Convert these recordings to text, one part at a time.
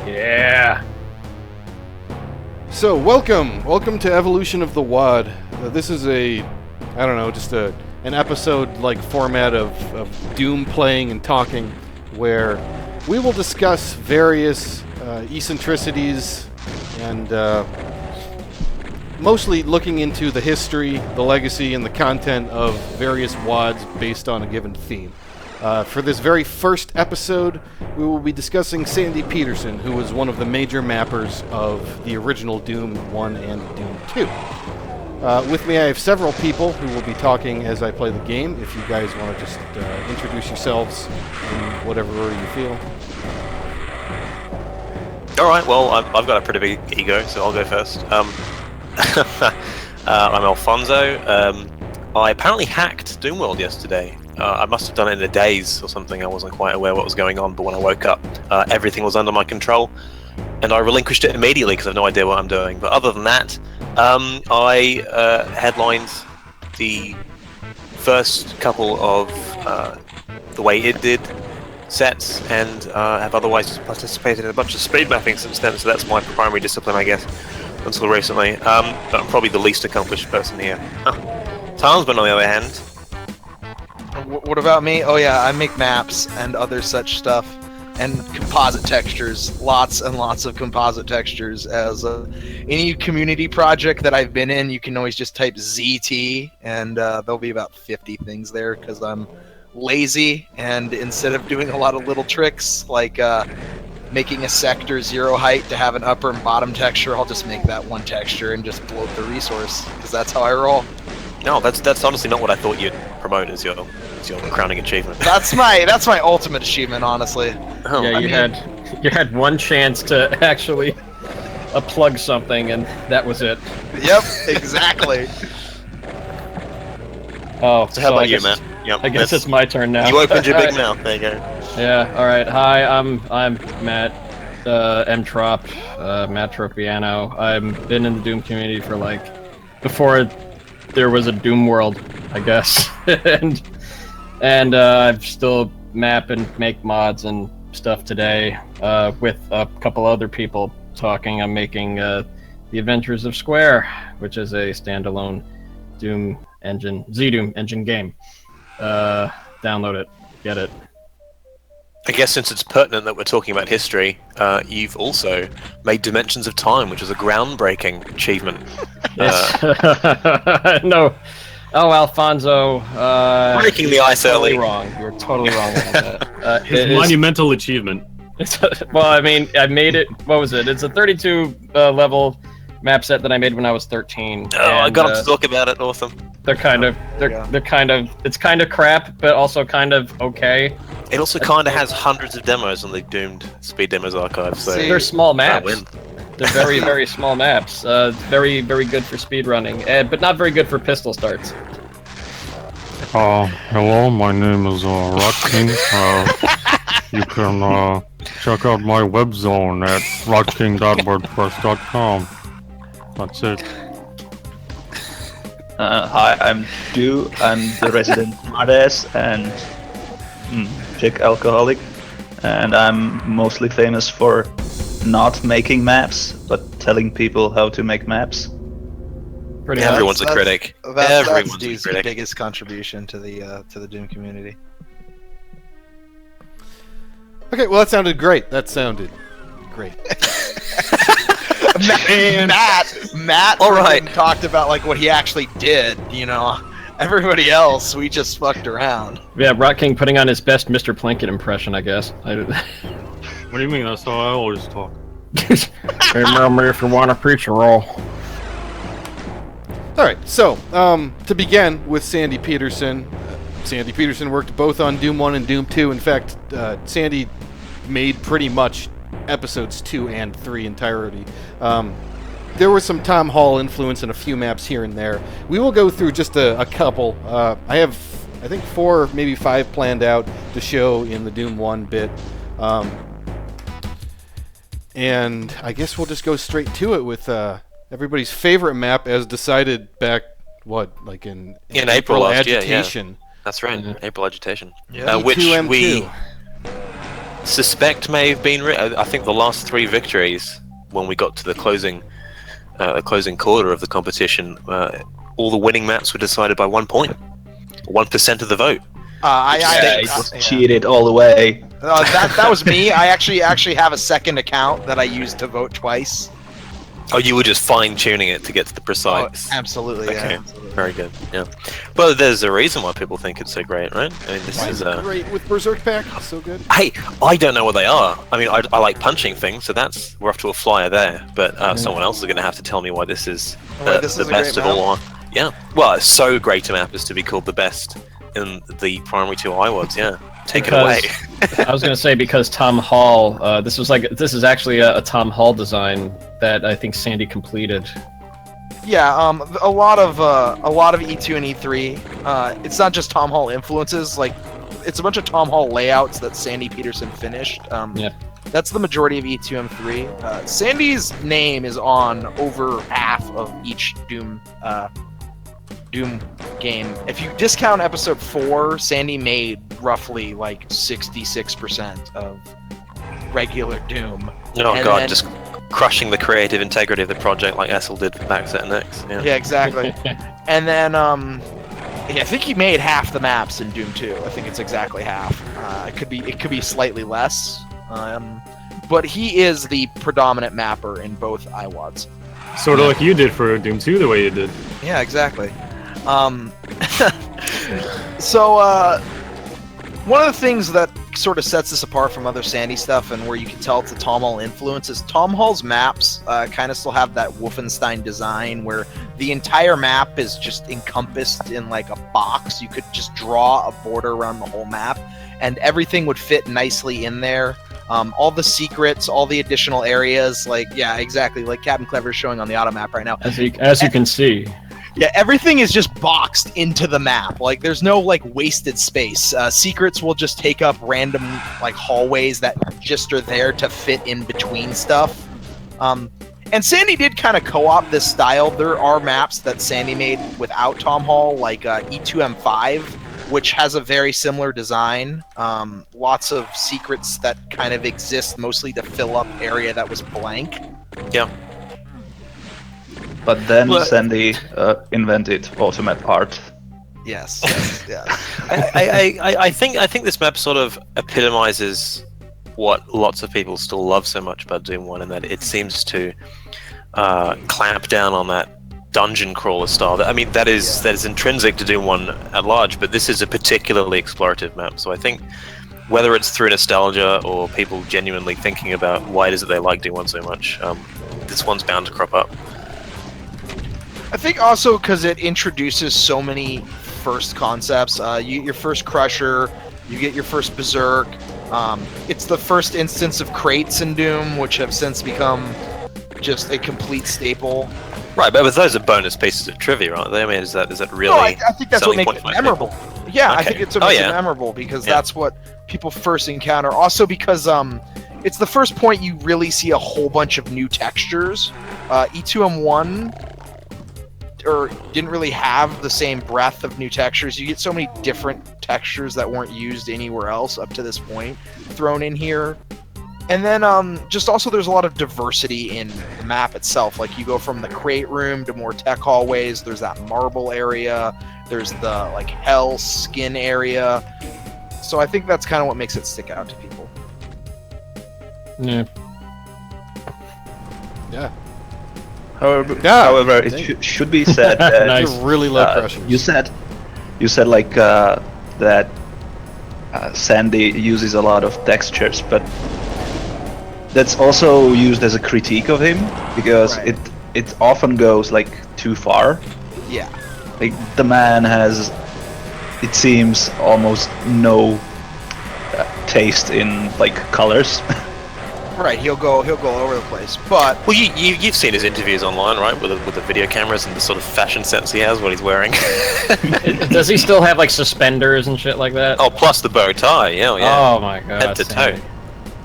Yeah. So, welcome to Evolution of the WAD. This is an episode-like format of Doom playing and talking, where we will discuss various eccentricities and mostly looking into the history, the legacy, and the content of various WADs based on a given theme. For this very first episode, we will be discussing Sandy Petersen, who was one of the major mappers of the original Doom 1 and Doom 2. With me, I have several people who will be talking as I play the game. If you guys want to just introduce yourselves in whatever order you feel. Alright, well, I've got a pretty big ego, so I'll go first. I'm Alfonso. I apparently hacked Doomworld yesterday. I must have done it in a daze or something. I wasn't quite aware what was going on, but when I woke up, everything was under my control, and I relinquished it immediately because I have no idea what I'm doing. But other than that, I headlined the first couple of the way it did sets, and have otherwise participated in a bunch of speed mapping since then, so that's my primary discipline, I guess, until recently. But I'm probably the least accomplished person here. Talsman, on the other hand. What about me? Oh yeah, I make maps and other such stuff, and composite textures, lots and lots of composite textures. As any community project that I've been in, you can always just type ZT, and there'll be about 50 things there, because I'm lazy, and instead of doing a lot of little tricks, like making a sector 0 height to have an upper and bottom texture, I'll just make that one texture and just bloat the resource, because that's how I roll. No, that's honestly not what I thought you'd promote as your crowning achievement. That's my ultimate achievement, honestly. Oh, yeah, you had one chance to actually plug something, and that was it. Yep, exactly. So how about you, Matt? Yep, I guess it's my turn now. You opened your big mouth. There you go. Yeah. All right. Hi, I'm Matt. Mtrop, Matt Tropiano. I've been in the Doom community for before there was a Doom world, I guess, and I've still map and make mods and stuff today with a couple other people talking. I'm making The Adventures of Square, which is a standalone Doom engine, Z-Doom engine game. Download it, get it. I guess since it's pertinent that we're talking about history, you've also made Dimensions of Time, which is a groundbreaking achievement. No. Oh, Alfonso. Breaking the ice totally early. Wrong. You're totally wrong about that. His monumental achievement. Well, I mean, I made it. What was it? It's a 32 level map set that I made when I was 13. Oh, I got him to talk about it. Awesome. They're kind of it's kind of crap, but also kind of okay. It also kind of has hundreds of demos on the Doomed Speed Demos archive. So they're small maps. They're very, very small maps. Very, very good for speedrunning, but not very good for pistol starts. Hello, my name is Rock King. You can check out my web zone at rockking.wordpress.com. That's it. Hi, I'm Do. I'm the resident smartass and chick alcoholic, and I'm mostly famous for not making maps, but telling people how to make maps. Everyone's a critic. That's Dude's biggest contribution to the Doom community. Okay, well that sounded great. Matt All right. talked about what he actually did, Everybody else, we just fucked around. Yeah, Rock King putting on his best Mr. Plinkett impression, I guess. What do you mean? That's how I always talk. Email me if you want a pizza roll. Alright, so, to begin with Sandy Petersen. Sandy Petersen worked both on Doom 1 and Doom 2. In fact, Sandy made pretty much episodes 2 and 3 entirety. There was some Tom Hall influence in a few maps here and there. We will go through just a couple. I have, I think, 4, maybe 5 planned out to show in the Doom 1 bit. And I guess we'll just go straight to it with everybody's favorite map as decided back, in April last Agitation. year, yeah. That's right, April Agitation. Yeah. Which E2M2. we suspect may have been. I think the last 3 victories, when we got to the closing quarter of the competition, all the winning maps were decided by 1 point, 1% of the vote. It was cheated all the way. That was me. I actually have a second account that I used to vote twice. Oh, you were just fine-tuning it to get to the precise. Oh, absolutely, Okay, yeah. Absolutely. very good. Yeah, well, there's a reason why people think it's so great, right? I mean, this is Great with Berserk Pack, so good. Hey, I don't know what they are. I mean, I like punching things, so we're off to a flyer there. But someone else is going to have to tell me why this is the best of all. Yeah, well, it's so great a map as to be called the best in the primary 2 iWads. Yeah, take it away. I was going to say, because Tom Hall, this is actually a Tom Hall design that I think Sandy completed. Yeah, a lot of E2 and E3. It's not just Tom Hall influences. Like, it's a bunch of Tom Hall layouts that Sandy Petersen finished. Yeah. That's the majority of E2 and 3. Sandy's name is on over half of each Doom game. If you discount episode 4, Sandy made roughly like 66% of regular Doom. Oh And god, then- just crushing the creative integrity of the project like Essel did with Mapset and X. Yeah, exactly. And then I think he made half the maps in Doom 2. I think it's exactly half. It could be slightly less. But he is the predominant mapper in both iWads. Sort of like you did for Doom 2, the way you did. Yeah, exactly. So one of the things that sort of sets this apart from other Sandy stuff, and where you can tell it's a Tom Hall influence, is Tom Hall's maps kind of still have that Wolfenstein design where the entire map is just encompassed in like a box. You could just draw a border around the whole map, and everything would fit nicely in there. All the secrets, all the additional areas, like, yeah, exactly, like Captain Clever is showing on the auto map right now. As you can see. Yeah, everything is just boxed into the map. Like, there's no, like, wasted space. Secrets will just take up random, like, hallways that just are there to fit in between stuff. And Sandy did kind of co-opt this style. There are maps that Sandy made without Tom Hall, like E2M5, which has a very similar design. Lots of secrets that kind of exist mostly to fill up area that was blank. Yeah. But then Sandy invented automap art. Yes, yes. I think this map sort of epitomizes what lots of people still love so much about Doom 1, and that it seems to clamp down on that dungeon crawler style. I mean, that is intrinsic to Doom 1 at large, but this is a particularly explorative map. So I think whether it's through nostalgia or people genuinely thinking about why it is that they like Doom 1 so much, this one's bound to crop up. I think also because it introduces so many first concepts. Your first Crusher, you get your first Berserk. It's the first instance of crates in Doom, which have since become just a complete staple. Right, but those are bonus pieces of trivia, aren't they? I mean, is that really? No, I think that's what makes it memorable. Yeah, Okay. I think it's what makes it memorable because that's what people first encounter. Also because it's the first point you really see a whole bunch of new textures. E2M1 didn't really have the same breadth of new textures. You get so many different textures that weren't used anywhere else up to this point thrown in here. And then just also there's a lot of diversity in the map itself. Like, you go from the crate room to more tech hallways. There's that marble area. There's the like hell skin area. So I think that's kind of what makes it stick out to people. Yeah. Yeah. However, it should be said that Nice. They're really low pressure. you said like that Sandy uses a lot of textures, but that's also used as a critique of him because Right. it often goes like too far. Yeah. Like, the man has, it seems, almost no taste in like colors. Right, he'll go all over the place. But Well, you've seen his interviews online, right? With the video cameras and the sort of fashion sense he has, what he's wearing. Does he still have like suspenders and shit like that? Oh, plus the bow tie, yeah. Oh my god. Head to toe. Sandy.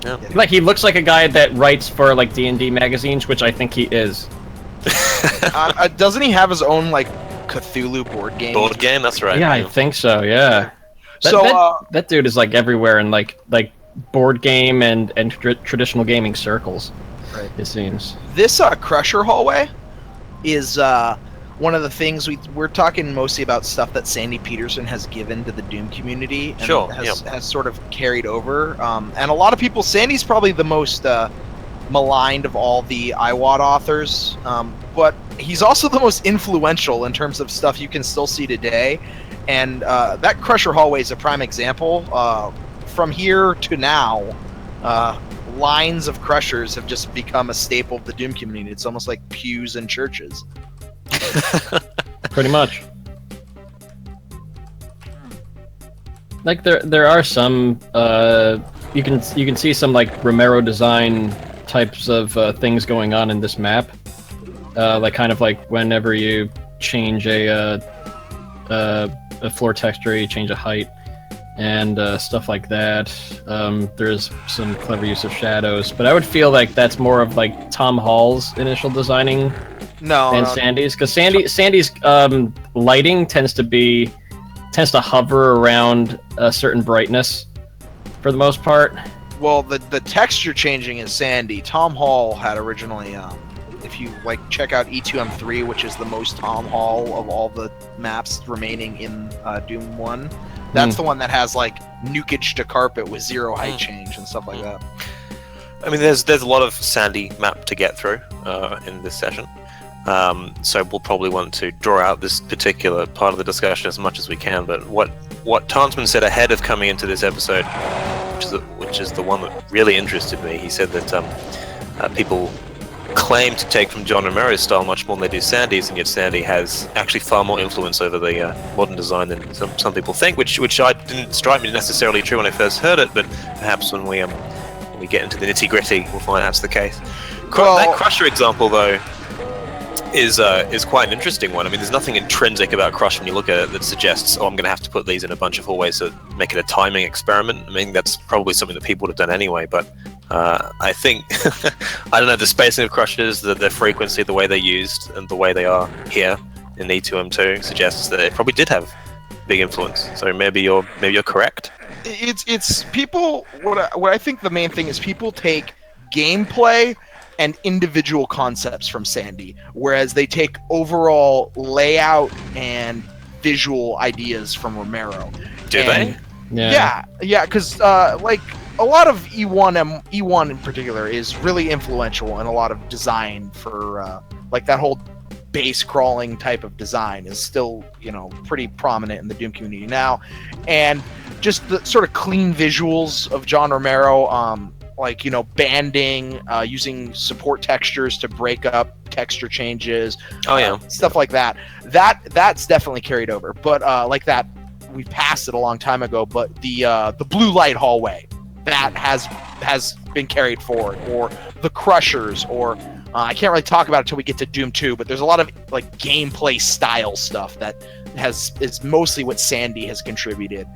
Yeah. Like, he looks like a guy that writes for like D&D magazines, which I think he is. doesn't he have his own like Cthulhu board game? Board game, that's right. Yeah, I think so. Yeah. So That dude is like everywhere, and like board game and traditional gaming circles. Right. It seems. This Crusher hallway is one of the things we're talking mostly about stuff that Sandy Petersen has given to the Doom community and has sort of carried over. And a lot of people, Sandy's probably the most maligned of all the IWAD authors, but he's also the most influential in terms of stuff you can still see today. And that Crusher hallway is a prime example. From here to now, lines of Crushers have just become a staple of the Doom community. It's almost like pews in churches. Pretty much. Like there are some you can see some like Romero design types of things going on in this map. Like kind of like whenever you change a floor texture, you change a height and stuff like that. There's some clever use of shadows, but I would feel like that's more of like Tom Hall's initial designing and Sandy's, because Sandy's lighting tends to hover around a certain brightness for the most part. Well, the texture changing is Sandy. Tom Hall had originally, if you like check out E2M3, which is the most Tom Hall of all the maps remaining in Doom 1, that's the one that has like nukage to carpet with 0 height change and stuff like that. I mean, there's a lot of Sandy map to get through in this session. So we'll probably want to draw out this particular part of the discussion as much as we can. But what Tansman said ahead of coming into this episode, which is the one that really interested me, he said that people claim to take from John Romero's style much more than they do Sandy's, and yet Sandy has actually far more influence over the modern design than some people think, which I didn't strike me necessarily true when I first heard it, but perhaps when we get into the nitty-gritty, we'll find that's the case. That Crusher example, though, is quite an interesting one. I mean, there's nothing intrinsic about Crush when you look at it that suggests, oh, I'm going to have to put these in a bunch of hallways to make it a timing experiment. I mean, that's probably something that people would have done anyway, but I think, I don't know, the spacing of Crushers, the frequency, the way they're used, and the way they are here in E2M2 suggests that it probably did have big influence. So maybe you're correct. It's people, what I think the main thing is people take gameplay and individual concepts from Sandy, whereas they take overall layout and visual ideas from Romero. Do they? Yeah, because like a lot of E1 in particular is really influential in a lot of design for like that whole base crawling type of design is still, pretty prominent in the Doom community now, and just the sort of clean visuals of John Romero, like banding, using support textures to break up texture changes, stuff like that. That's definitely carried over. But like that, we passed it a long time ago. But the blue light hallway that has been carried forward, or the Crushers, or I can't really talk about it until we get to Doom 2. But there's a lot of like gameplay style stuff that is mostly what Sandy has contributed.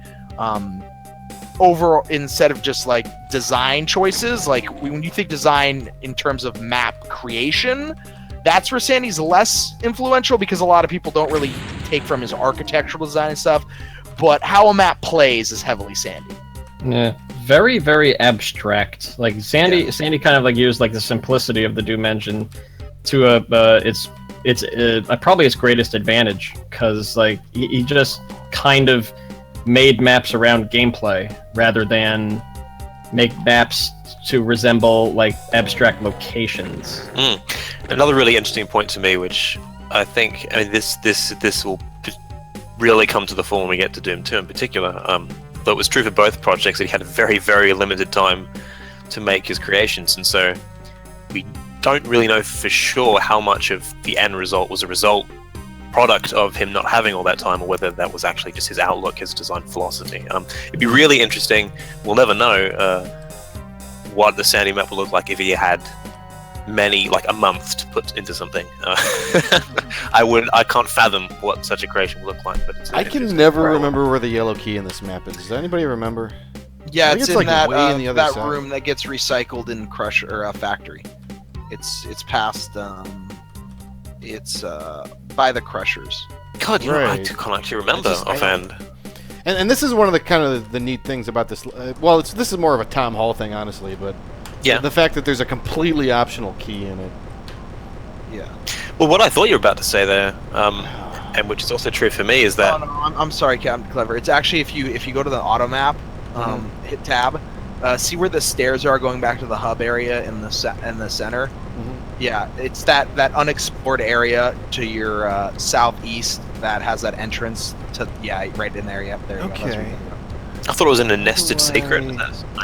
Over instead of just like design choices, like when you think design in terms of map creation, that's where Sandy's less influential, because a lot of people don't really take from his architectural design and stuff, but how a map plays is heavily Sandy. Yeah, very, very abstract. Like Sandy kind of like used like the simplicity of the Doom engine to it's probably its greatest advantage, because like he just kind of made maps around gameplay rather than make maps to resemble like abstract locations. Another really interesting point to me, which I think, this will really come to the fore when we get to Doom 2 in particular. Though it was true for both projects that he had a very, very limited time to make his creations, and so we don't really know for sure how much of the end result was a product of him not having all that time, or whether that was actually just his outlook, his design philosophy. It'd be really interesting. We'll never know what the Sandy map will look like if he had a month to put into something. I can't fathom what such a creation would look like. But I can never remember where the yellow key in this map is. Does anybody remember? Yeah, it's in like that way in the other that side. room that gets recycled in Crusher or Factory. It's past. It's by the Crushers. God, I Right. can't actually remember offhand. And this is one of the kind of the neat things about this. Well, this is more of a Tom Hall thing, honestly, but Yeah. the fact that there's a completely optional key in it. Yeah. Well, what I thought you were about to say there, and which is also true for me, is that Oh, no, I'm sorry, Captain Clever. It's actually if you go to the auto map, hit tab, see where the stairs are going back to the hub area in the center. Yeah, it's that unexplored area to your southeast that has that entrance to right in there. Yep, there you go. That's where you go. I thought it was in a nested secret.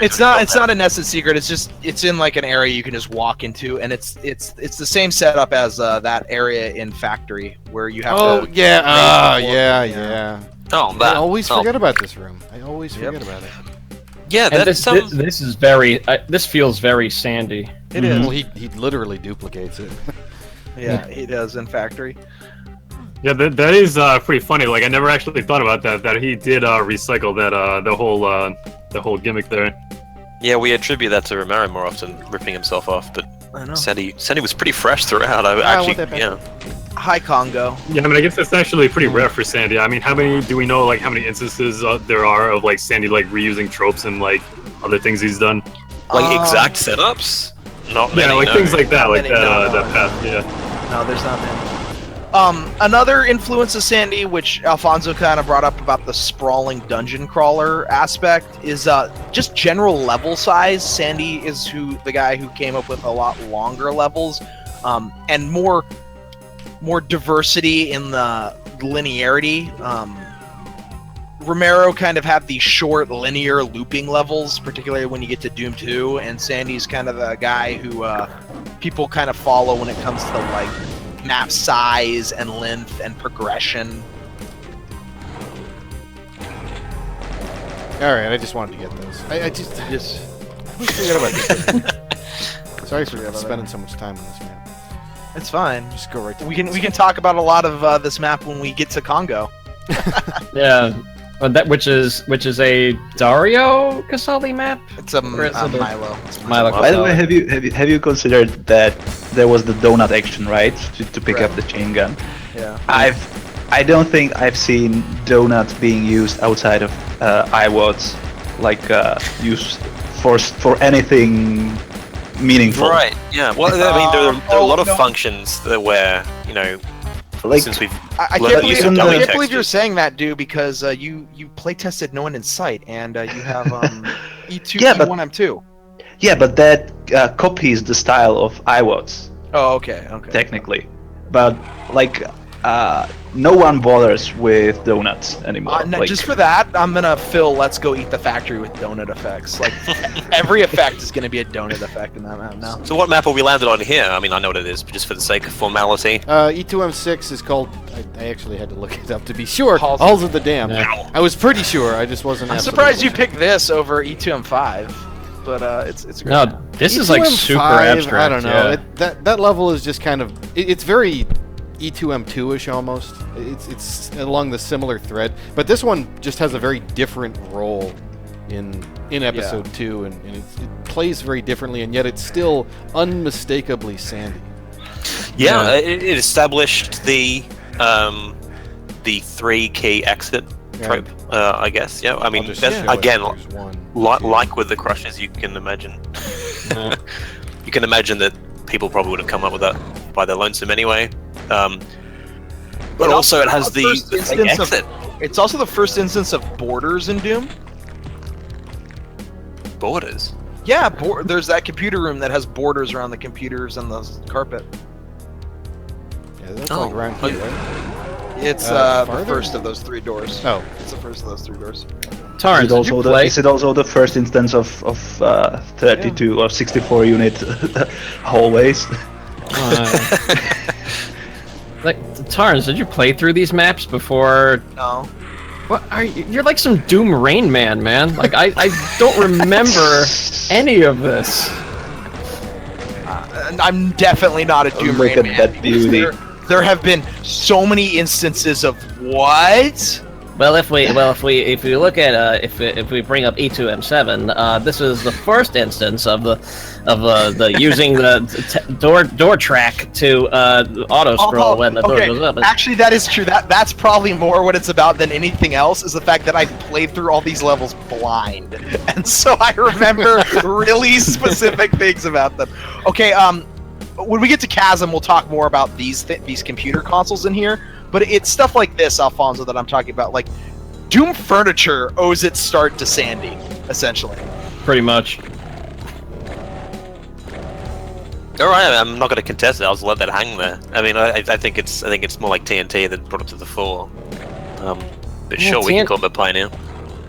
It's not a nested secret. It's in like an area you can just walk into, and it's the same setup as that area in Factory where you have. Oh to yeah. Oh, I that. always forget about this room. I always forget about it. Yeah, And that's this is very. This feels very Sandy. It is. Well, he literally duplicates it. Yeah, he does in Factory. Yeah, that is pretty funny. Like I never actually thought about that he did recycle that the whole gimmick there. Yeah, we attribute that to Romero more often, ripping himself off, but I know. Sandy was pretty fresh throughout. I want Actually, that back. yeah. Hi, Congo. Yeah, I mean, I guess that's actually pretty rare for Sandy. I mean, how many do we know? Like, how many instances there are of like Sandy like reusing tropes and like other things he's done? Like exact setups? Not many. Yeah, like no. things like that, like Many, no. that path. Yeah. No, there's not many. Another influence of Sandy, which Alfonso kind of brought up about the sprawling dungeon crawler aspect, is just general level size. Sandy is the guy who came up with a lot longer levels, and more diversity in the linearity. Romero kind of had these short linear looping levels, particularly when you get to Doom 2, and Sandy's kind of the guy who people kind of follow when it comes to like map size and length and progression. All right, I just wanted to get those. I just always forget about this. Sorry for spending so much time on this map. It's fine. Just go right to We can talk about a lot of this map when we get to Congo. Yeah, which is a Dario Casali map. It's a Or is it a- Milo. Milo By the way, Casali. have you considered that there was the donut action, right, to pick Right. up the chain gun? Yeah. I don't think I've seen donut being used outside of iWads, like used for anything meaningful. Right. Yeah. Well, I mean, there are a lot of no. functions that where Like since we've I learned can't to use even dummy believe you're textures. saying that, dude, because you play tested No One in Sight, and you have E2, Yeah, but- E1, M2. yeah, but that copies the style of iWads Oh, okay. technically, but like no one bothers with donuts anymore. No, like, just for that, I'm gonna fill Let's Go Eat the Factory with donut effects. Like every effect is gonna be a donut effect in that map now. So what map have we landed on here? I mean, I know what it is, but just for the sake of formality. E2M6 is called. I actually had to look it up to be sure. Halls- Halls of the Dam. Yeah. I was pretty sure. I just wasn't. I'm absolutely surprised you sure. picked this over E2M5, but it's a great No, map. this is like super E2M5, abstract. I don't know. Yeah. That level is just kind of. It's very E2M2-ish almost. It's along the similar thread, but this one just has a very different role in episode 2, and it plays very differently, and yet it's still unmistakably Sandy. Yeah, it established the 3 key exit trope. I guess. Yeah. I mean, I'll just that's, show it. again, There's one. like with the crushes, you can imagine. You can imagine that people probably would have come up with that by their lonesome anyway. But also, it has the first fake instance of- exit It's also the first instance of borders in Doom. borders. Yeah, there's that computer room that has borders around the computers and the carpet. Yeah, that's Oh, like around here, right? It's the farther? first of those 3 doors. Oh, It's the first of those 3 doors. Torrance, did you play? Is it also the first instance of 32 or 64 unit hallways? Like, Torrance, did you play through these maps before? No. What are you? You're like some Doom Rain man. Like I don't remember any of this. And I'm definitely not a Doom Look Rain at man. that because beauty. There have been so many instances of what? Well, if we look at if we bring up E2M7, this is the first instance of the using the door track to auto scroll when the door goes up. Actually, that is true. That's probably more what it's about than anything else. Is the fact that I played through all these levels blind, and so I remember really specific things about them. Okay, when we get to Chasm, we'll talk more about these computer consoles in here. But it's stuff like this, Alfonso, that I'm talking about. Like, Doom Furniture owes its start to Sandy, essentially. Pretty much. All right, I'm not going to contest it. I'll just let that hang there. I mean, I think it's more like TNT that brought it to the fore. But Yeah, sure, we can call it a pioneer.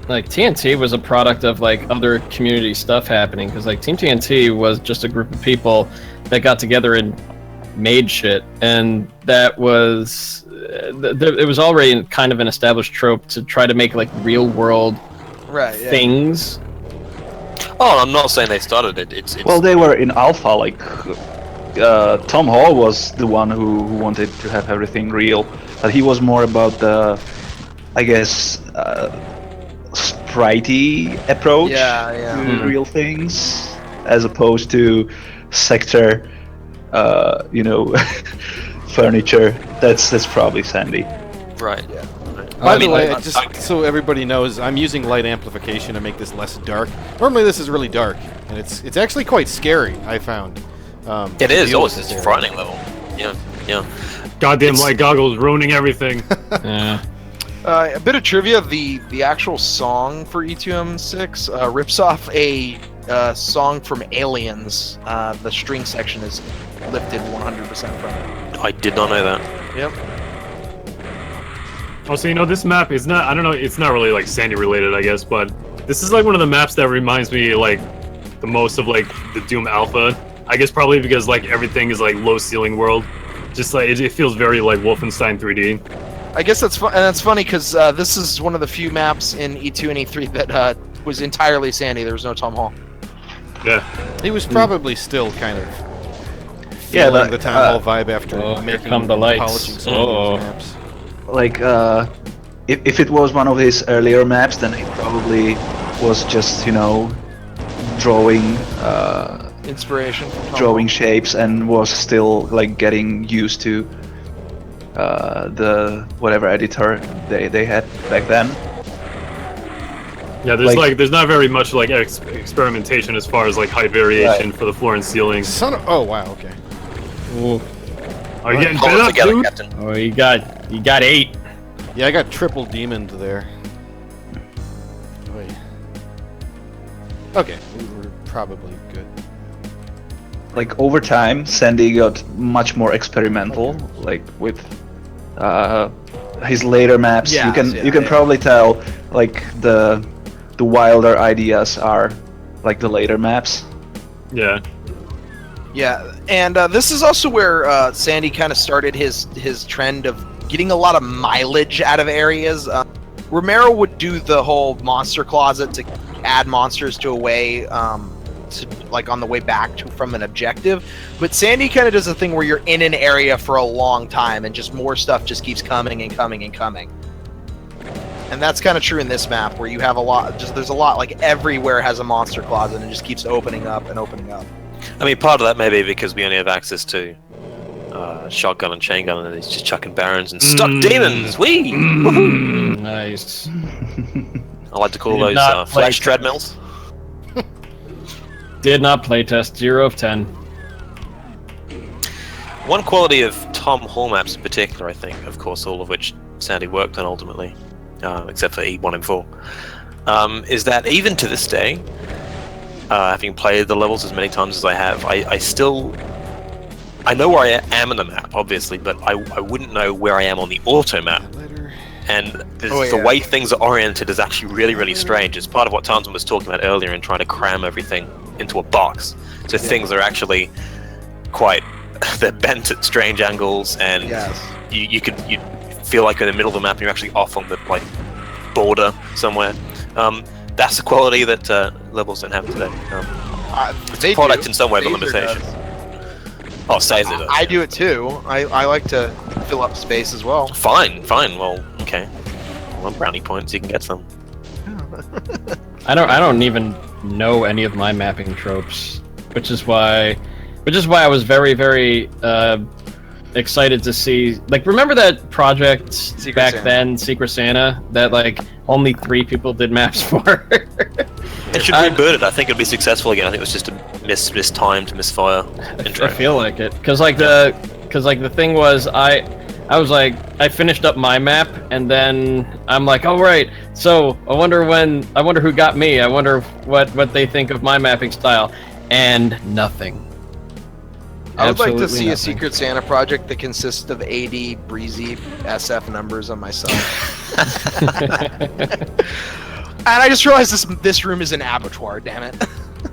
Like, TNT was a product of like other community stuff happening, because like Team TNT was just a group of people that got together and made shit, and that was it was already kind of an established trope to try to make like real world things. Oh, I'm not saying they started it. It's Well, they were in alpha. Like Tom Hall was the one who wanted to have everything real, but he was more about the, I guess, spritey approach to real things, as opposed to sector, furniture. That's probably Sandy. right. Yeah. By the way, just so everybody knows, I'm using light amplification to make this less dark. Normally this is really dark, and it's actually quite scary, I found. It is. deal Oh, with it's this a area. frightening level. Yeah. Goddamn light goggles ruining everything. Yeah. A bit of trivia: the actual song for E2M6 rips off a song from Aliens. The string section is lifted 100% from it. I did not know that. Yep. Also, this map is not, I don't know, it's not really like Sandy related, I guess, but this is like one of the maps that reminds me like the most of like the Doom Alpha. I guess probably because like everything is like low ceiling world. Just like it feels very like Wolfenstein 3D. I guess that's fun, and that's funny because this is one of the few maps in E2 and E3 that was entirely Sandy. There was no Tom Hall. Yeah. He was probably still kind of Yeah, feeling but, the Town Hall vibe after here making come the lights. polishing some of those maps. Like if it was one of his earlier maps, then it probably was just drawing Inspiration. From Tom drawing shapes and was still like getting used to the whatever editor they had back then. Yeah, there's not very much like experimentation as far as like height variation for the floor and ceiling. Oh wow, okay. Ooh. Are you getting Hold fed it up, together, dude? Captain. Oh, you got 8. Yeah, I got triple demoned there. Wait. Okay, we were probably good. Like over time, Sandy got much more experimental. Like with his later maps, you can probably tell like the wilder ideas are like the later maps. Yeah. Yeah, and this is also where Sandy kind of started his trend of getting a lot of mileage out of areas. Romero would do the whole monster closet to add monsters to a way, like on the way back from an objective. But Sandy kind of does a thing where you're in an area for a long time and just more stuff just keeps coming and coming and coming. And that's kind of true in this map where you have a lot, there's a lot, like everywhere has a monster closet and it just keeps opening up and opening up. I mean, part of that may be because we only have access to shotgun and chain gun, and he's just chucking barons and stuck demons. Whee! Woohoo! Nice. I like to call Did those not play flash treadmills. Did not playtest. 0 of 10. One quality of Tom Hall maps in particular, I think, of course, all of which Sandy worked on ultimately, except for E1 and 4, is that even to this day, having played the levels as many times as I have, I know where I am in the map, obviously, but I wouldn't know where I am on the auto map. And the way things are oriented is actually really, really strange. It's part of what Tanzan was talking about earlier in trying to cram everything into a box. So things are actually they're bent at strange angles, and you feel like in the middle of the map and you're actually off on the border somewhere. That's the quality that levels don't have today. It's a product in some way of a limitation. Oh, Sazer does. I do it too. I like to fill up space as well. Fine. Well, okay. want brownie points, you can get some. I don't even know any of my mapping tropes, which is why I was very, very excited to see. Like, remember that project back then, Secret Santa, that like only 3 people did maps for? It should reboot it. I think it'd be successful again. I think it was just a mistimed misfire intro. I feel like it, because the thing was, I was like, I finished up my map, and then I'm like, all right, so I wonder who got me. I wonder what they think of my mapping style, and nothing. I would like to Absolutely see a nothing. Secret Santa project that consists of 80 breezy SF numbers on myself. And I just realized this room is an abattoir, damn it.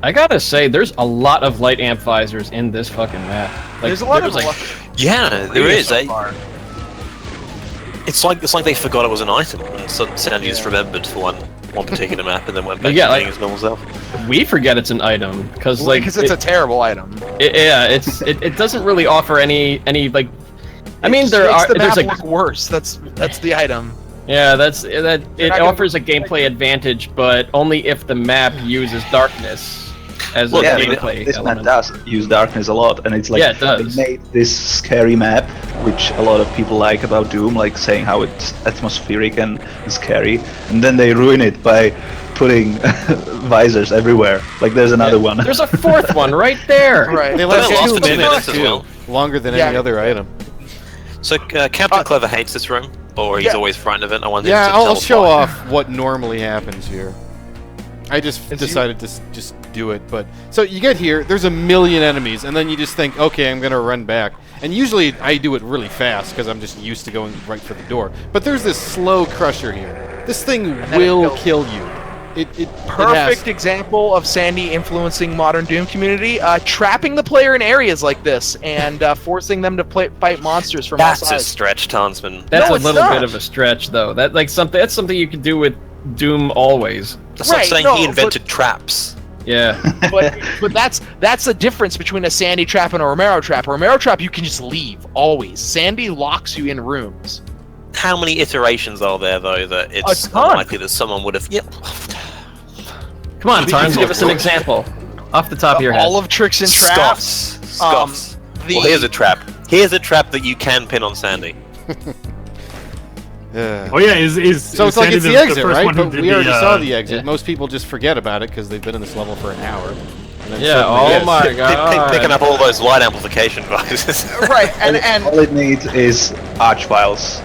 I gotta say, there's a lot of light amp visors in this fucking map. Like, There's a lot of Yeah, there is. so far. It's like they forgot it was an item, and Sandy just remembered for one particular map, and then went back Yeah, to like- being his normal self. we forget it's an item because like because it's a terrible item. it doesn't really offer any like. I mean, It there's makes the map a look worse. That's the item. yeah, it not offers a gameplay advantage, but only if the map uses darkness as a Well, yeah, gameplay this map element. does use darkness a lot, and it's like Yeah, it does. they made this scary map, which a lot of people like about Doom, like saying how it's atmospheric and scary, and then they ruin it by putting visors everywhere. Like there's another one. There's a 4th one right there. Right. They Well, last it lost 2 for 2 minutes minutes as too, well. longer than Yeah. any other item. So Captain Clever hates this room, or he's Yeah. always frightened of it. I want him Yeah, to tell I'll us show why. off what normally happens here. I just It's you- decided to just do it, but so you get here, there's a million enemies, and then you just think, okay, I'm gonna run back. And usually I do it really fast because I'm just used to going right for the door. But there's this slow crusher here. This thing then it will kills. kill you. It Perfect example of Sandy influencing modern Doom community, trapping the player in areas like this and forcing them to fight monsters from That's a outside. stretch, Townsman. That's No, a it's little not. bit of a stretch, though. That's something you can do with Doom always. That's like Right, saying no, he but- invented traps. Yeah. but that's the difference between a Sandy trap and a Romero trap. A Romero trap you can just leave always. Sandy locks you in rooms. How many iterations are there, though, that it's A ton. unlikely that someone would have... Yep. Come on, Tarns, give us an example. Off the top of your head. All of tricks and traps. Scoffs. Well, here's a trap. Here's a trap that you can pin on Sandy. Oh yeah, is So it's like Sandy it's the the exit, first right? one who But did we already saw the yeah. exit. Most people just forget about it because they've been in this level for an hour. And then Yeah, suddenly- oh Yes. my god. Picking up all those light amplification devices. Right, and All it needs is arch files.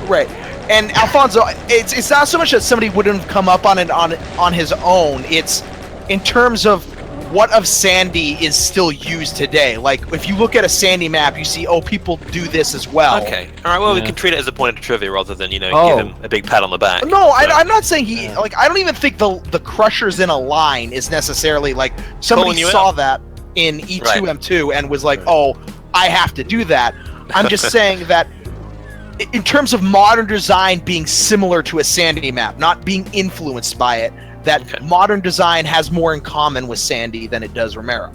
right. And Alfonso, it's not so much that somebody wouldn't have come up on it on his own. It's in terms of what of Sandy is still used today. Like if you look at a Sandy map, you see people do this as well. Okay. All right. Well, we Yeah. can treat it as a point of trivia rather than give Oh. him a big pat on the back. No, So- I'm not saying he like. I don't even think the crushers in a line is necessarily like somebody Calling you saw out. that in E2 Right. M2 and was like, oh, I have to do that. I'm just saying that in terms of modern design being similar to a Sandy map, not being influenced by it, that Okay. modern design has more in common with Sandy than it does Romero.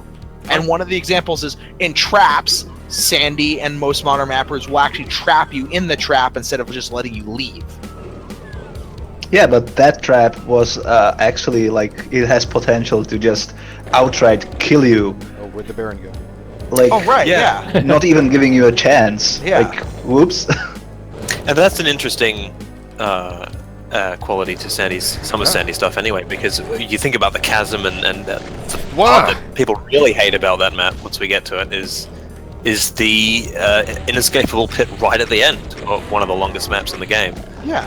And one of the examples is in traps, Sandy and most modern mappers will actually trap you in the trap instead of just letting you leave. Yeah, but that trap was actually like it has potential to just outright kill you. Oh, where'd the Baron go? Like Oh, right, Yeah. yeah. not even giving you a chance. Yeah. Like whoops. And that's an interesting quality to some of Sandy's stuff anyway, because you think about the chasm and the Wow. part that people really hate about that map once we get to it is the inescapable pit right at the end of one of the longest maps in the game. Yeah.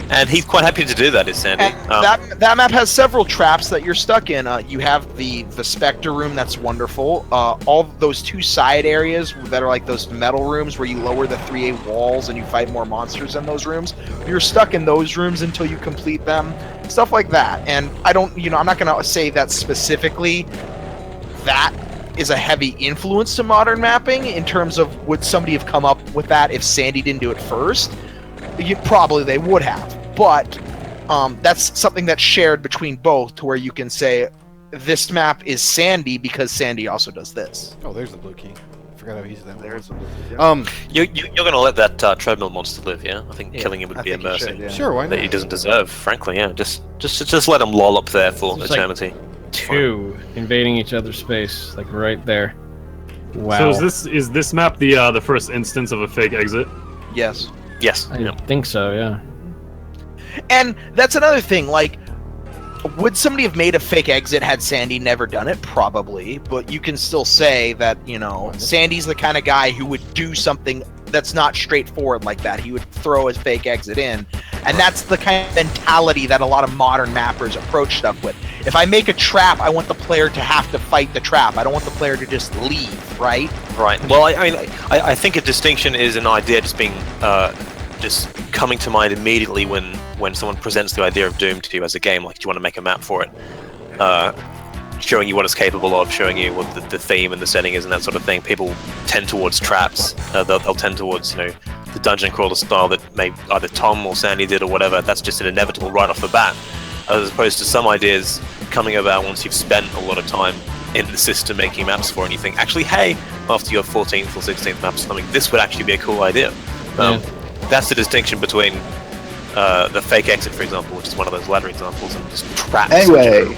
And he's quite happy to do that, is Sandy. And that map has several traps that you're stuck in. You have the Spectre room, that's wonderful. All those 2 side areas that are like those metal rooms where you lower the 3A walls and you fight more monsters in those rooms. You're stuck in those rooms until you complete them. Stuff like that. And I don't, I'm not going to say that specifically that is a heavy influence to modern mapping in terms of would somebody have come up with that if Sandy didn't do it first? Probably they would have, but that's something that's shared between both to where you can say this map is Sandy because Sandy also does this. Oh, there's the blue key. forgot how easy that was. You're gonna let that treadmill monster live, yeah? I think killing him would be a mercy should, yeah. Sure, why that he not? doesn't deserve. Frankly, yeah. Just let him loll up there for It's like- eternity. Two invading each other's space, like right there. Wow. So is this map the first instance of a fake exit? Yes. Yes. I Yeah. think so, yeah. And that's another thing, like, would somebody have made a fake exit had Sandy never done it? Probably, but you can still say that, you know, Sandy's the kind of guy who would do something that's not straightforward like that. He would throw his fake exit in, and that's the kind of mentality that a lot of modern mappers approach stuff with. If I make a trap, I want the player to have to fight the trap. I don't want the player to just leave, right? Right. Well, I think a distinction is an idea just being just coming to mind immediately when someone presents the idea of Doom to you as a game. Like, do you want to make a map for it? Showing you what it's capable of, showing you what the theme and the setting is, and that sort of thing. People tend towards traps. They'll tend towards, you know, the dungeon crawler style that either Tom or Sandy did or whatever. That's just an inevitable right off the bat, as opposed to some ideas coming about once you've spent a lot of time in the system making maps for it, and you think, actually, hey, after your 14th or 16th map or something, this would actually be a cool idea. That's the distinction between the fake exit, for example, which is one of those ladder examples, and just traps. Anyway,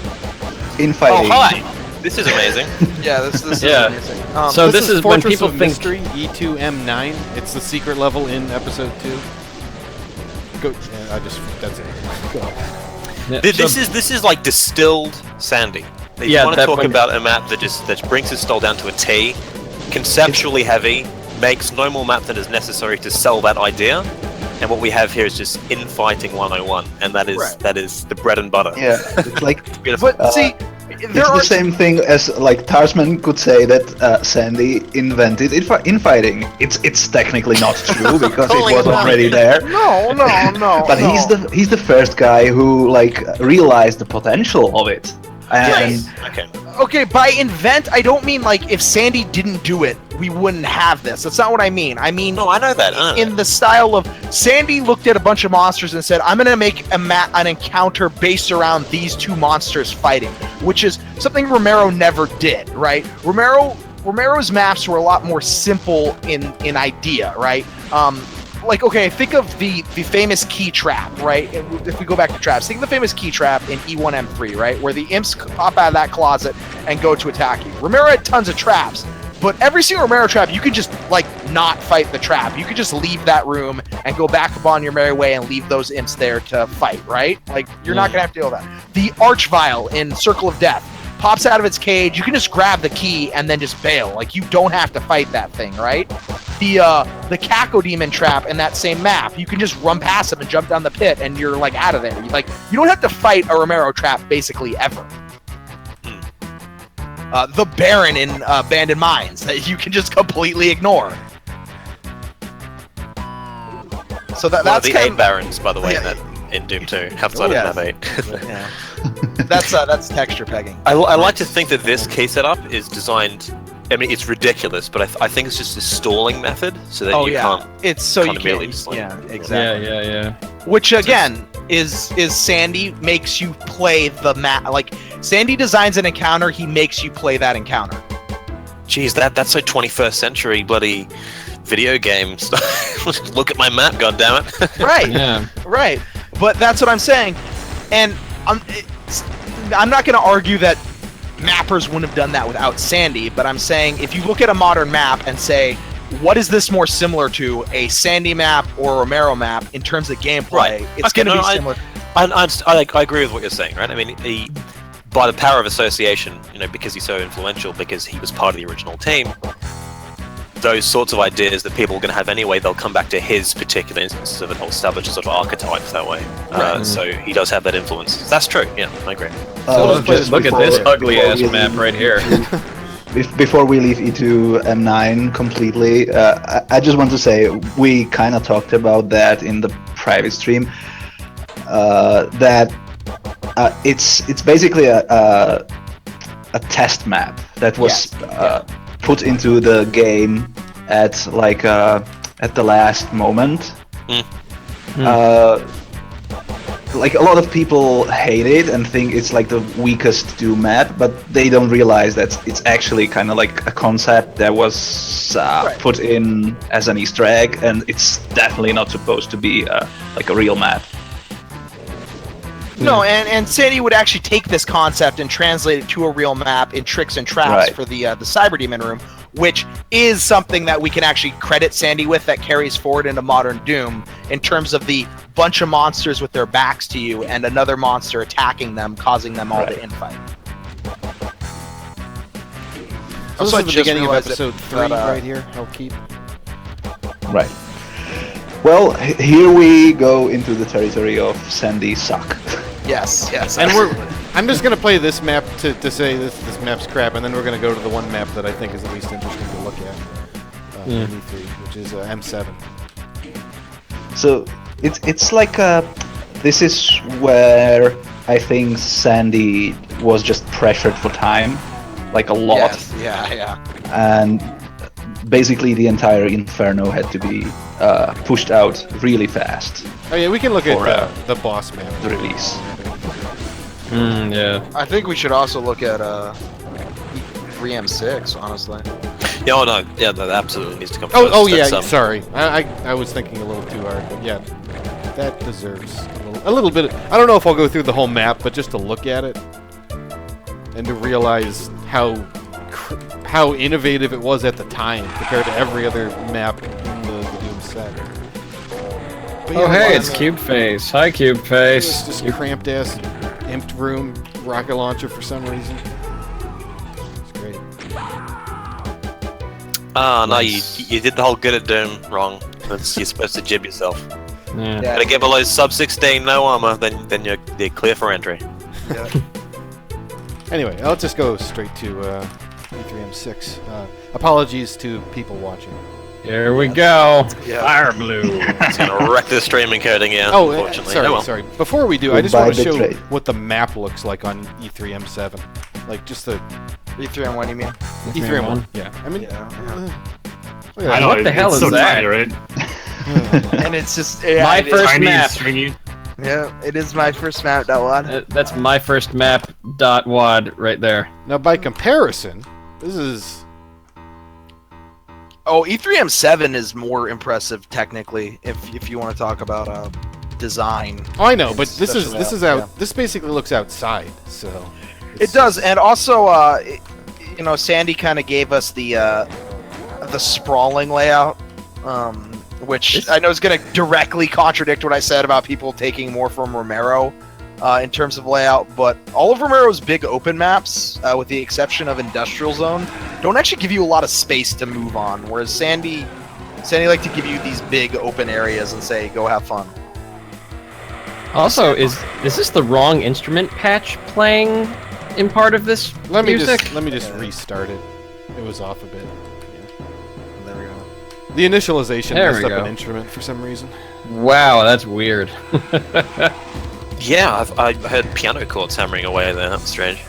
infighting. Oh, hi! This is amazing. Yeah, this is Yeah. amazing. So this is when Fortress people of think- Mystery E2M9. It's the secret level in episode 2. Go. Yeah, that's it. Go. Yeah, This is like distilled Sandy. If Yeah, you want to that talk when- about a map that brings his style down to a T, conceptually heavy, makes no more map than is necessary to sell that idea, and what we have here is just infighting 101, and that is the bread and butter. Yeah, it's like Beautiful. But see, it's there the are same thing as like Tarsman could say that Sandy invented infighting. It's technically not true because it was already there. no. But no. he's the first guy who like realized the potential of it. And Yes. Okay. Okay, by invent, I don't mean like if Sandy didn't do it, we wouldn't have this. That's not what I mean. I mean, No, I know that. in the style of Sandy looked at a bunch of monsters and said, I'm going to make an encounter based around these two monsters fighting, which is something Romero never did, right? Romero's maps were a lot more simple in idea, right? Like, okay, think of the famous key trap, right? If we go back to traps, think of the famous key trap in E1M3, right? Where the imps pop out of that closet and go to attack you. Romero had tons of traps, but every single Romero trap, you could just, like, not fight the trap. You could just leave that room and go back upon your merry way and leave those imps there to fight, right? Like, you're not going to have to deal with that. The Archvile in Circle of Death pops out of its cage. You can just grab the key and then just bail. Like, you don't have to fight that thing, right? The Caco Demon trap in that same map, you can just run past him and jump down the pit and you're like out of there. You don't have to fight a Romero trap basically ever. The Baron in Abandoned Mines that you can just completely ignore. So that's the kind 8 barons, by the way, Yeah. in Doom 2. Outside of Yes. map 8. yeah. That's texture pegging. I like to think that this key setup is designed. I mean, it's ridiculous, but I think it's just a stalling method so that you can't. It's so you immediately can't. just, like- Yeah, exactly. Yeah. Which again is Sandy makes you play the map. Like Sandy designs an encounter, he makes you play that encounter. Jeez, that's so 21st century bloody video game stuff. Look at my map, goddammit. Right. Yeah. Right. But that's what I'm saying, and I'm not going to argue that mappers wouldn't have done that without Sandy. But I'm saying if you look at a modern map and say, what is this more similar to, a Sandy map or a Romero map in terms of gameplay? Right. It's Okay, going to no, be similar. I agree with what you're saying, right? I mean, by the power of association, you know, because he's so influential, because he was part of the original team, those sorts of ideas that people are going to have anyway, they'll come back to his particular instances of it, he'll establish a sort of archetype that way. So he does have that influence. That's true, yeah, I agree. Just look at this ugly ass before we map leave- right here. Before we leave E2 M9 completely, I just want to say we kind of talked about that in the private stream. That it's basically a test map that was put into the game at like at the last moment. like a lot of people hate it and think it's like the weakest Doom map, but they don't realize that it's actually kind of like a concept that was put in as an Easter egg, and it's definitely not supposed to be like a real map. No, and Sandy would actually take this concept and translate it to a real map in Tricks and Traps for the Cyber Demon room, which is something that we can actually credit Sandy with that carries forward into modern Doom in terms of the bunch of monsters with their backs to you and another monster attacking them, causing them all to infight. So this is the beginning of episode 3 right here, Hellkeep. Right. Well, here we go into the territory of Sandy suck. Yes. And I'm just gonna play this map to say this map's crap, and then we're gonna go to the one map that I think is the least interesting to look at, in E3, which is M7. So it's like this is where I think Sandy was just pressured for time, like a lot. Yes. Yeah. And basically the entire Inferno had to be pushed out really fast. Oh yeah, we can look at the boss map. The release. Yeah. I think we should also look at 3M6, honestly. Yeah, oh no, yeah, that absolutely needs to come first. Oh yeah, That's, sorry. I was thinking a little too hard, but yeah, that deserves a little bit. I don't know if I'll go through the whole map, but just to look at it and to realize how innovative it was at the time compared to every other map in the Doom set. But Oh hey, it's Cube Face. Hi, Cube Face. It's just cramped ass, empty room, rocket launcher for some reason. It's great. no, you did the whole good at Doom wrong. You're supposed to jib yourself. Yeah. Gotta get below sub 16, no armor, then you're clear for entry. Yeah. Anyway, let's just go straight to E3M6. Apologies to people watching. Here we go. Yeah. Fire blue. It's gonna wreck the stream encoding, yeah. Oh, unfortunately. sorry. Before we do, I just want to show Bitrate. what the map looks like on E3M7. Like, just the E3M1, you mean? E3M1. Yeah. I mean, Yeah. look at I that. know, What the hell it's is so that? tiny, right? And it's just My first Tiny and map. stringy. Yeah, it is my first map. WAD. That's my first map. .wad right there. Now, by comparison, this is... Oh, E3M7 is more impressive technically. If you want to talk about design. Oh, I know, but this Special is layout, out. This basically looks outside, so... It does, and also, Sandy kind of gave us the sprawling layout, which I know is going to directly contradict what I said about people taking more from Romero in terms of layout. But all of Romero's big open maps, with the exception of Industrial Zone, don't actually give you a lot of space to move on. Whereas Sandy like to give you these big open areas and say, "Go have fun." Also, is this the wrong instrument patch playing in part of this music? Let me just restart it. It was off a bit. There we go. The initialization There messed we up go. an instrument for some reason. Wow, that's weird. Yeah, I heard piano chords hammering away there. That's strange.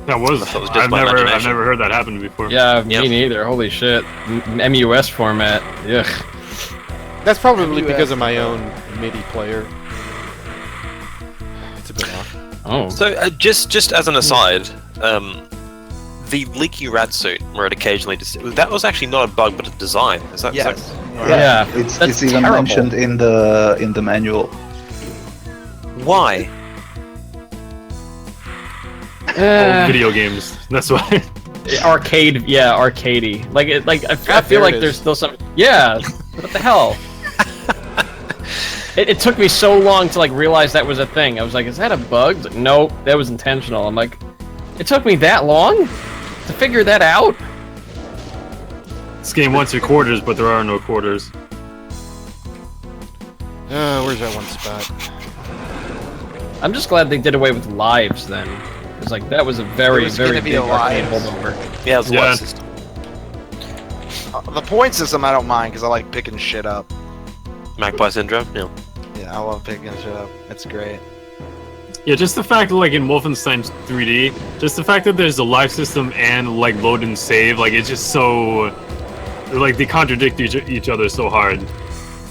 That was. I thought it was just I've my never imagination. heard that happen before. Yeah, Yep. me neither. Holy shit. MUS format. Ugh. That's probably because of my own MIDI player. It's a bit off. Oh. So, just as an aside, the leaky rat suit, where it occasionally that was actually not a bug, but a design. Is that? Yes. Is Yeah, it's that's even terrible. mentioned in the manual. that, why? Old video games. That's why. Arcade, yeah, arcadey. I feel there like it there's is. still some. Yeah, what the hell? It took me so long to realize that was a thing. I was like, is that a bug? Like, nope, that was intentional. I'm like, it took me that long to figure that out. This game wants your quarters, but there are no quarters. Where's that one spot? I'm just glad they did away with lives then. It's like that was a very, was very gonna be big a arcade lives. holdover. Yeah, it was a Yeah. live system. The point system I don't mind because I like picking shit up. Magpie syndrome. Yeah. Yeah, I love picking shit up. It's great. Yeah, just the fact that in Wolfenstein 3D, just the fact that there's a live system and load and save, it's just so they contradict each other so hard.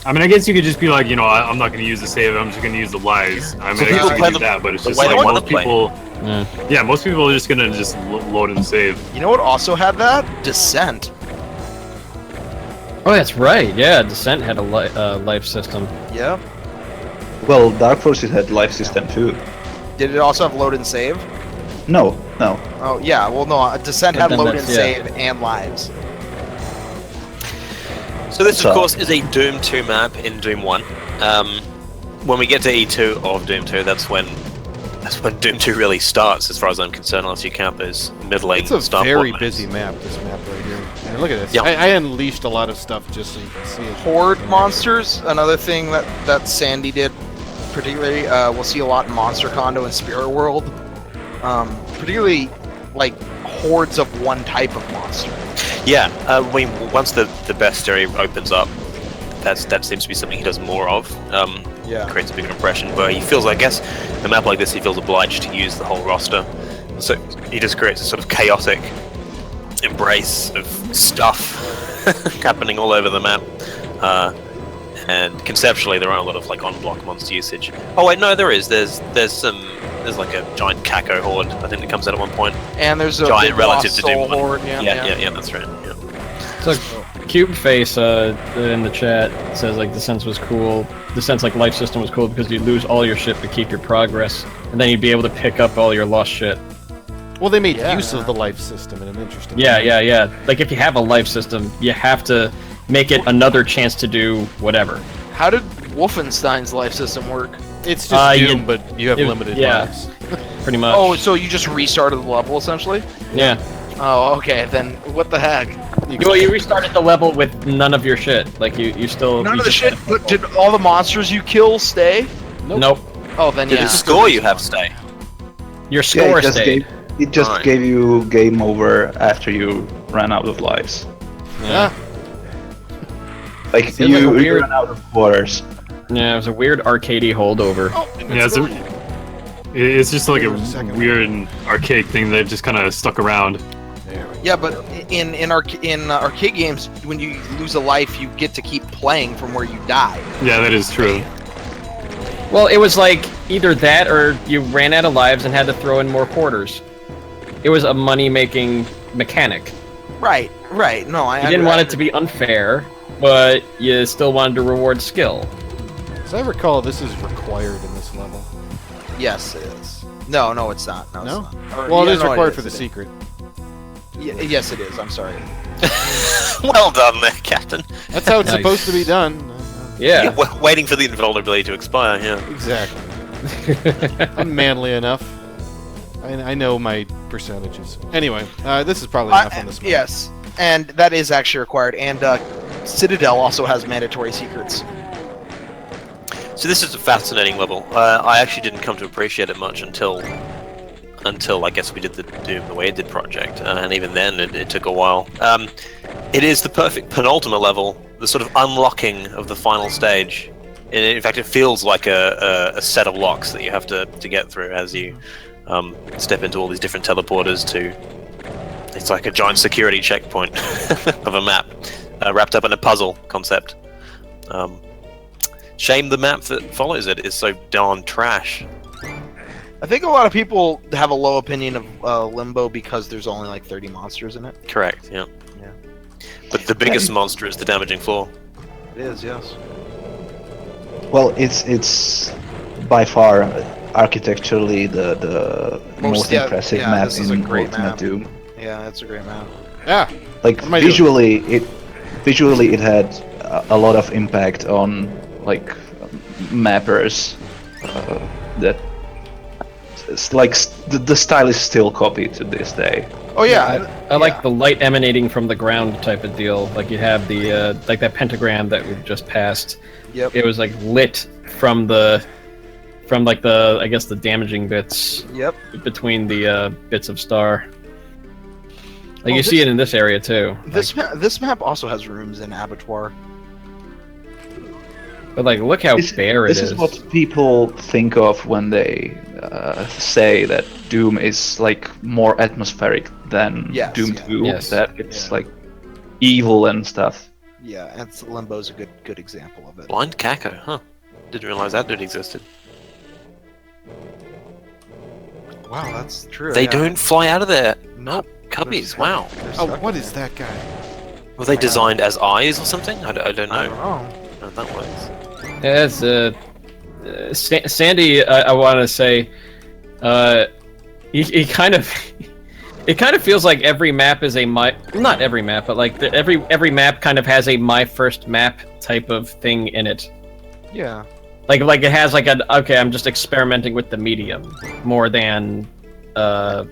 I mean, I guess you could just be like, you know, I'm not going to use the save. I'm just going to use the lives. I mean, So I guess people you play could do the- that, but it's the just way like they wanna most play. people. Yeah, most people are just going to just load and save. You know what also had that? Descent. Oh, that's right. Yeah, Descent had a life system. Yeah. Well, Dark Forces had life system too. Did it also have load and save? No, no. Oh yeah. Well, no. Descent But had then load and that's- yeah. save and lives. So this, So- of course, is a Doom 2 map in Doom 1. When we get to E2 of Doom 2, that's when Doom 2 really starts, as far as I'm concerned, unless you count those middling It's a start very maps. busy map, this map right here. And look at this. Yeah. I unleashed a lot of stuff just so you can see it. Horde monsters. Another thing that Sandy did, particularly, we'll see a lot in Monster Condo and Spirit World. Particularly, like hordes of one type of monster. Yeah, I mean, once the bestiary opens up, that seems to be something he does more of. Yeah. Creates a bigger impression, where he feels, I guess, a map like this, he feels obliged to use the whole roster. So he just creates a sort of chaotic embrace of stuff happening all over the map. And conceptually, there aren't a lot of like on-block monster usage. Oh wait, no, there is. There's like a giant Kako horde. I think that comes out at one point. And there's a Giant big relative lost to soul Doom 1. horde. Yeah, that's right. Yeah. So Cube Face in the chat says like Descent was cool. Descent's like life system was cool because you'd lose all your shit but keep your progress, and then you'd be able to pick up all your lost shit. Well, they made Yeah. use of the life system in an interesting Yeah, way. yeah. Like if you have a life system, you have to make it another chance to do whatever. How did Wolfenstein's life system work? It's just you- Doom, but you have limited yeah. lives. Pretty much. Oh, so you just restarted the level essentially? yeah. Oh, okay. Then what the heck? Well, you restarted the level with none of your shit. Like you still. None you of the just shit. had- But did all the monsters you kill stay? Nope. Oh, then Did yeah. the score you have stay? Your Yeah, score it just stayed. Right. gave you game over after you ran out of lives. Yeah. Like Seems like a you weird- ran out of quarters. Yeah, it was a weird arcadey holdover. Yeah, it's just like a Wait a second. weird archaic thing that just kind of stuck around. There we go. Yeah, but in arcade games, when you lose a life, you get to keep playing from where you died. Yeah, that is true. Well, it was like either that or you ran out of lives and had to throw in more quarters. It was a money-making mechanic. Right. No, I You didn't want it to be unfair, but you still wanted to reward skill. As I recall, this is required in this level. Yes, it is. No, it's not. No, No? it's not. Or- Well, yeah, it is no, required for is, the it is. secret. Yes, it is. I'm sorry. Well done there, Captain. That's how it's Nice. supposed to be done. Yeah. Waiting for the invulnerability to expire, yeah. Exactly. I'm manly enough. I know my percentages. Anyway, this is probably enough on this one. Yes, and that is actually required. And Citadel also has mandatory secrets. So this is a fascinating level. I actually didn't come to appreciate it much until I guess we did the Doom the WAD project, and even then it took a while. It is the perfect penultimate level, the sort of unlocking of the final stage. And in fact, it feels like a set of locks that you have to get through as you step into all these different teleporters to... It's like a giant security checkpoint of a map, wrapped up in a puzzle concept. Shame the map that follows it is so darn trash. I think a lot of people have a low opinion of Limbo because there's only like 30 monsters in it. Correct, yeah. Yeah. But the biggest monster is the damaging floor. It is, yes. Well, it's by far architecturally the most yeah, impressive yeah, map this is a in great Ultimate map. Doom. Yeah, it's a great map. Yeah. Like What am I doing? visually it had a lot of impact on like mappers. That it's like the style is still copied to this day. Oh yeah, I like the light emanating from the ground type of deal. Like you have the like that pentagram that we've just passed. Yep. It was like lit from like the I guess the damaging bits Yep. between the bits of star. Like Oh, you see it in this area too. This map also has rooms in Abattoir. But like look how bare it This is. is what people think of when they say that Doom is like more atmospheric than Yes, Doom yeah. 2. Yes. That it's Yeah. like evil and stuff. Yeah, and Limbo's a good example of it. Blind Caco, huh? Didn't realize that dude existed. Wow, that's true. They yeah. don't fly out of their Nope. cubbies. Wow. Oh, what is that guy? Were they designed as eyes or something? I don't know. I don't know. No, that works. Yeah, it's Sandy. I want to say, he kind of. It kind of feels like every map is a not every map, but like every map kind of has a my first map type of thing in it. Yeah. Like it has like okay, I'm just experimenting with the medium more than. Well,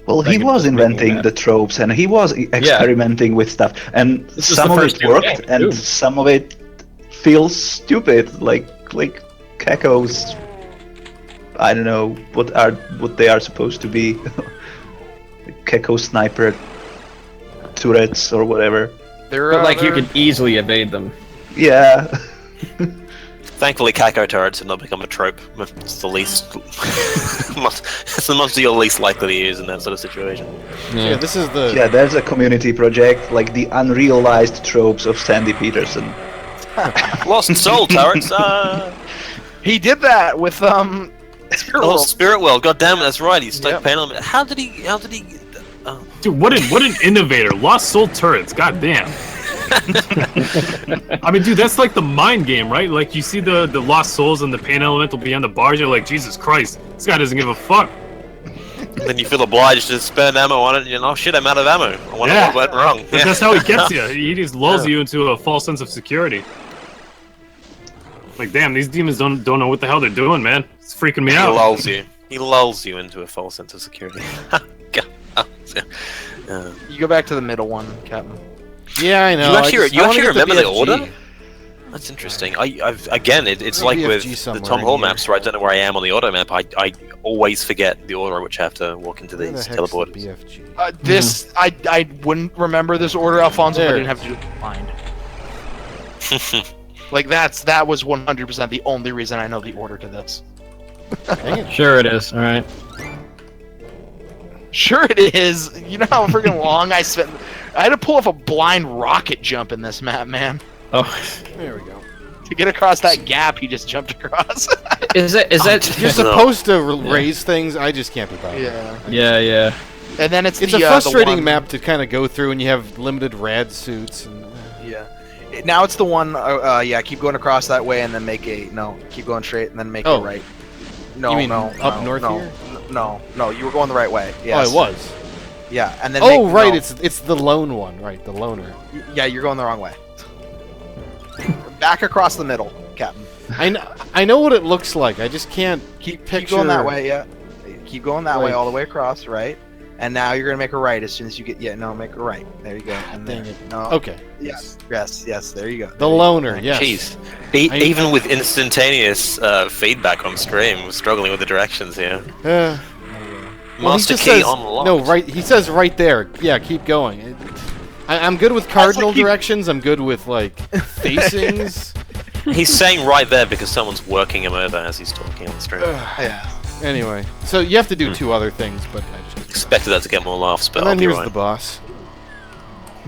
like he was inventing the tropes and he was experimenting with stuff, and This is some the of first it Doom worked, game, and Doom. some of it feels stupid, like Caco's. I don't know what they are supposed to be. Caco sniper turrets or whatever. They're But like you can easily evade them. Yeah. Thankfully, Caco turrets have not become a trope. It's the least. It's the monster you're least likely to use in that sort of situation. Yeah, this is the. Yeah, there's a community project, like the unrealized tropes of Sandy Petersen. Lost soul turrets. He did that with Spirit Oh, World. Spirit World. God damn it, that's right. He stuck Yep. pain on it. How did he? Dude, what an innovator! Lost Soul turrets, goddamn. I mean, dude, that's like the mind game, right? Like you see the lost souls and the pain elemental beyond the bars, you're like, Jesus Christ, this guy doesn't give a fuck. Then you feel obliged to spend ammo on it. And oh shit, I'm out of ammo. I wonder Yeah. what went wrong. But that's how he gets you. He just lulls you into a false sense of security. Like, damn, these demons don't know what the hell they're doing, man. It's freaking me He out. lulls you. He lulls you into a false sense of security. You go back to the middle one, Captain. Yeah, I know. You I actually, just- you I wanna actually get remember the BFG. order? That's interesting. Again, it's There's like BFG with the somewhere Tom in Hall here. maps, where I don't know where I am on the auto map. I always forget the order at which I have to walk into Where the these heck's the teleporters. BFG? This I wouldn't remember this order, Alfonso. If I There. didn't have to do it blind. Like that was 100% the only reason I know the order to this. Dang it. Sure it is. All right. Sure it is. You know how freaking long I spent. I had to pull off a blind rocket jump in this map, man. Oh, There we go. To get across that gap, he just jumped across. is that? You're supposed to raise things. I just can't be bothered. yeah. Yeah. And then it's It's the, a the frustrating one- map to kind of go through, and you have limited rad suits. And Yeah. Now it's the one. Yeah. Keep going across that way, and then make a Keep going straight, and then make a Oh. right. No, You mean no, up no, north no, here? No. You were going the right way. Yes. Oh, I was. Yeah, and then. Oh, make, right. no. It's the lone one, right? The loner. Yeah, you're going the wrong way. Back across the middle, Captain. I know what it looks like. I just can't Keep picture. going that way. Yeah. Keep going that way Like- all the way across, right? And now you're gonna make a right as soon as you get. Yeah, no, make a right. There you go. And Dang there. it. No. Okay. Yes. There you go. The loner. Yes. Jeez. I- Even with instantaneous feedback on stream, we're struggling with the directions here. Well, he Master just key says, unlocked. no, right. He says right there. Yeah, keep going. I'm good with cardinal keep- directions. I'm good with like facings. He's saying right there because someone's working him over as he's talking on the stream. Yeah. Anyway, so you have to do two other things, but I just. Expected that to get more laughs, but And I'll then be here's right. the boss.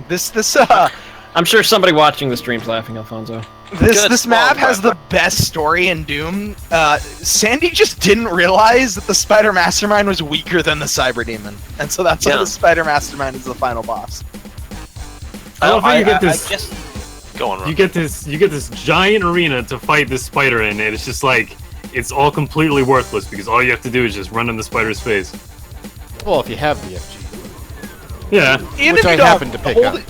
This I'm sure somebody watching the stream's laughing, Alfonso. Good this map spot, has the best story in Doom. Sandy just didn't realize that the Spider Mastermind was weaker than the Cyber Demon, and so that's why Yeah. the Spider Mastermind is the final boss. I love how you get this. I guess... Go on, Ron. You get this giant arena to fight this spider in, and it's just like it's all completely worthless because all you have to do is just run in the spider's face. Well, if you have BFG, Yeah. Even which if I you don't happen to pick hold up. it-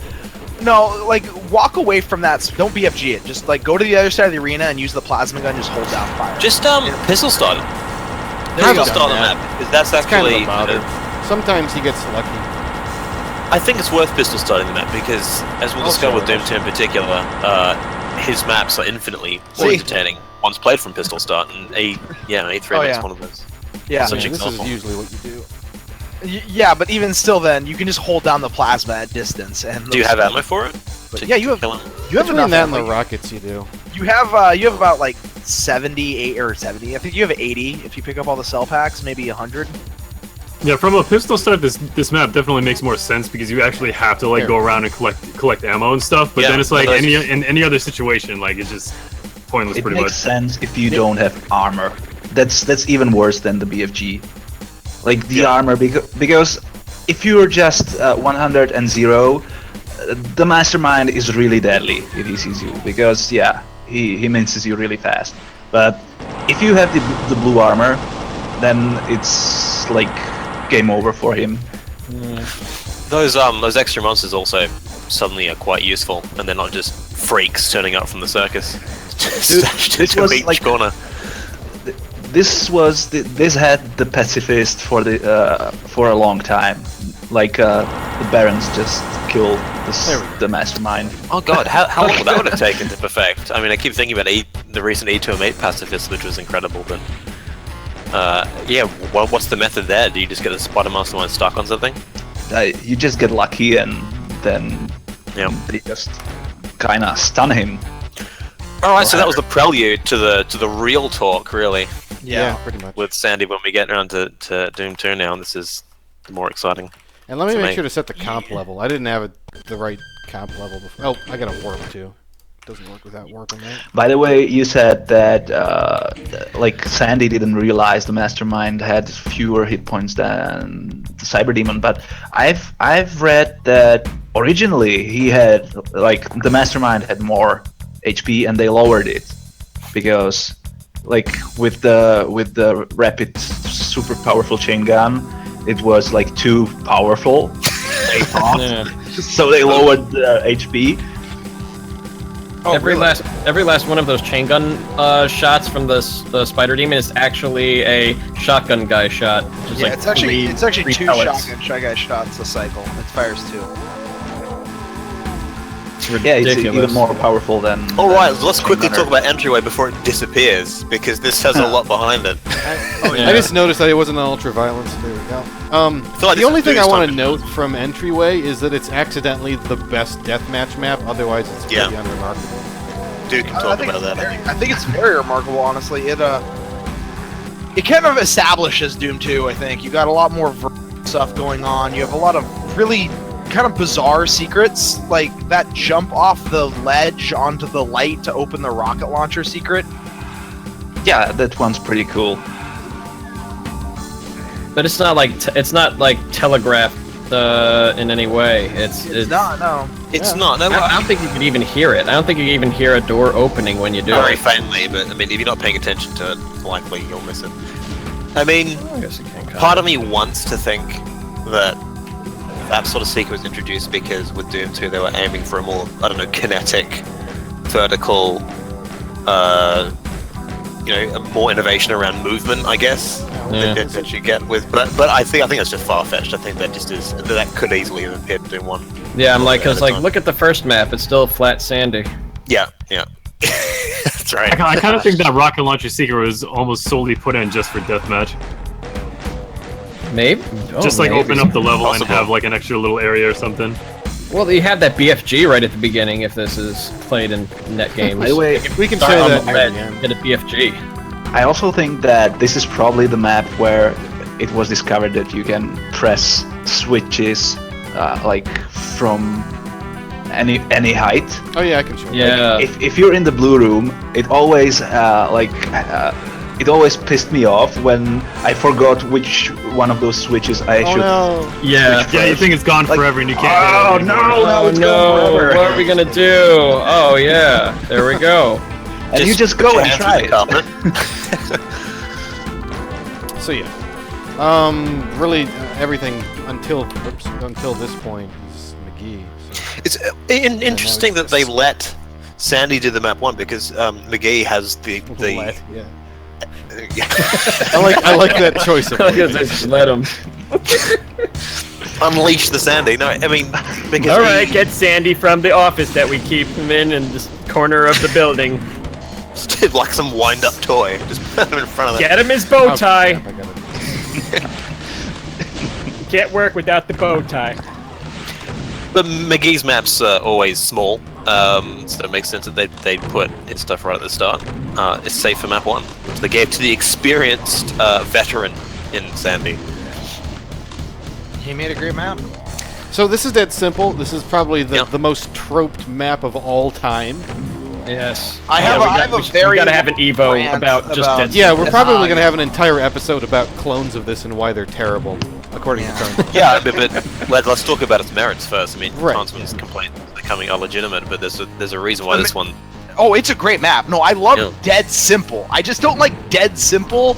No, like walk away from that. Don't BFG it. Just like go to the other side of the arena and use the plasma gun. Just hold down fire. Just pistol start it. There you Pistol go. start the Yeah. map because that's It's kind of actually. a bother. Sometimes he gets lucky. I think it's worth pistol starting the map because, as we'll discover with Doom 2 in particular, his maps are infinitely more See? entertaining once played from pistol start, and A3 Oh, makes yeah. one of those. yeah. Such Yeah, this example. is usually what you do. Yeah, but even still, then you can just hold down the plasma at distance. And Do you have ammo for it? But yeah, you have. Kill him? You have Between enough. that and the ammo. rockets, you do. You have about like 78 or 70. I think you have 80 if you pick up all the cell packs. Maybe 100. Yeah, from a pistol start, this map definitely makes more sense because you actually have to like go around and collect ammo and stuff. But Yeah, then it's like but in any other situation, like it's just pointless It pretty makes much. sense if you don't have armor. That's even worse than the BFG. Like the armor, because if you're just 100 and 0, the Mastermind is really deadly if he sees you, because he minces you really fast. But if you have the blue armor, then it's like game over for him. Those extra monsters also suddenly are quite useful, and they're not just freaks turning up from the circus. Stashed this into was each like- corner. This had the pacifist for a long time. Like the Barons just killed the Mastermind. Oh god, how long would that have taken to perfect? I mean, I keep thinking about the recent E2M8 pacifist, which was incredible, but what's the method there? Do you just get a Spider Mastermind stuck on something? You just get lucky, and then they just kind of stun him. All right, so that was the prelude to the real talk, really, Yeah, pretty much. with Sandy when we get around to Doom 2 now, and this is more exciting. And let me to make me. sure to set the comp level. I didn't have the right comp level before. Oh, I got a warp too. Doesn't work without warping, right? By the way, you said that like Sandy didn't realize the Mastermind had fewer hit points than the Cyber Demon, but I've read that originally he had, like, the Mastermind had more HP and they lowered it because, like, with the rapid super powerful chain gun, it was like too powerful. So they lowered the HP. Every last one of those chain gun shots from the Spider Demon is actually a shotgun guy shot. Which is Yeah, like it's actually three two pellets. shotgun shots a cycle. It fires 2. It's Yeah, it's ridiculous. even more powerful than. Alright, than let's quickly Chain talk Gunner. about Entryway before it disappears, because this has a lot behind it. I just noticed that it wasn't an ultra-violence. There we go. feel like The this only is thing I Doom's want to time. note from Entryway is that it's accidentally the best deathmatch map. Otherwise, it's pretty Yeah. unremarkable. Dude can I talk think about it's that. very- I think it's very remarkable, honestly. It kind of establishes Doom 2. I think you got a lot more stuff going on. You have a lot of really kind of bizarre secrets, like that jump off the ledge onto the light to open the rocket launcher secret. Yeah, that one's pretty cool. But it's not like telegraphed in any way. It's No. It's not. No, I don't think you could even hear it. I don't think you can even hear a door opening when you do very it. faintly, but I mean, if you're not paying attention to it, likely you'll miss it. I mean, I guess you can. part of me wants to think that that sort of secret was introduced because with Doom 2 they were aiming for a more, I don't know, kinetic, vertical, more innovation around movement, I guess, Yeah. that you get with. But I think that's just far fetched. I think that just is that could easily have appeared in Doom 1. Yeah, I'm like, At cause a like, time. look at the first map. It's still flat sandy. Yeah. That's right. I kind of think that rocket launcher secret was almost solely put in just for deathmatch. Maybe. Just like open up the level Possible. and have like an extra little area or something. Well, you have that BFG right at the beginning if this is played in net games. By the way, We can Start say on that the near red, the end. get a BFG. I also think that this is probably the map where it was discovered that you can press switches like from any height. Oh yeah, I can show you. Yeah. If you're in the blue room, it always it always pissed me off when I forgot which one of those switches I Oh should. no. Yeah. Yeah, you think it's gone Like, forever and you can't Oh get it anymore. no! Oh it's no! gone forever. What are we gonna do? Oh yeah, there we go. And you just go put your and hands try through the it. carpet. So yeah, really everything until this point is McGee. So. It's interesting that they let Sandy do the map 1 because McGee has the Yeah. I like that choice of word. Just let him. unleash the Sandy. No, I mean because All right, get Sandy from the office that we keep him in this corner of the building. just did like some wind-up toy. Just put him in front of Get him his bow Oh, tie. crap, I got it. Can't work without the bow tie. But McGee's maps are always small, so it makes sense that they put his stuff right at the start. It's safe for map 1, which they gave to the experienced veteran in Sandy. He made a great map. So this is dead simple. This is probably the, Yeah. the most troped map of all time. Yes. I have a we very gotta have an Evo rant about just about- dead. Yeah, we're probably Ah, going to have an entire episode about clones of this and why they're terrible, according to Tony. Yeah, but let's talk about its merits first. I mean, Right. Huntsman's complaints are legitimate, but there's a reason why this one. Oh, it's a great map. No, I love Yeah. Dead Simple. I just don't like Dead Simple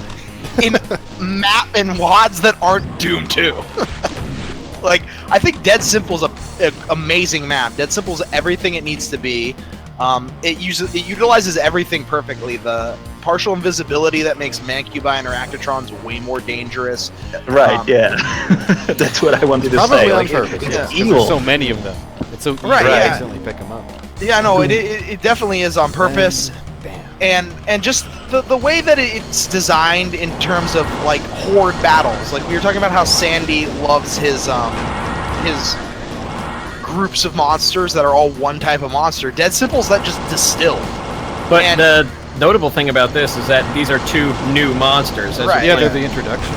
in map and WADs that aren't Doom 2. Like, I think Dead Simple is an amazing map. Dead Simple is everything it needs to be. It utilizes everything perfectly. The partial invisibility that makes Mancubi and Arachnotrons way more dangerous. Right, Um, yeah. That's what I wanted to Probably say. on Like, purpose, it's yeah, 'cause evil. there's so many of them. It's so easy Right, to yeah. accidentally pick them up. Yeah, no, it definitely is on purpose. And just the way that it's designed in terms of like horde battles, like we were talking about how Sandy loves his groups of monsters that are all one type of monster. Dead Simple's that just distilled. But And- the notable thing about this is that these are two new monsters. as Right. you Yeah, pointed they're the introductions.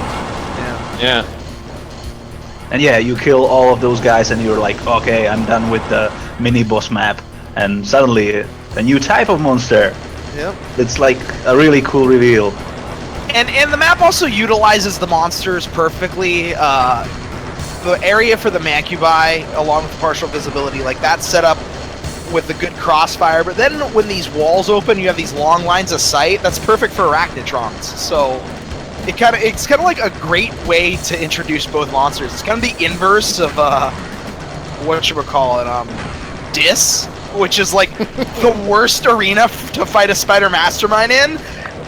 Yeah. Yeah. And yeah, you kill all of those guys and you're like, okay, I'm done with the mini-boss map. And suddenly, a new type of monster. Yep. It's like a really cool reveal. And the map also utilizes the monsters perfectly. The area for the Mancubi, along with partial visibility, like that's set up with a good crossfire. But then when these walls open, you have these long lines of sight. That's perfect for Arachnotrons. So it's kind of like a great way to introduce both monsters. It's kind of the inverse of what should we call it? Dis, which is like the worst arena to fight a Spider Mastermind in.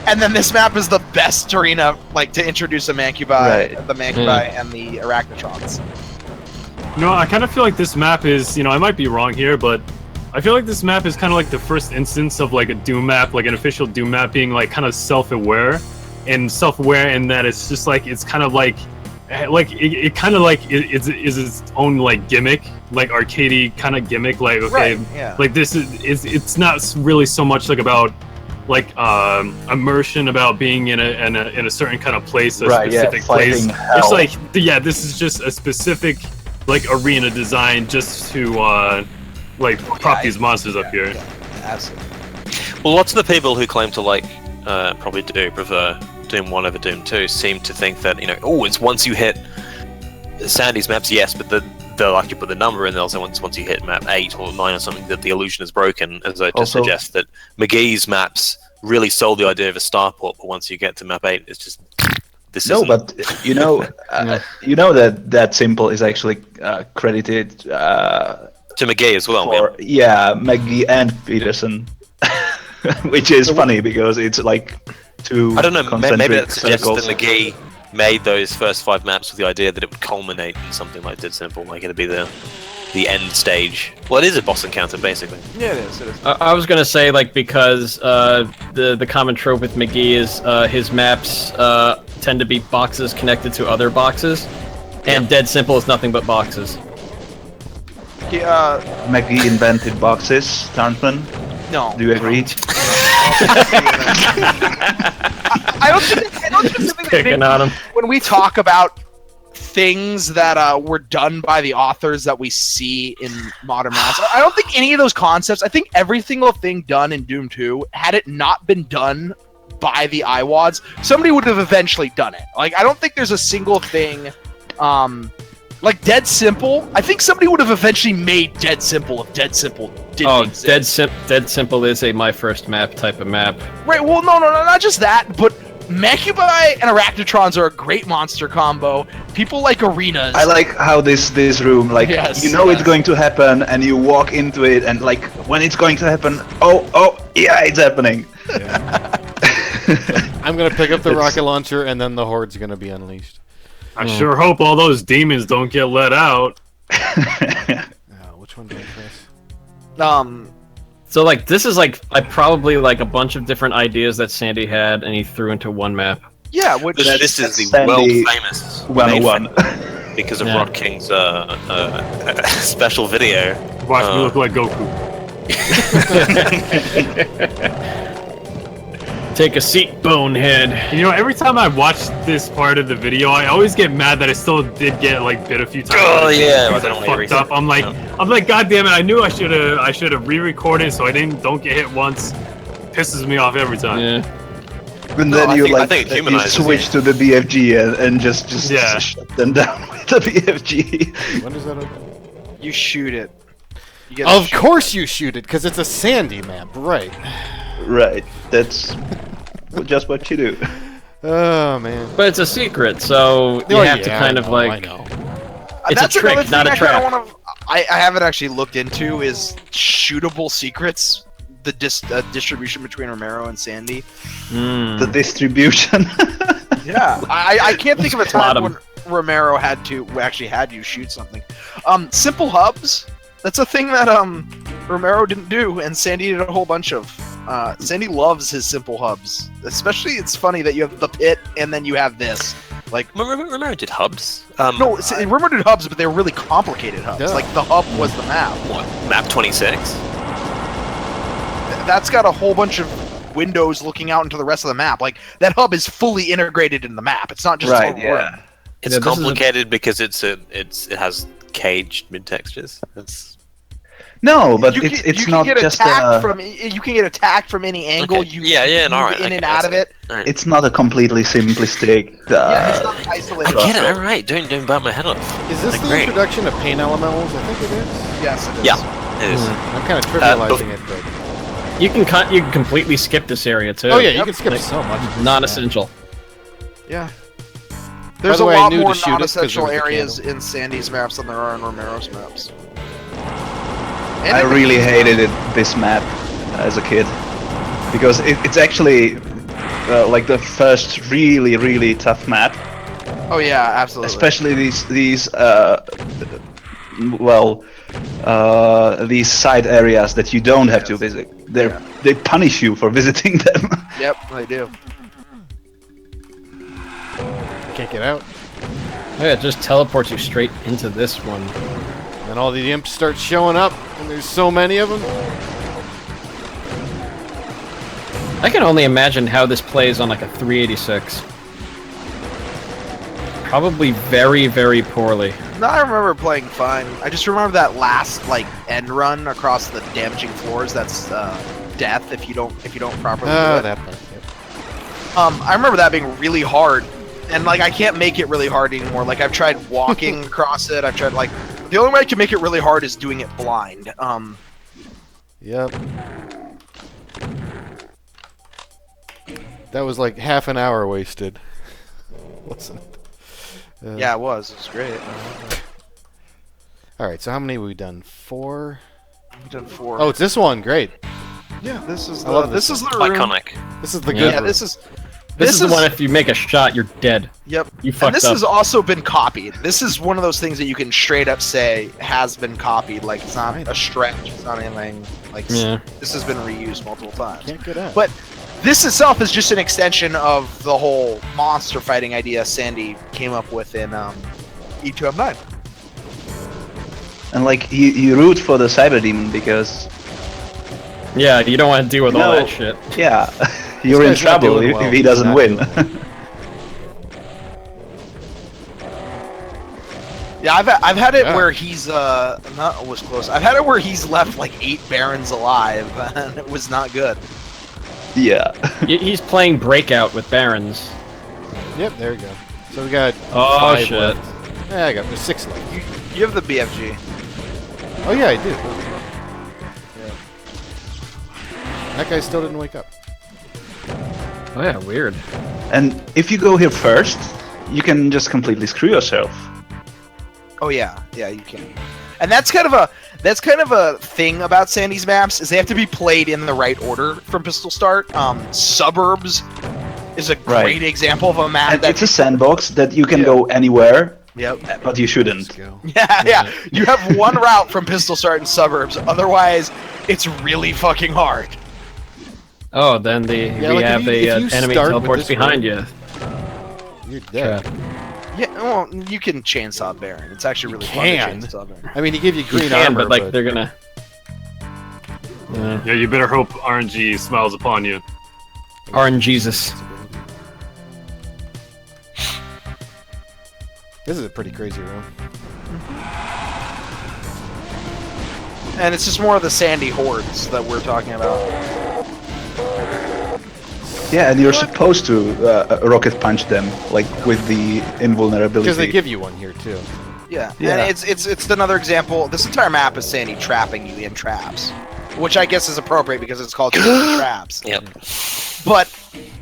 And then this map is the best arena, like, to introduce a Mancubi, Right. the Mancubi and the Arachnotrons. No, I kind of feel like this map is, I might be wrong here, but I feel like this map is kind of like the first instance of like a Doom map, like an official Doom map being like kind of self-aware in that it's just like, it's kind of like it kind of like is its own like gimmick, like arcadey kind of gimmick, like, okay, Right, yeah. like this is it's not really so much like about like immersion, about being in a certain kind of place, a Right, yeah, specific place. fighting hell. It's like, yeah, this is just a specific like arena design just to like prop these monsters up here. Absolutely. Well, lots of the people who claim to probably do prefer Doom 1 over Doom 2 seem to think that, it's once you hit Sandy's maps, yes, but they'll actually put the number in. They'll say once you hit map 8 or 9 or something that the illusion is broken, as I just Also- suggest that McGee's maps really sold the idea of a starport, but once you get to map 8, it's just this No, isn't. but that Simple is actually credited to McGee as well. for Maggie and Peterson, which is funny because it's like two. I don't know. Maybe concentric that suggests circles. that McGee made those first 5 maps with the idea that it would culminate in something like Dead Simple, like it'd be the end stage. Well, it is a boss encounter, basically. Yeah, it is. It is. I was gonna say, like, because the common trope with McGee is his maps tend to be boxes connected to other boxes, and Dead Simple is nothing but boxes. Yeah, Maggie invented boxes, Tarntman. no. Do you agree? I don't think Picking on him. when we talk about things that were done by the authors that we see in modern maps, I don't think any of those concepts. I think every single thing done in Doom 2, had it not been done by the IWADs, somebody would have eventually done it. Like, I don't think there's a single thing, like Dead Simple. I think somebody would have eventually made Dead Simple if Dead Simple didn't Oh, exist. Dead Simple is a my first map type of map. Right, well, no, not just that, but Mancubi and Arachnotrons are a great monster combo. People like arenas. I like how this room, like, Yes, it's going to happen, and you walk into it, and like when it's going to happen, yeah, it's happening. I'm going to pick up the It's- rocket launcher, and then the horde's going to be unleashed. I sure hope all those demons don't get let out. Which one do I press? So, like, this is like probably like a bunch of different ideas that Sandy had, and he threw into one map. Yeah, which This is the Sandy world-famous 101. because of Yeah. Rod King's special video. Watch me look like Goku. Take a seat, bonehead. You know, every time I watch this part of the video, I always get mad that I still did get like bit a few times. Oh yeah, I I don't fucked up. I'm like, God damn it! I knew I should have re-recorded so I don't get hit once. Pisses me off every time. Yeah. And No, then I you think- I like think it you humanizes switch it. to the BFG and just Yeah. shut them down with the BFG. When does that open? You shoot it. You get a Of shoot. course you shoot it, because it's a sandy map, right? Right, that's just what you do. Oh man. But it's a secret, so you Oh, have to yeah, kind I of know, like. I know. It's That's a trick, another not a thing I kinda trap. wanna- I haven't actually looked into is shootable secrets. The distribution between Romero and Sandy. Mm. The distribution. Yeah, I can't think of a Plot time 'em. when Romero had you shoot something. Simple hubs. That's a thing that Romero didn't do, and Sandy did a whole bunch of. Sandy loves his simple hubs. Especially, it's funny that you have the pit and then you have this. Like, Romero did hubs. no, Romero did hubs, but they were really complicated hubs. Yeah. Like the hub was the map. What? Map 26. That's got a whole bunch of windows looking out into the rest of the map. Like that hub is fully integrated in the map. It's not just Right, a yeah. room. It's Yeah, this is a- complicated because it has caged mid textures. It's No, but you it's can not get just attacked from you can get attacked from any angle. Okay. You Yeah, move alright, in okay, and out of it. Alright. it's not a completely simplistic. Yeah, it's not I isolated. get it. All right, don't burn my head off. Is this Like, the great. introduction of paint elementals? I think it is. Yes, it is. Yeah, it is. I'm kind of trivializing it, but You can completely skip this area too. oh yeah, you Yep. can skip Like, so much. Non-essential. Yeah. There's the a way, I lot knew to more shoot it 'cause non-essential there was the areas in Sandy's maps than there are in Romero's maps. And I in the really game's hated this map as a kid because it's actually like the first really tough map. Oh yeah, absolutely. Especially these these side areas that you don't have to visit. They punish you for visiting them. Yep, they do. Can't get out. Yeah, it just teleports you straight into this one. Then all the imps start showing up, and there's so many of them. I can only imagine how this plays on like a 386. Probably very poorly. No, I remember playing fine. I just remember that last like end run across the damaging floors. That's death if you don't properly do Oh, it. that part. Yep. I remember that being really hard, and like I can't make it really hard anymore. Like I've tried walking across it. I've tried like the only way I can make it really hard is doing it blind. Yep. That was like half an hour wasted. Wasn't it? Yeah, it was. It was great. All right. So how many have we done? 4. We've done 4. Oh, it's this one. Great. yeah. This is I love the this this is the room. Iconic. This is the Yeah. good. Yeah, room. this is. This is the one if you make a shot, you're dead. Yep. You And fucked this up. has also been copied. This is one of those things that you can straight up say has been copied. Like it's not a stretch. It's not anything. Like Yeah. this has been reused multiple times. Can't get out. But this itself is just an extension of the whole monster fighting idea Sandy came up with in E2M9. And like you root for the cyber demon because Yeah, you don't want to deal with all No. that shit. yeah, you're in guy's not trouble doing if well. he doesn't Not win. Yeah, I've had it Yeah. where he's not was close. I've had it where he's left like 8 barons alive, and it was not good. Yeah. He's playing Breakout with Barons. Yep. There you go. So we got Oh, 5 shit. left. Yeah, I got there's 6 left. You have the BFG. Oh yeah, I do. That guy still didn't wake up. Oh yeah, weird. And if you go here first, you can just completely screw yourself. Oh yeah, yeah, you can. And that's kind of a thing about Sandy's maps is they have to be played in the right order from pistol start. Suburbs is a Right. great example of a map And that it's a sandbox that you can Yeah. go anywhere, Yep. but you shouldn't. Go. Yeah. You have one route from pistol start in suburbs. Otherwise, it's really fucking hard. Oh, then we like, have if the you enemy start with teleports this behind road- you. You're dead. Trap. Yeah, well, you can chainsaw Baron. It's actually really can. fun to chainsaw Baron. I mean, he gave you You green can, armor, but like they're gonna. Yeah, you better hope RNG smiles upon you. RNGesus. This is a pretty crazy room. And it's just more of the sandy hordes that we're talking about. Yeah, and you're supposed to rocket punch them, like with the invulnerability. Because they give you one here too. Yeah, Yeah. and it's another example. This entire map is Sandy trapping you in traps, which I guess is appropriate because it's called traps. Yep. But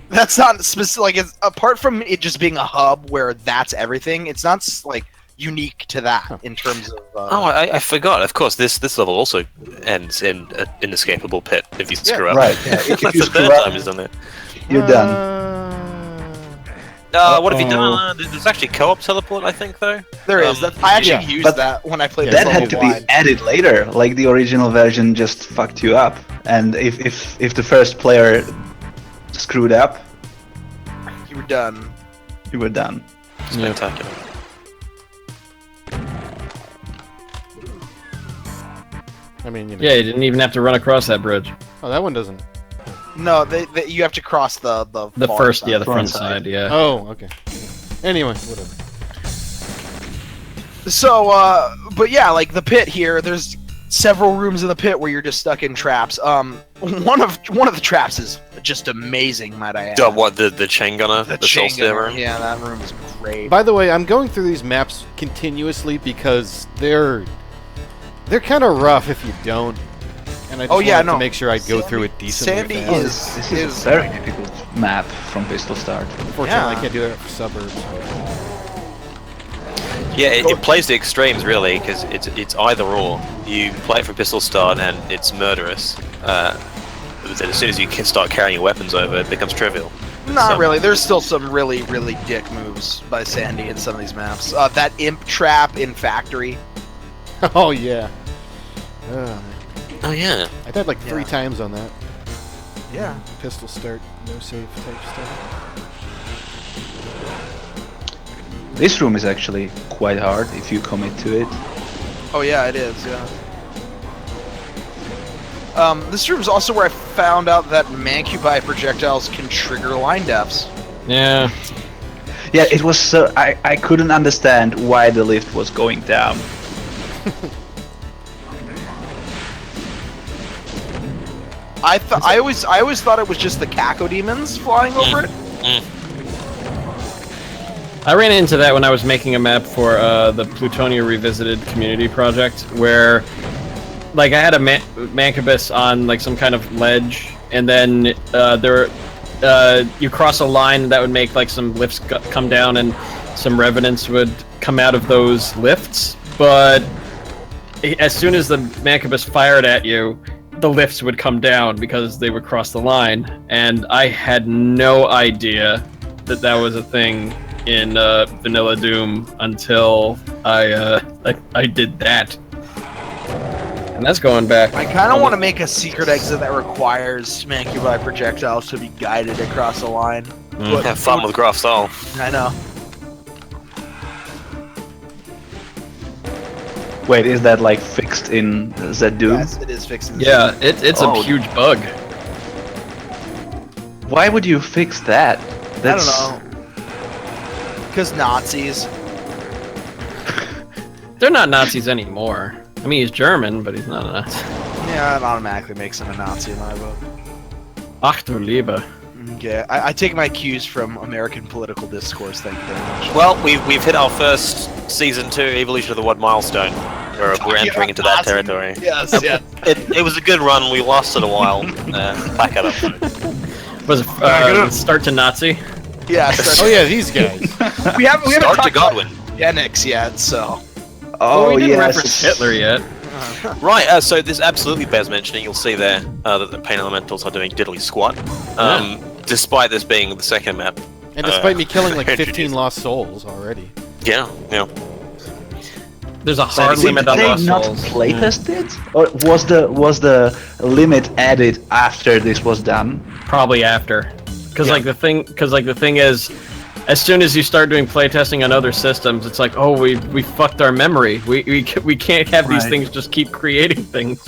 that's not specific. Like, it's, apart from it just being a hub where that's everything, it's not like unique to that in terms of. Oh, I forgot. Of course, this level also ends in an inescapable pit if you screw up. right, yeah. If That's you the screw third up- time he's done it. You're done. What have you done? There's actually co-op teleport, I think, though. There is. That, I actually used but that when I played. That this had level to be wide. added later. Like the original version just fucked you up, and if the first player screwed up, You were done. you were done. Spectacular. I mean, you know. Yeah, you didn't even have to run across that bridge. Oh, that one doesn't. No, you have to cross the The far first, side. yeah, the front Front side, side. yeah. Oh, okay. Anyway, whatever. So, but yeah, like the pit here, there's several rooms in the pit where you're just stuck in traps. One of the traps is just amazing, might I add. What, the chain gunner? The soul chain steer gunner. room? Yeah, that room is great. By the way, I'm going through these maps continuously because they're kind of rough if you don't. And I just wanted to make sure I go through it decently. Sandy fast. This is a very difficult map from pistol start. Unfortunately, Yeah. I can't do that for suburbs. Yeah, it plays the extremes really, because it's either or. You play it from pistol start and it's murderous. But then as soon as you can start carrying your weapons over, it becomes trivial. Not So- really. There's still some really, really dick moves by Sandy in some of these maps. That imp trap in Factory. Oh yeah. Oh yeah. I died like 3 Yeah. times on that. Yeah. Pistol start, no save type stuff. This room is actually quite hard if you commit to it. Oh yeah, it is. Yeah. This room is also where I found out that mancubi projectiles can trigger line deaths. Yeah. Yeah, it was so I couldn't understand why the lift was going down. I always thought it was just the cacodemons flying over it. I ran into that when I was making a map for the Plutonia Revisited community project, where like I had a mancubus on like some kind of ledge, and then you cross a line that would make like some lifts come down, and some revenants would come out of those lifts. But as soon as the mancubus fired at you, the lifts would come down because they would cross the line, and I had no idea that that was a thing in Vanilla Doom until I did that. And that's going back. I kind of want to make a secret exit that requires mancubi projectiles to be guided across the line. But Have fun with Graph Soul. I know. Wait, is that like fixed in the Doom? Yes, it is fixing. Yeah, it's Oh. a huge bug. Why would you fix that? I don't know. Because Nazis. They're not Nazis anymore. I mean, he's German, but he's not a Nazi. Yeah, it automatically makes him a Nazi in my book. Ach du Liebe. Okay, I take my cues from American political discourse. Thank you very much. Well, we've hit our first season 2 Evolution of the WAD milestone. We're entering into that territory. Yes, yes. It was a good run. We lasted a while. Back it up. Was it start to Nazi? Yeah. Oh yeah, these guys. we haven't Start to talked about Godwin. Enix yet, so. Oh, we didn't yes. reference Hitler yet. Right, so this absolutely bears mentioning. You'll see there that the Pain Elementals are doing diddly squat. Despite this being the second map. And despite me killing like 15 introduced. lost souls already. Yeah. There's a hard Did limit on they lost not souls. playtest it? Or was the limit added after this was done? Probably after, because like the thing is, as soon as you start doing playtesting on other systems, it's like, oh, we fucked our memory. We can't have these Right. things just keep creating things.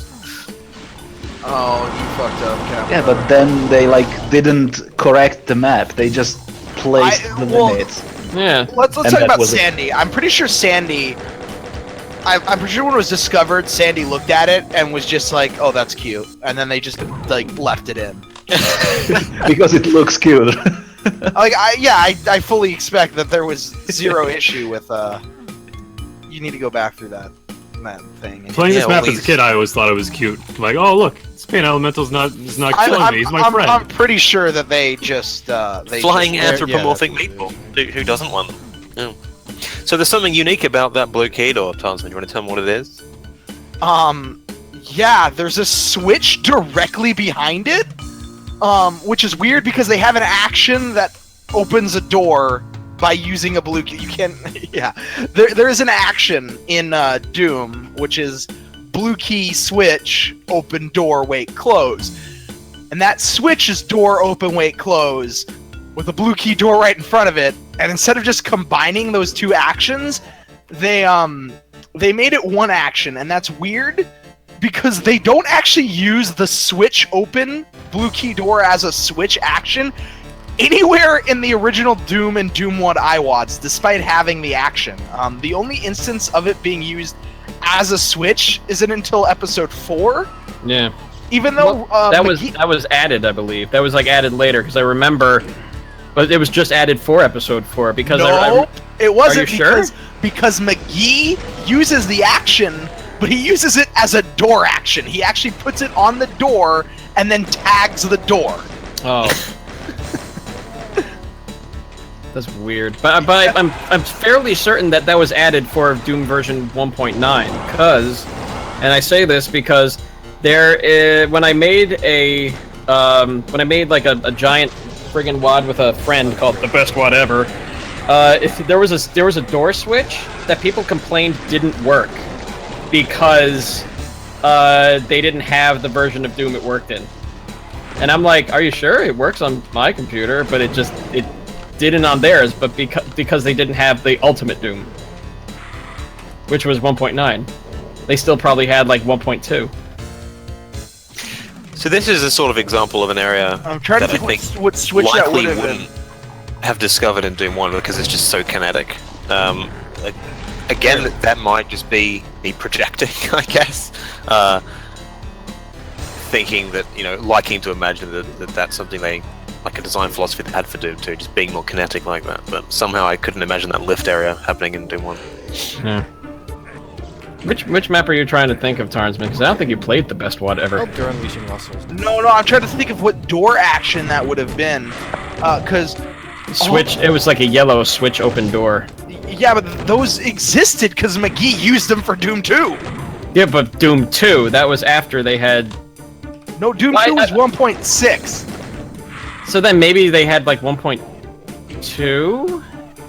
Oh, you fucked up, Captain. Yeah, but then they like didn't correct the map. They just placed the limits. Yeah. Let's And talk that about was it. Sandy. I'm pretty sure Sandy. I'm pretty sure when it was discovered, Sandy looked at it and was just like, "Oh, that's cute," and then they just like left it in. Because it looks cute. Like, I fully expect that there was zero issue with. You need to go back through that thing. Playing Yeah, this map well, as a kid, I always thought it was cute. Like, oh look, this paint elemental's not killing me. He's my friend. I'm pretty sure that they just Flying just, anthropomorphic meatball. Who doesn't want them? Yeah. So there's something unique about that blockade door, Tarzan. You want to tell me what it is? Yeah, there's a switch directly behind it, which is weird because they have an action that opens a door by using a blue key. You can, yeah. There is an action in Doom, which is blue key switch, open door, wait, close. And that switch is door, open, wait, close, with a blue key door right in front of it. And instead of just combining those two actions, they made it one action, and that's weird because they don't actually use the switch open blue key door as a switch action anywhere in the original Doom and Doom1 IWADs, despite having the action. The only instance of it being used as a switch isn't until episode 4. Yeah. Even though that was added, I believe. That was like added later because I remember, but it was just added for episode 4 because it wasn't. Are you sure? Because McGee uses the action, but he uses it as a door action. He actually puts it on the door and then tags the door. Oh. That's weird. But I'm fairly certain that was added for Doom version 1.9 because, and I say this because when I made like a giant friggin' WAD with a friend called the best WAD ever, there was a door switch that people complained didn't work because they didn't have the version of Doom it worked in. And I'm like, are you sure? It works on my computer, but it didn't on theirs, but because they didn't have the ultimate Doom, which was 1.9. They still probably had like 1.2. So this is a sort of example of an area I'm trying that to I think think what switch that would likely have been. wouldn't have discovered in Doom 1 because it's just so kinetic. Again, that might just be me projecting, I guess. Thinking that, liking to imagine that that's something like a design philosophy they had for Doom 2, just being more kinetic like that. But somehow I couldn't imagine that lift area happening in Doom 1. Yeah. Which map are you trying to think of, Tarnsman? Because I don't think you played the best WAD ever. Oh, they're unleashing muscles. No, I'm trying to think of what door action that would have been. Because... Switch, it was like a yellow switch open door. Yeah, but those existed because McGee used them for Doom 2. Yeah, but Doom 2, that was after they had... No, Doom 2 was 1.6. So then maybe they had like 1.2?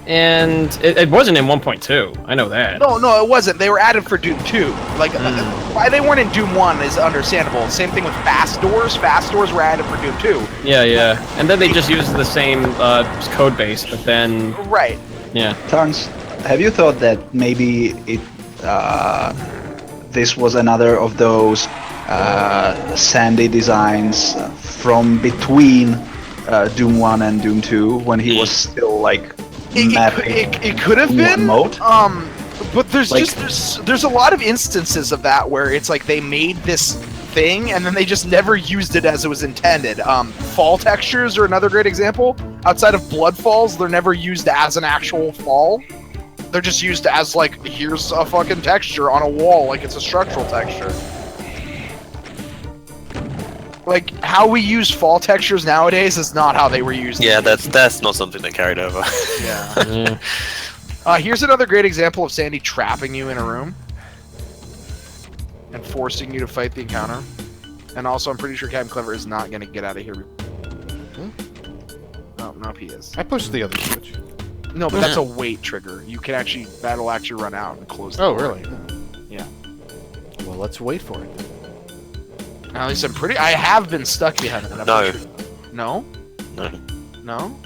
And it wasn't in 1.2. I know that. No, it wasn't. They were added for Doom 2. Like, why they weren't in Doom 1 is understandable. Same thing with fast doors. Fast doors were added for Doom 2. Yeah. And then they just used the same code base, but then... Right. Yeah. Tarns, have you thought that maybe this was another of those Sandy designs from between Doom 1 and Doom 2 when he was still like it could have been mode? But there's Like- there's a lot of instances of that where it's like they made this thing and then they just never used it as it was intended. Fall textures are another great example. Outside of blood falls, they're never used as an actual fall. They're just used as like, here's a fucking texture on a wall, like it's a structural texture. Like, how we use fall textures nowadays is not how they were used. Yeah, that's not something that carried over. Yeah. Here's another great example of Sandy trapping you in a room and forcing you to fight the encounter. And also, I'm pretty sure Captain Clever is not going to get out of here. Oh, no, he is. I pushed the other switch. No, but that's a wait trigger. That'll actually run out and close the Oh, door. really? Yeah. Well, let's wait for it. At least I have been stuck behind it. No. No? No. No?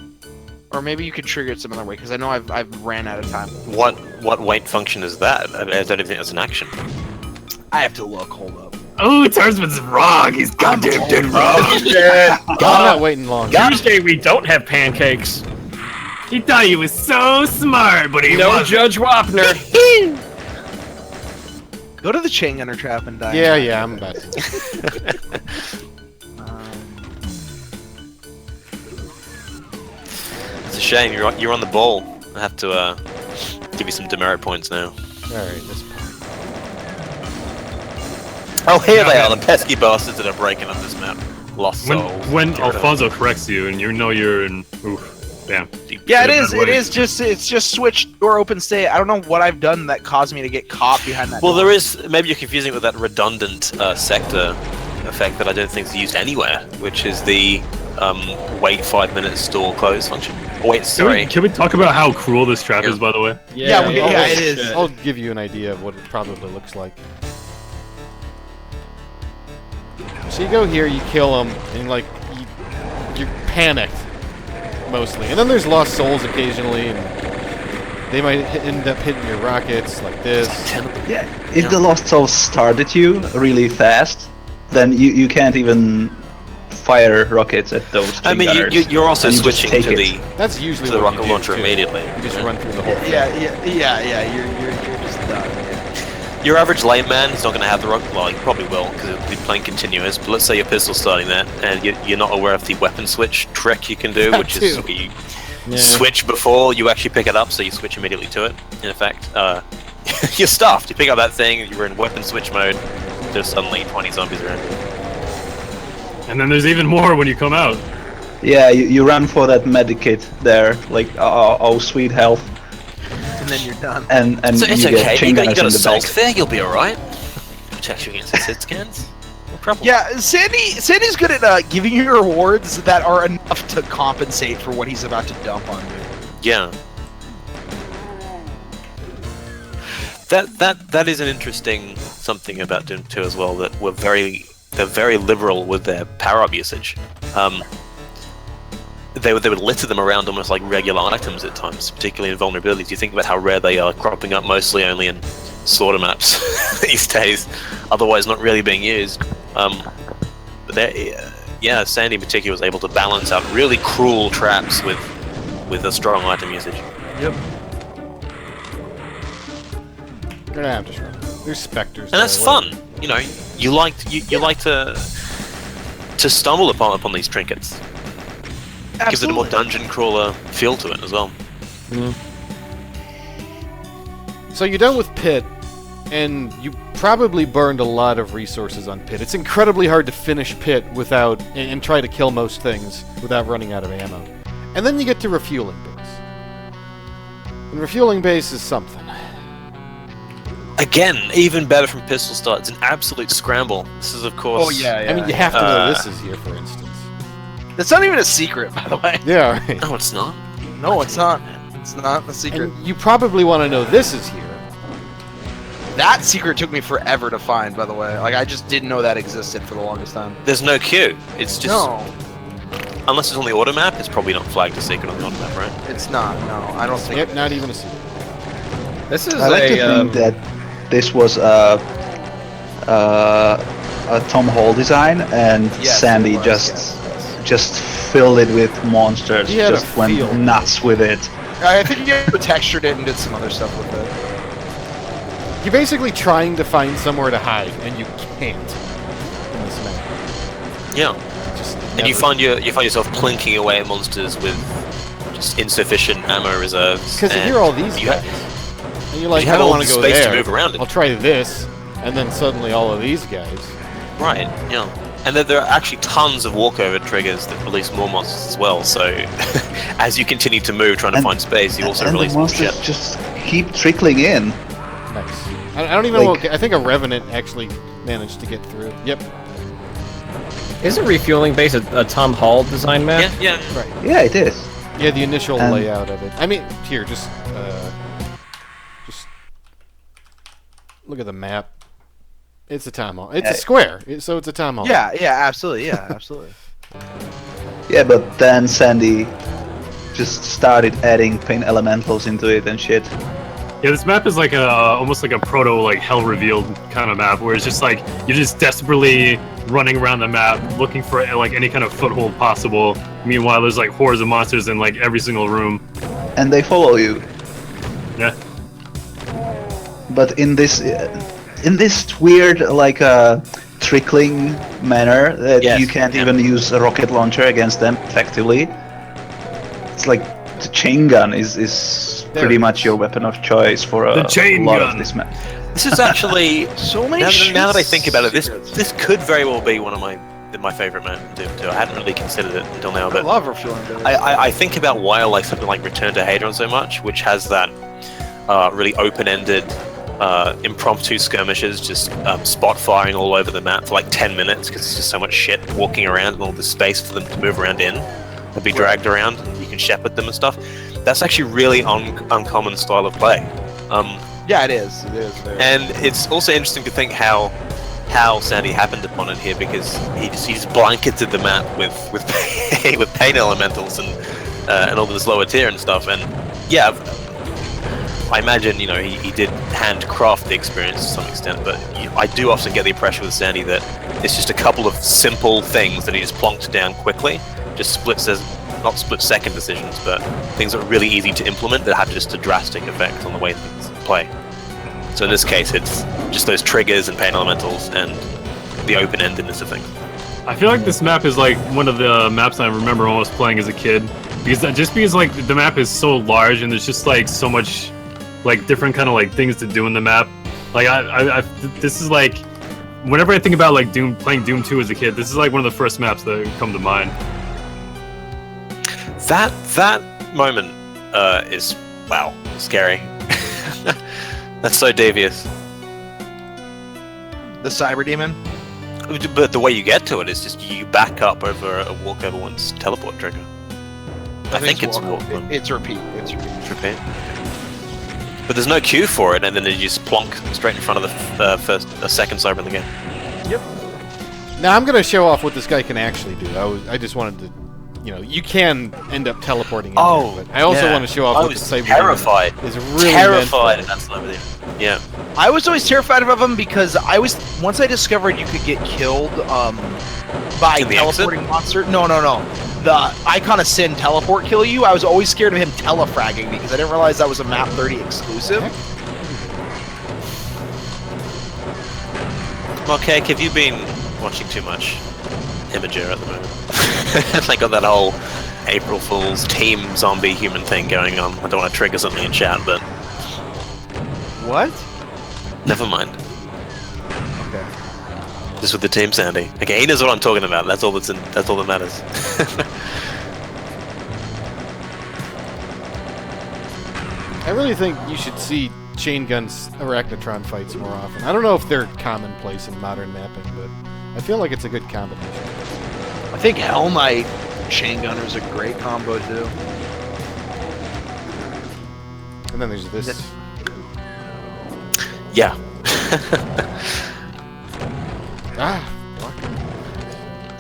Or maybe you could trigger it some other way, because I know I've ran out of time. What wait function is that? I don't even think that's an action. I have to look, hold up. Oh, Tarzan's wrong. He's goddamn dead wrong. I'm not waiting long. Tuesday we don't have pancakes. He thought he was so smart, but he No wasn't. Judge Wapner. Go to the chain gunner trap and die. Yeah, I'm about to. It's a shame you're on the ball. I have to give you some demerit points now. Alright, this part. Oh, here they are, the pesky bastards that are breaking up this map. Lost souls. When Get rid of Alfonso corrects you and you know you're in. Oof. Damn. them. Yeah, it Yeah, is. that way. It's just switch door open state. I don't know what I've done that caused me to get caught behind that. Well, door. there is. Maybe you're confusing it with that redundant sector effect that I don't think is used anywhere, which is the wait 5 minutes store close function. Oh, wait, sorry. Can we talk about how cruel this trap is, by the way? Yeah, it is. I'll give you an idea of what it probably looks like. So you go here, you kill them, and like you're panicked mostly, and then there's lost souls occasionally, and they might end up hitting your rockets like this. Yeah, if the Lost Souls started you really fast, then you can't even fire rockets at those. I mean, gunners. you're also And you just switching take to it. the That's usually to the what rocket you do, launcher too. immediately. You just run through the whole thing. Yeah. You're just done. Your average lane man is not going to have the rocket. Well, he probably will because it'll be playing continuous. But let's say your pistol's starting there, and you're not aware of the weapon switch trick you can do, That which is too. where you switch before you actually pick it up, so you switch immediately to it. In effect, you're stuffed. You pick up that thing, you're in weapon switch mode. There's suddenly 20 zombies around you. And then there's even more when you come out. Yeah, you run for that medikit there, like oh sweet health, And then you're done. and So it's you okay. get chain You gunners got in a the salt back. there. You'll be all right. Protects you against acid scans. No problem. Yeah, Sandy's good at giving you rewards that are enough to compensate for what he's about to dump on you. Yeah. That is an interesting something about Doom 2 as well. That they're very liberal with their power-up usage. They would litter them around almost like regular items at times, particularly in vulnerabilities. You think about how rare they are, cropping up mostly only in sorter maps these days, otherwise not really being used. But Sandy in particular was able to balance out really cruel traps with a strong item usage. Yep. You're gonna have to run. There's specters. And that's there, fun. whatever. You know, you like to stumble upon these trinkets. Gives it a more dungeon crawler feel to it as well. So you're done with Pit, and you probably burned a lot of resources on Pit. It's incredibly hard to finish Pit without and try to kill most things without running out of ammo. And then you get to refueling base. And refueling base is something. Again, even better from pistol start. It's an absolute scramble. This is, of course. Oh yeah. I mean, you have to know this is here, for instance. That's not even a secret, by the way. Yeah, right. No, it's not. No, it's not. It's not a secret. And you probably want to know this is here. That secret took me forever to find, by the way. Like, I just didn't know that existed for the longest time. There's no queue. It's just No, unless it's on the auto map, it's probably not flagged as secret on the auto map, right? it's not. No, I don't think. Yep, not even a secret. This is I like to a think that this was a Tom Hall design, and Yes, Sandy it was, just filled it with monsters. He had a Just went feel. nuts with it. I think you textured it and did some other stuff with it. You're basically trying to find somewhere to hide, and you can't in this map. Yeah. Just And you never- find yourself plinking away at monsters with just insufficient ammo reserves. Because you and hear all these you guys, and you're like, you I have don't all want the to go space there. to move around it. I'll try this, and then suddenly all of these guys. Right, yeah. And there are actually tons of walkover triggers that release more monsters as well, so as you continue to move trying to And- find space, you also and release the more monsters shit. just keep trickling in. Nice. I don't even know. Like- I think a Revenant actually managed to get through. Yep. isn't refueling base a Tom Hall design map? Yeah. Right. Yeah, it is. Yeah, the initial And- layout of it. I mean, here, just look at the map. It's a Tom Hall. It's a square, so it's a Tom Hall. Yeah, absolutely. Yeah, absolutely. Yeah, but then Sandy just started adding paint elementals into it and shit. Yeah, this map is like almost like a proto like hell revealed kind of map, where it's just like you're just desperately running around the map looking for like any kind of foothold possible. Meanwhile, there's like hordes of monsters in like every single room. And they follow you. Yeah. But in this weird like trickling manner that Yes, you can't yeah. even use a rocket launcher against them effectively. It's like the chain gun is pretty much your weapon of choice for a The chain lot gun. of this map. This is actually So many now that I think about it, secrets. this could very well be one of my favorite map in Doom 2. I hadn't really considered it until now, I but love her feeling good. I think about why I like something like Return to Hadron so much, which has that really open-ended impromptu skirmishes, just spot firing all over the map for like 10 minutes because there's just so much shit walking around and all this space for them to move around in and be dragged around, and you can shepherd them and stuff. That's actually really uncommon style of play. Yeah, it is. It is. And it's also interesting to think how Sandy happened upon it here, because he just blanketed the map with with pain elementals and all this lower tier and stuff. And yeah, I imagine he did handcraft the experience to some extent, but I do often get the impression with Sandy that it's just a couple of simple things that he just plonked down quickly, just not split-second decisions, but things that are really easy to implement that have just a drastic effect on the way things play. So in this case, it's just those triggers and pain elementals and the open-endedness of things. I feel like this map is like one of the maps I remember almost playing as a kid, because like the map is so large and there's just like so much like different kind of like things to do in the map. Like this is like, whenever I think about like playing Doom 2 as a kid, this is like one of the first maps that come to mind. That moment is, wow, scary. That's so devious. The Cyber Demon. But the way you get to it is just you back up over a walk over one's teleport trigger. I think it's walk. It's repeat. It's repeat. But there's no queue for it, and then you just plonk straight in front of the second cyber in the game. Yep. Now I'm going to show off what this guy can actually do. I just wanted to, you can end up teleporting in there, but I also want to show off what the cyber terrified. Is really terrified of that cyber demon. Yeah. I was always terrified of him because once I discovered you could get killed by In the teleporting exit? monster. No. The Icon of Sin teleport kill you. I was always scared of him telefragging because I didn't realize that was a map 30 exclusive. Well, Cake, have you been watching too much Imager at the moment? They got that whole April Fool's team zombie human thing going on. I don't want to trigger something in chat, but What? never mind. Okay. Just with the team, Sandy. Okay, he knows what I'm talking about. That's all that matters. I really think you should see chain guns arachnotron fights more often. I don't know if they're commonplace in modern mapping, but I feel like it's a good combination. I think Hell Knight Chain Gunner is a great combo too. And then there's this. Yeah.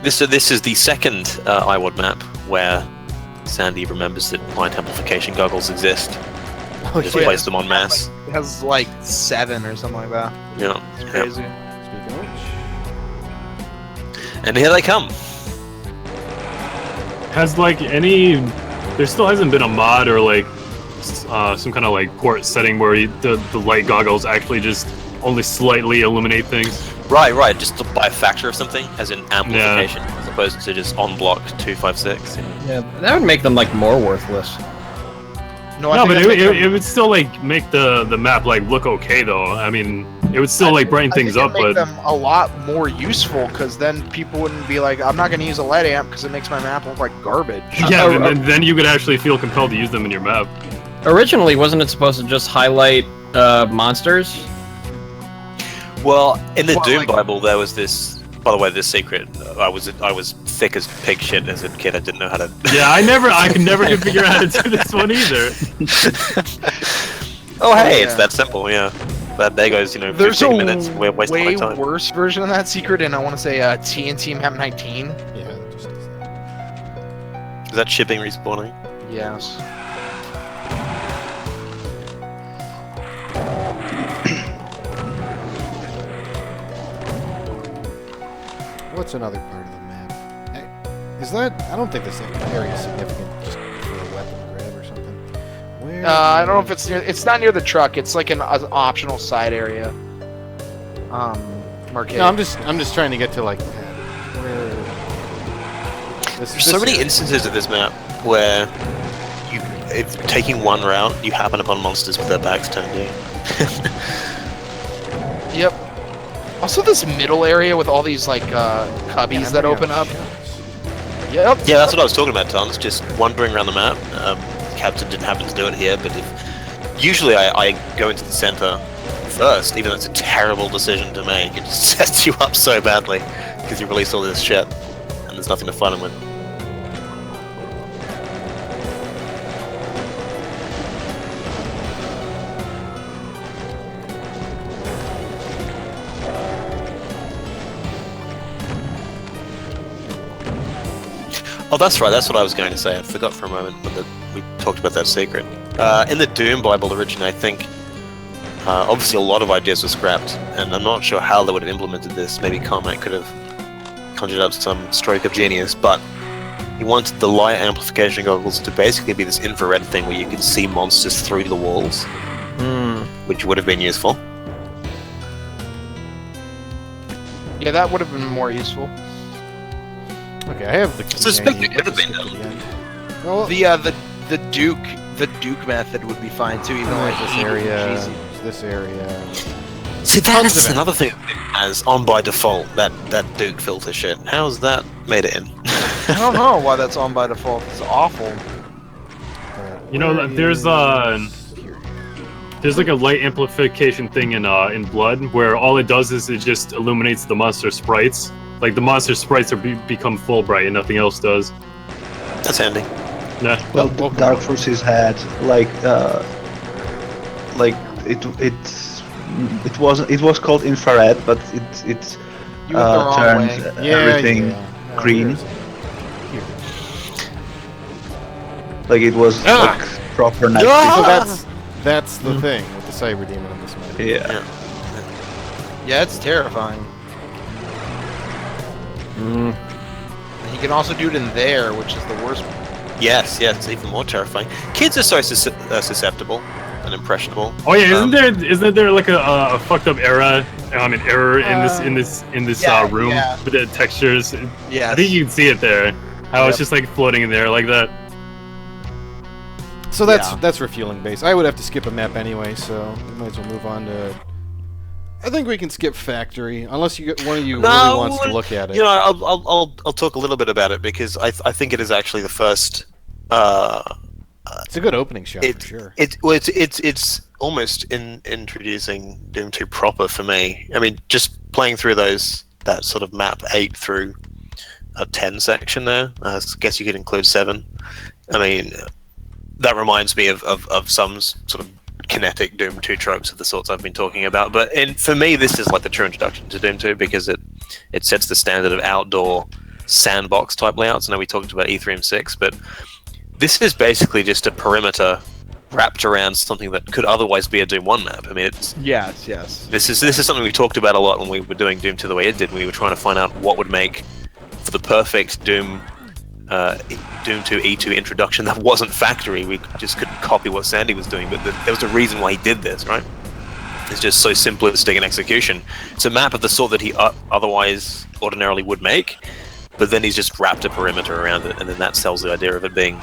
This is the second iWAD map where Sandy remembers that light amplification goggles exist. Just yeah. place them en masse. It has like 7 or something like that. Yeah. It's Yeah. crazy. Speaking of which. And here they come. Has like there still hasn't been a mod or like some kind of like port setting where the light goggles actually just only slightly illuminate things. Right. Just by a factor of something, as in amplification, as opposed to just on block 256. Yeah, that would make them like more worthless. No, No, but that makes them- it would still like make the map like look okay though. I mean, it would still like brighten things up, make but them a lot more useful because then people wouldn't be like, I'm not going to use a LED amp because it makes my map look like garbage. yeah, and then you could actually feel compelled to use them in your map. Originally, wasn't it supposed to just highlight monsters? Well, in the Well, Doom like- Bible, there was this. By the way, this secret. I was thick as pig shit as a kid. I didn't know how to. Yeah, I could never figure out how to do this one either. Oh, hey, Yeah. it's that simple. Yeah. But there goes, There's 15 a minutes. We're wasting way my time. worse version of that secret, and I want to say TNT Map 19. Yeah, just Is that shipping respawning? Yes. What's another part of the map? Is that? I don't think this area is significant just for a weapon grab or something. Where? I don't know if it's near. It's not near the truck. It's like an optional side area. Marquette. No, I'm just trying to get to like where. There's so many instances of this map where if taking one route, you happen upon monsters with their backs turned to you. Yep. Also, this middle area with all these like cubbies that open up. Yep. Yeah, that's what I was talking about, Tons. Just wandering around the map. Captain didn't happen to do it here, but usually I go into the center first, even though it's a terrible decision to make. It just sets you up so badly because you release all this shit, and there's nothing to fight them with. Oh, that's right. That's what I was going to say. I forgot for a moment when we talked about that secret. In the Doom Bible originally, I think obviously a lot of ideas were scrapped, and I'm not sure how they would have implemented this. Maybe Carmack could have conjured up some stroke of genius, but he wanted the light amplification goggles to basically be this infrared thing where you could see monsters through the walls, which would have been useful. Yeah, that would have been more useful. Okay, I have the. So speaking, it would have been. Well, The Duke method would be fine too, even though this area, this area. See, that's another thing as on by default, that Duke filter shit. How's that made it in? I don't know why that's on by default. It's awful. You know, there's like a light amplification thing in Blood where all it does is it just illuminates the monster sprites. Like the monster sprites are become full bright and nothing else does. That's handy. Nah. Well, Dark Forces had like it was called infrared, but it You went the wrong turned way. everything green. Like it was like proper night So that's the thing with the Cyber Demon in this map. Yeah. Yeah, it's terrifying. And you can also do it in there, which is the worst. Yes, it's even more terrifying. Kids are so susceptible and impressionable. Oh yeah, isn't there like a fucked up error in this room with the textures? Yeah. I think you can see it there. How it's just like floating in there like that. So that's refueling base. I would have to skip a map anyway, so we might as well move on to. I think we can skip factory, unless one of you really wants to look at it. You know, I'll talk a little bit about it because I think it is actually the first. It's a good opening shot for sure. It's almost introducing Doom 2 proper for me. I mean, just playing through that sort of map 8 through a 10 section there. I guess you could include 7. I mean, that reminds me of some sort of kinetic Doom 2 tropes of the sorts I've been talking about. But for me, this is like the true introduction to Doom 2 because it sets the standard of outdoor sandbox type layouts. I know we talked about E3 and 6, but this is basically just a perimeter wrapped around something that could otherwise be a Doom 1 map. I mean, it's Yes. this is something we talked about a lot when we were doing Doom 2 the way it did. We were trying to find out what would make for the perfect Doom 2 E2 introduction that wasn't factory. We just couldn't copy what Sandy was doing, but there was a reason why he did this, right? It's just so simplistic in execution. It's a map of the sort that he otherwise ordinarily would make, but then he's just wrapped a perimeter around it, and then that sells the idea of it being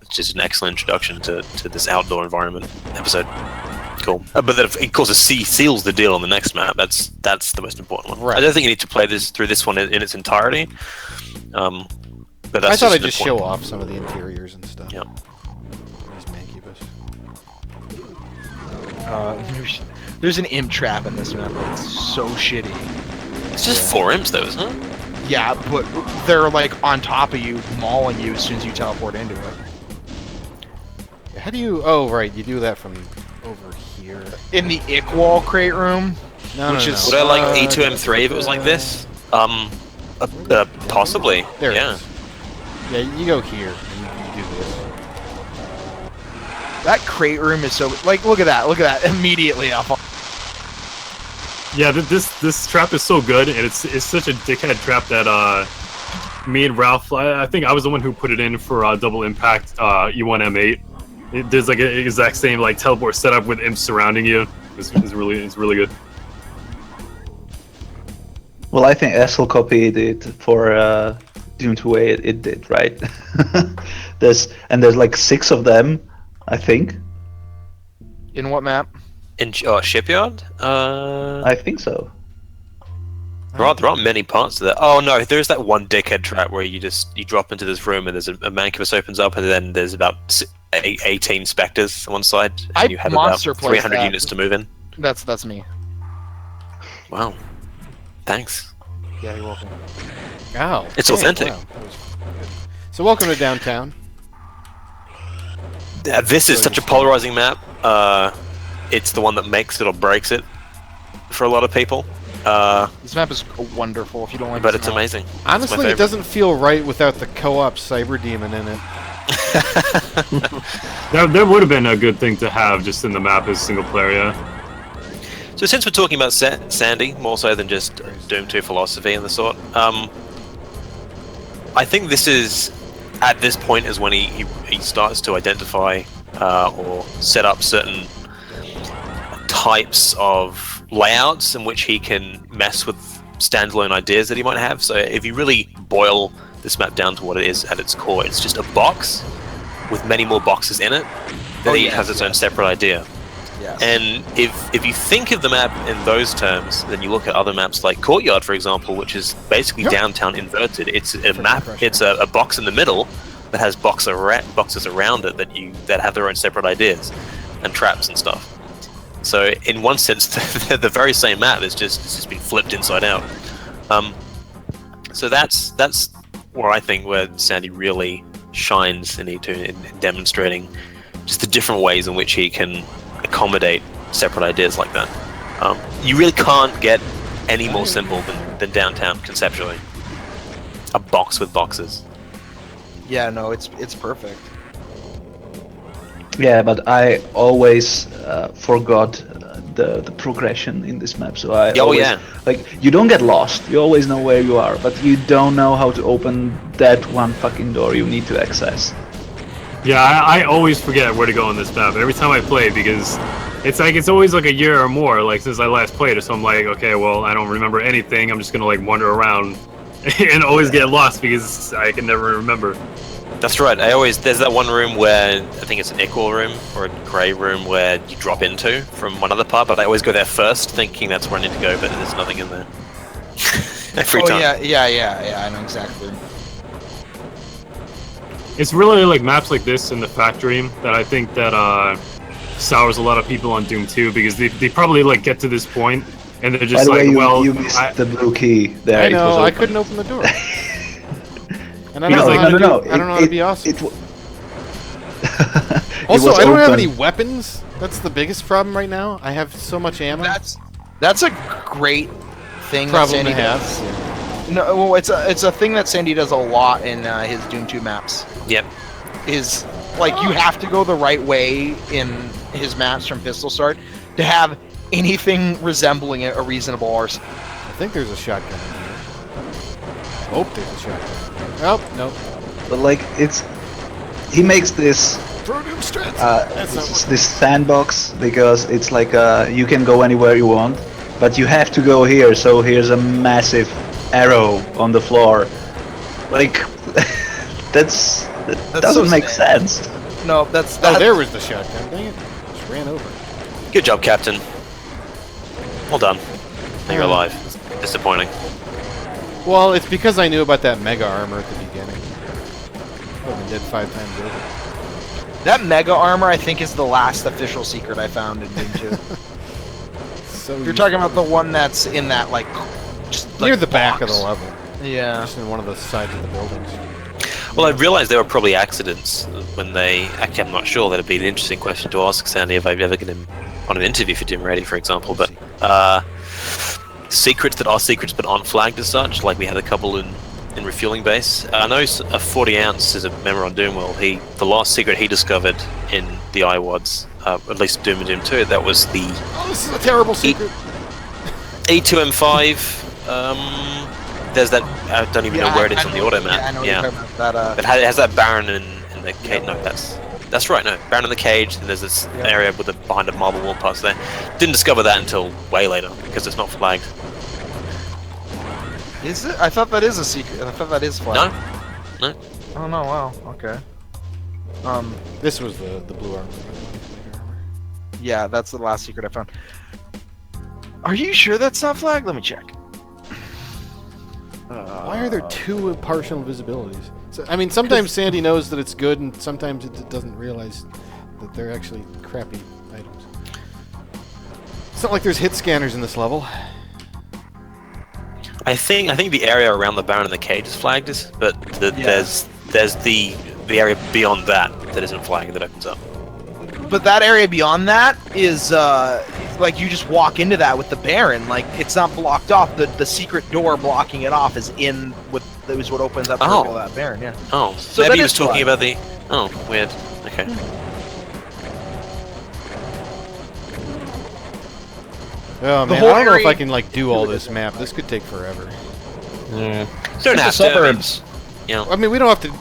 just an excellent introduction to this outdoor environment episode. Cool. But then, of course, it seals the deal on the next map. That's the most important one. Right. I don't think you need to play through this one in its entirety. But that's I thought I'd an just important- show off some of the interiors and stuff. Yep. These Mancubus. There's an imp trap in this map. It's so shitty. It's just 4 imps, though, isn't it? Yeah, but they're like on top of you, mauling you as soon as you teleport into it. How do you? Oh, right, you do that from over here. In the Ick-Wall crate room. No, Which no, is- Would I like E2M3 if it was like this? Possibly. There it yeah. is. Yeah, you go here and you do this. That crate room is so like. Look at that! Look at that! Immediately up. Yeah, this trap is so good, and it's such a dickhead trap that me and Ralph, I think I was the one who put it in for double impact E1 M8. There's like an exact same like teleport setup with imps surrounding you. It's really good. Well, I think Essel copied it for Doom2. It did, right? there's like 6 of them, I think. In what map? In Shipyard? I think so. There aren't many parts to that. Oh no, there's that one dickhead trap where you drop into this room and there's a mancubus opens up and then there's about 18 specters on one side and you have about 300 units to move in. That's me. Wow. Thanks. Yeah, you're welcome. Ow. It's authentic. Wow. That was good. So welcome to downtown. This is such a polarizing map. It's the one that makes it or breaks it for a lot of people. This map is wonderful. If you don't like, but it's amazing. Honestly, it doesn't feel right without the co-op cyber demon in it. That would have been a good thing to have just in the map as single player. Yeah. So since we're talking about Sandy more so than just Doom 2 philosophy and the sort, I think this is at this point is when he starts to identify or set up certain types of layouts in which he can mess with standalone ideas that he might have. So if you really boil this map down to what it is at its core, it's just a box with many more boxes in it that has its own separate idea. Yes. And if you think of the map in those terms, then you look at other maps like Courtyard, for example, which is basically downtown inverted. It's a map. It's a box in the middle that has boxes around it that have their own separate ideas and traps and stuff. So in one sense, the very same map is just been flipped inside out. So that's where Sandy really shines in demonstrating just the different ways in which he can accommodate separate ideas like that. You really can't get any more simple than downtown conceptually. A box with boxes. Yeah, no, it's perfect. Yeah, but I always forgot the progression in this map. So like you don't get lost. You always know where you are, but you don't know how to open that one fucking door you need to access. Yeah, I always forget where to go on this map every time I play because it's always like a year or more like since I last played it. So I'm like, okay, well, I don't remember anything. I'm just gonna like wander around and always get lost because I can never remember. That's right. There's that one room where I think it's an equal room or a grey room where you drop into from one other part, but I always go there first, thinking that's where I need to go, but there's nothing in there. Every time. Yeah, I know exactly. It's really like maps like this in the factory that I think that sours a lot of people on Doom 2 because they probably like get to this point and they're just like, well, you missed the blue key there. I know, I couldn't open the door. And I don't know how to be awesome. Also, I don't have any weapons. That's the biggest problem right now. I have so much ammo. That's a great thing that Sandy does. No, well, it's a thing that Sandy does a lot in his Doom 2 maps. Yep. Is like you have to go the right way in his maps from pistol start to have anything resembling a reasonable arsenal. I think there's a shotgun in here. I hope there's a shotgun. Oh, no. But like he makes this this sandbox because it's like you can go anywhere you want, but you have to go here. So here's a massive arrow on the floor. Like that doesn't make sense. No, that's Oh, there was the shotgun. Dang it! Just ran over. Good job, Captain. Well done. Now you're alive. Disappointing. Well, it's because I knew about that mega armor at the beginning. I've been dead 5 times over. That mega armor, I think, is the last official secret I found in Doom 2. So You're talking about the one that's in that like just near like, the back of box. the level. Yeah. Just in one of the sides of the buildings. Well, I realised there were probably accidents when they... Actually, I'm not sure. That'd be an interesting question to ask Sandy if I'd ever get him on an interview for Doom Ready, for example. But secrets that are secrets but aren't flagged as such, like we had a couple in Refueling Base. I know a 40 ounce is a member on Doomworld. The last secret he discovered in the IWADs, at least Doom and Doom 2, that was the... Oh, this is a terrible secret. E2 M5. There's that. I don't even know where it is on the auto map. Yeah, I know what you're talking about. It has that Baron in the cage. No, that's right. No, Baron in the cage. And there's this area with behind a marble wall past there. Didn't discover that until way later because it's not flagged. Is it? I thought that is a secret. I thought that is flagged. No. Oh no! Wow. Okay. This was the blue armor. Yeah, that's the last secret I found. Are you sure that's not flagged? Let me check. Why are there two partial invisibilities? So, I mean, sometimes Sandy knows that it's good, and sometimes it doesn't realize that they're actually crappy items. It's not like there's hit scanners in this level. I think the area around the Baron in the cage is flagged, but there's the area beyond that isn't flagged that opens up. But that area beyond that is like you just walk into that with the Baron. Like it's not blocked off. The secret door blocking it off is what opens up that Baron. Yeah. Oh, so maybe he was talking about the. Oh, weird. Okay. Oh man, I don't know if I can like do all this map. This could take forever. Yeah. Don't have to. Suburbs. Yeah. I mean, we don't have to.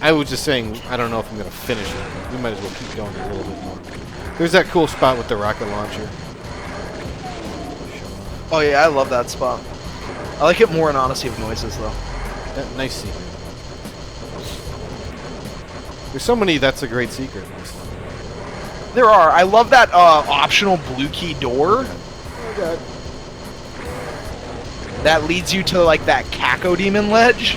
I was just saying. I don't know if I'm gonna finish it. We might as well keep going a little bit more. There's that cool spot with the rocket launcher. Oh yeah, I love that spot. I like it more in Honesty of Noises though. Nice secret. There's so many. That's a great secret. In this level. There are. I love that optional blue key door. Oh god. That leads you to like that Caco Demon ledge.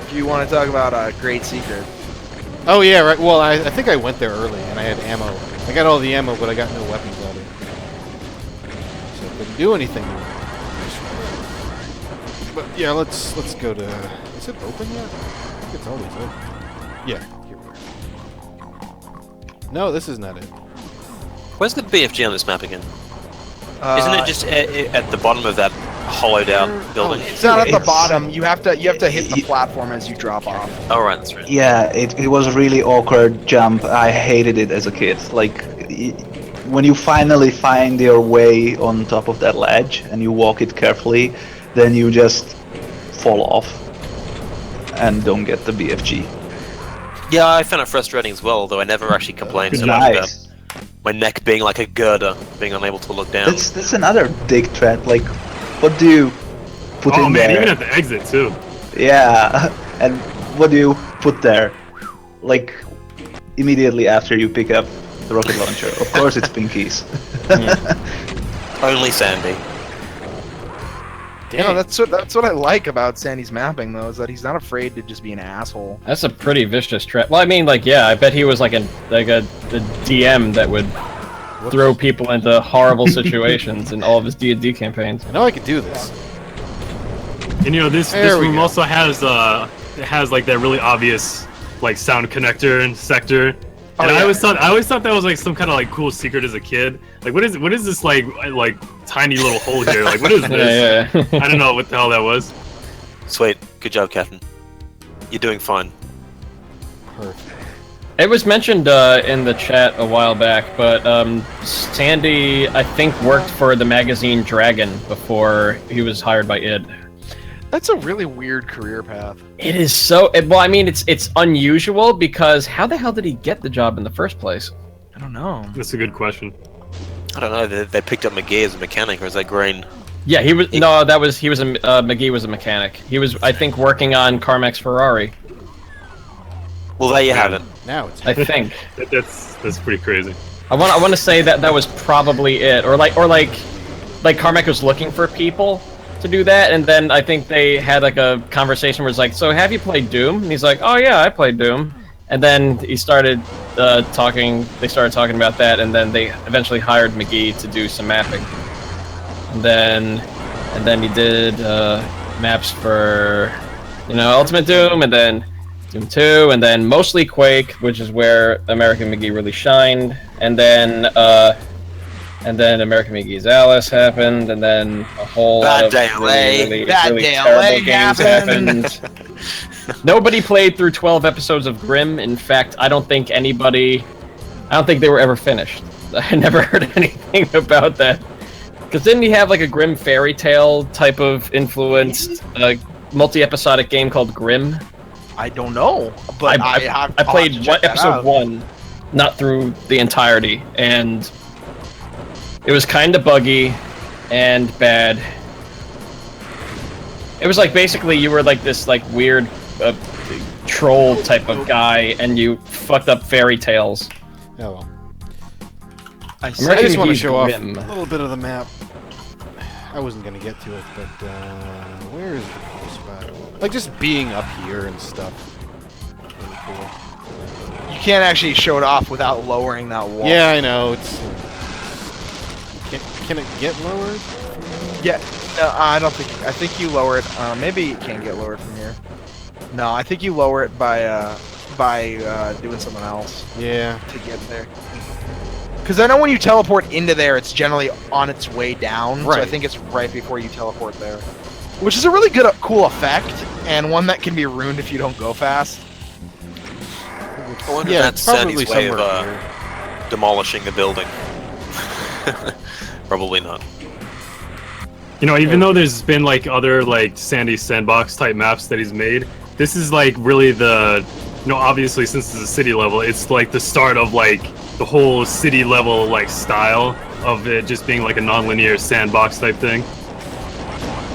If you want to talk about a great secret. Oh yeah, right. Well, I think I went there early and I had ammo. I got all the ammo, but I got no weapons out of it, so I couldn't do anything. But yeah, let's go to. Is it open yet? I think it's always open. Yeah, here we are. No, this is not it. Where's the BFG on this map again? Isn't it just at the bottom of that hollowed out building? It's not at the bottom. You have to hit the platform as you drop off. Oh right, that's right. Yeah, it was a really awkward jump. I hated it as a kid. Like, when you finally find your way on top of that ledge and you walk it carefully, then you just fall off and don't get the BFG. Yeah, I found it frustrating as well, although I never actually complained so much about my neck being like a girder, being unable to look down. That's another dig threat. Like, what do you put in there? Oh man, even at the exit too. Yeah, and what do you put there? Like, immediately after you pick up the rocket launcher. Of course it's Pinky's. Only Sandy. Yeah, that's what I like about Sandy's mapping though, is that he's not afraid to just be an asshole. That's a pretty vicious trap. Well, I mean, like, yeah, I bet he was like a DM that would throw people into horrible situations in all of his D&D campaigns. I know I could do this. And you know, this room also has like that really obvious like sound connector and sector. And I always thought that was like some kind of like cool secret as a kid. Like what is this like tiny little hole here? Like what is this? Yeah. I don't know what the hell that was. Sweet, good job, Captain. You're doing fine. Perfect. It was mentioned in the chat a while back, but Sandy, I think, worked for the magazine Dragon before he was hired by id. That's a really weird career path. It is so. Well, I mean, it's unusual because how the hell did he get the job in the first place? I don't know. That's a good question. I don't know. They picked up McGee as a mechanic, or is that Green? Yeah, he was. No, he was a McGee was a mechanic. He was, I think, working on Carmack's Ferrari. Well, there you have it. Now it's. I think. That's pretty crazy. I want to say that was probably it, or like Carmack was looking for people to do that, and then I think they had like a conversation where it's like, so have you played Doom? And he's like, oh yeah, I played Doom. And then he started talking. They started talking about that, and then they eventually hired McGee to do some mapping. And then he did maps for, Ultimate Doom, and then Doom 2, and then mostly Quake, which is where American McGee really shined. And then American McGee's Alice happened, and then a whole lot of really terrible games happened. Nobody played through 12 episodes of Grimm. In fact, I don't think they were ever finished. I never heard anything about that. Because didn't he have like a Grim fairy tale type of influenced multi-episodic game called Grim? I don't know, but I played episode 1, not through the entirety, and it was kind of buggy and bad. It was like basically you were like this like weird troll type of guy, and you fucked up fairy tales. Oh well. I just want to show off Grim. a little bit of the map. I wasn't gonna get to it, but where is the cool spot? Like just being up here and stuff. Really cool. You can't actually show it off without lowering that wall. Yeah, I know. It's. Can it get lowered? Yeah. No, I don't think. I think you lower it. Maybe it can get lowered from here. No, I think you lower it by doing something else Yeah. to get there. Because I know when you teleport into there, it's generally on its way down. Right. So I think it's right before you teleport there, which is a really good, cool effect, and one that can be ruined if you don't go fast. I wonder Yeah, if that's it's probably Sandy's way of somewhere here. demolishing the building. Probably not. You know, even though there's been like other like Sandy sandbox type maps that he's made, this is like really the, you know, obviously since it's a city level, it's like the start of like the whole city level like style of it just being like a non-linear sandbox type thing.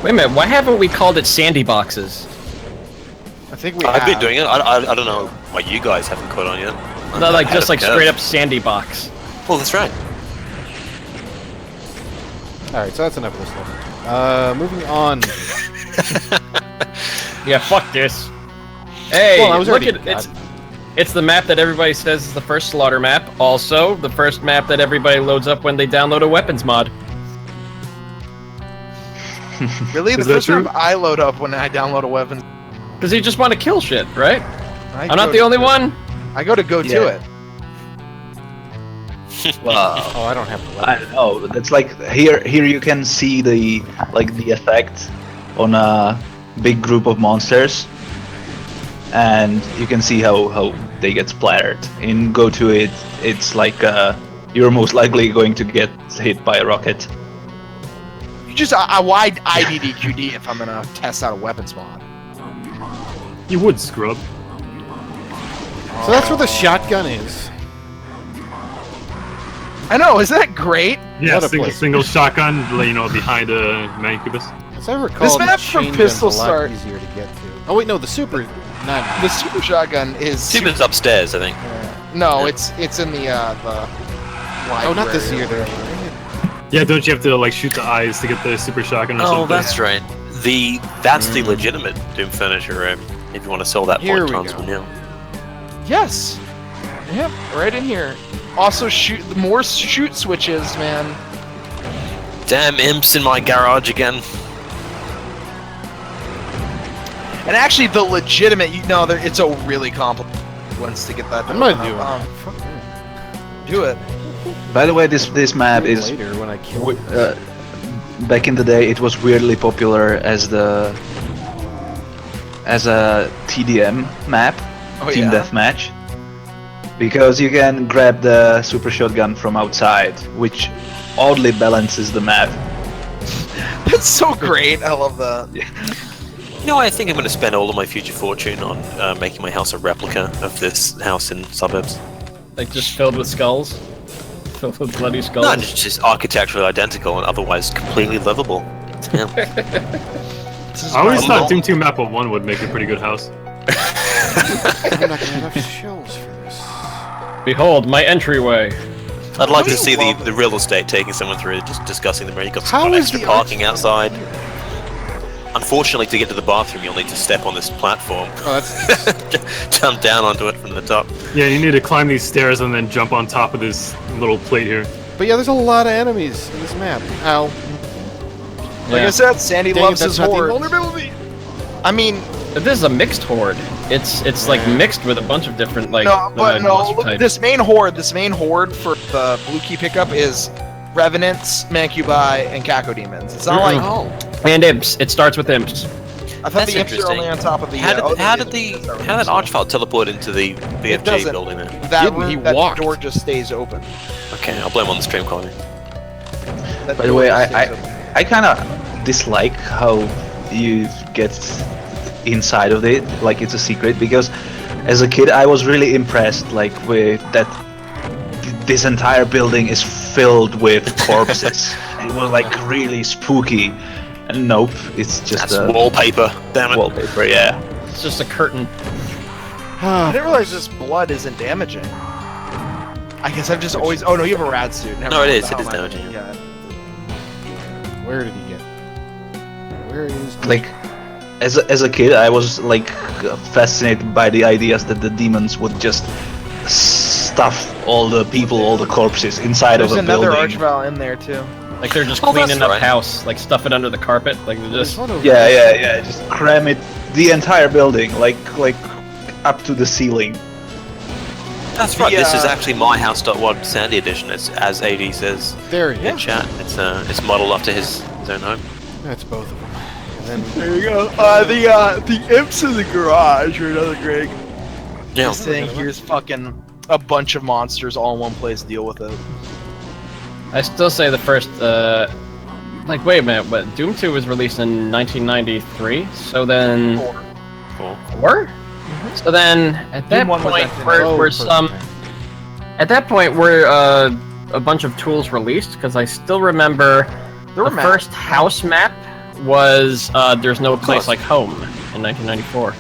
Wait a minute, why haven't we called it Sandy Boxes? I think we I've have. been doing it. I don't know why you guys haven't caught on yet. No, like Ahead just of like the curve. straight up Sandy Box. Well, that's right. Alright, so that's enough of this stuff. Moving on. Yeah, fuck this. Hey, Well, I was look already- at it's the map that everybody says is the first slaughter map. Also, the first map that everybody loads up when they download a weapons mod. Really? The Is that first true? time I load up when I download a weapon, Because you just want to kill shit, right? I I'm not go the to- only one. I go to go to Yeah. it. Wow. Oh, I don't have the I weapon. don't know. That's like here you can see the effect on a big group of monsters, and you can see how they get splattered. In Go to it, it's like you're most likely going to get hit by a rocket. You just why IDDQD if I'm gonna test out a weapons mod? You would, scrub. So that's where the shotgun is. I know, isn't that great? Yeah, What a place. single shotgun, you know, behind a Mancubus. As I recall, map the from chain Pistol gun's a lot Start- easier to get to. Oh wait, no, the super. Not The super shotgun is Super's upstairs, I think. no, it's in the library. Oh, not this year. There. Yeah, don't you have to like shoot the eyes to get the super shotgun or Oh, something? that's right. That's the legitimate Doom furniture room. If you want to sell that Here point we transfer go. now. Yes. Yep, right in here. Also, more shoot switches, man. Damn imps in my garage again. And actually, the legitimate, it's a really complicated ones to get that. I'm not to doing open up. it. Fuck that. Do it. By the way, this map Do it is later when I kill it. back in the day it was weirdly popular as a TDM map, Oh, team yeah? deathmatch, because you can grab the super shotgun from outside, which oddly balances the map. That's so great. I love that. You know, I think I'm going to spend all of my future fortune on making my house a replica of this house in suburbs. Like just filled with skulls, filled with bloody skulls. No, it's just architecturally identical and otherwise completely livable. Yeah. This is I always my thought goal. Doom 2 map of 1 would make a pretty good house. I'm not gonna have enough shells for this. Behold, my entryway. I'd like to Don't see you the, love the real estate taking someone through, just discussing them. You've got How some is extra the parking arch- outside. Unfortunately, to get to the bathroom, you'll need to step on this platform. Oh, that's Jump down onto it from the top. Yeah, you need to climb these stairs and then jump on top of this little plate here. But yeah, there's a lot of enemies in this map. Ow. Like I said, Sandy Dang it, loves that's his not the horde. invulnerability. I mean, But this is a mixed horde. It's like mixed with a bunch of different like. no, but no. monster Look, types. this main horde for the blue key pickup is Revenants, Mancubi, and Cacodemons. It's not like And imps. It starts with imps. I thought That's the imps are only interesting. on top of the. How did how did that arch? archfile teleport into the It BFG doesn't. building then? That Didn't, he room, that walked. door just stays open. Okay, I'll blame on the stream quality. That By the door way, just stays open. I kind of dislike how you get inside of it, like it's a secret, because as a kid I was really impressed, like with that this entire building is filled with corpses. It was like really spooky. And nope, it's just That's wallpaper. Damn it. wallpaper. Yeah. It's just a curtain. I didn't realize this blood isn't damaging. I guess I've just always. Oh no, you have a rad suit. Never No, it mind. is. What the It is hell am I damaging, thinking? Yeah. Where did he get? Where is? Like as a kid I was like fascinated by the ideas that the demons would just stuff all the people, all the corpses inside There's of a another building. archval in there too. Like they're just Oh, that's cleaning up right. house, like stuff it under the carpet, like they're There's just. one over Yeah, just cram it, the entire building, like up to the ceiling. That's right. This is Yeah. actually my house.wad Sandy edition. It's as AD says There he in is. chat. It's modeled after his own home. That's both of them. And then There you go. The imps in the garage are another Greg. Yeah. Just saying, here's fucking a bunch of monsters all in one place. Deal with it. I still say the first. Like, wait a minute, but Doom 2 was released in 1993, so then. Cool. 4? So then, at that Doom 1 was point, actually- were perfect some. time. At that point, were a bunch of tools released? Because I still remember There were the maps. first house map was There's No Place course. Like Home in 1994.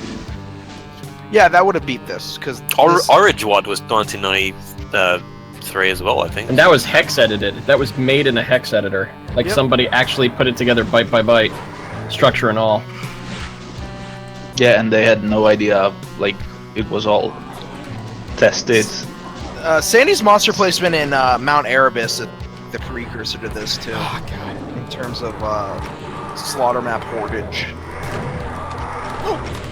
Yeah, that would have beat this because Origwad was 1993 as well, I think. And that was hex edited. That was made in a hex editor. Like Yep. somebody actually put it together byte by byte, structure and all. Yeah, and they had no idea, like it was all tested. Sandy's monster placement in Mount Erebus is the precursor to this too, Oh god. in terms of slaughter map hoardage.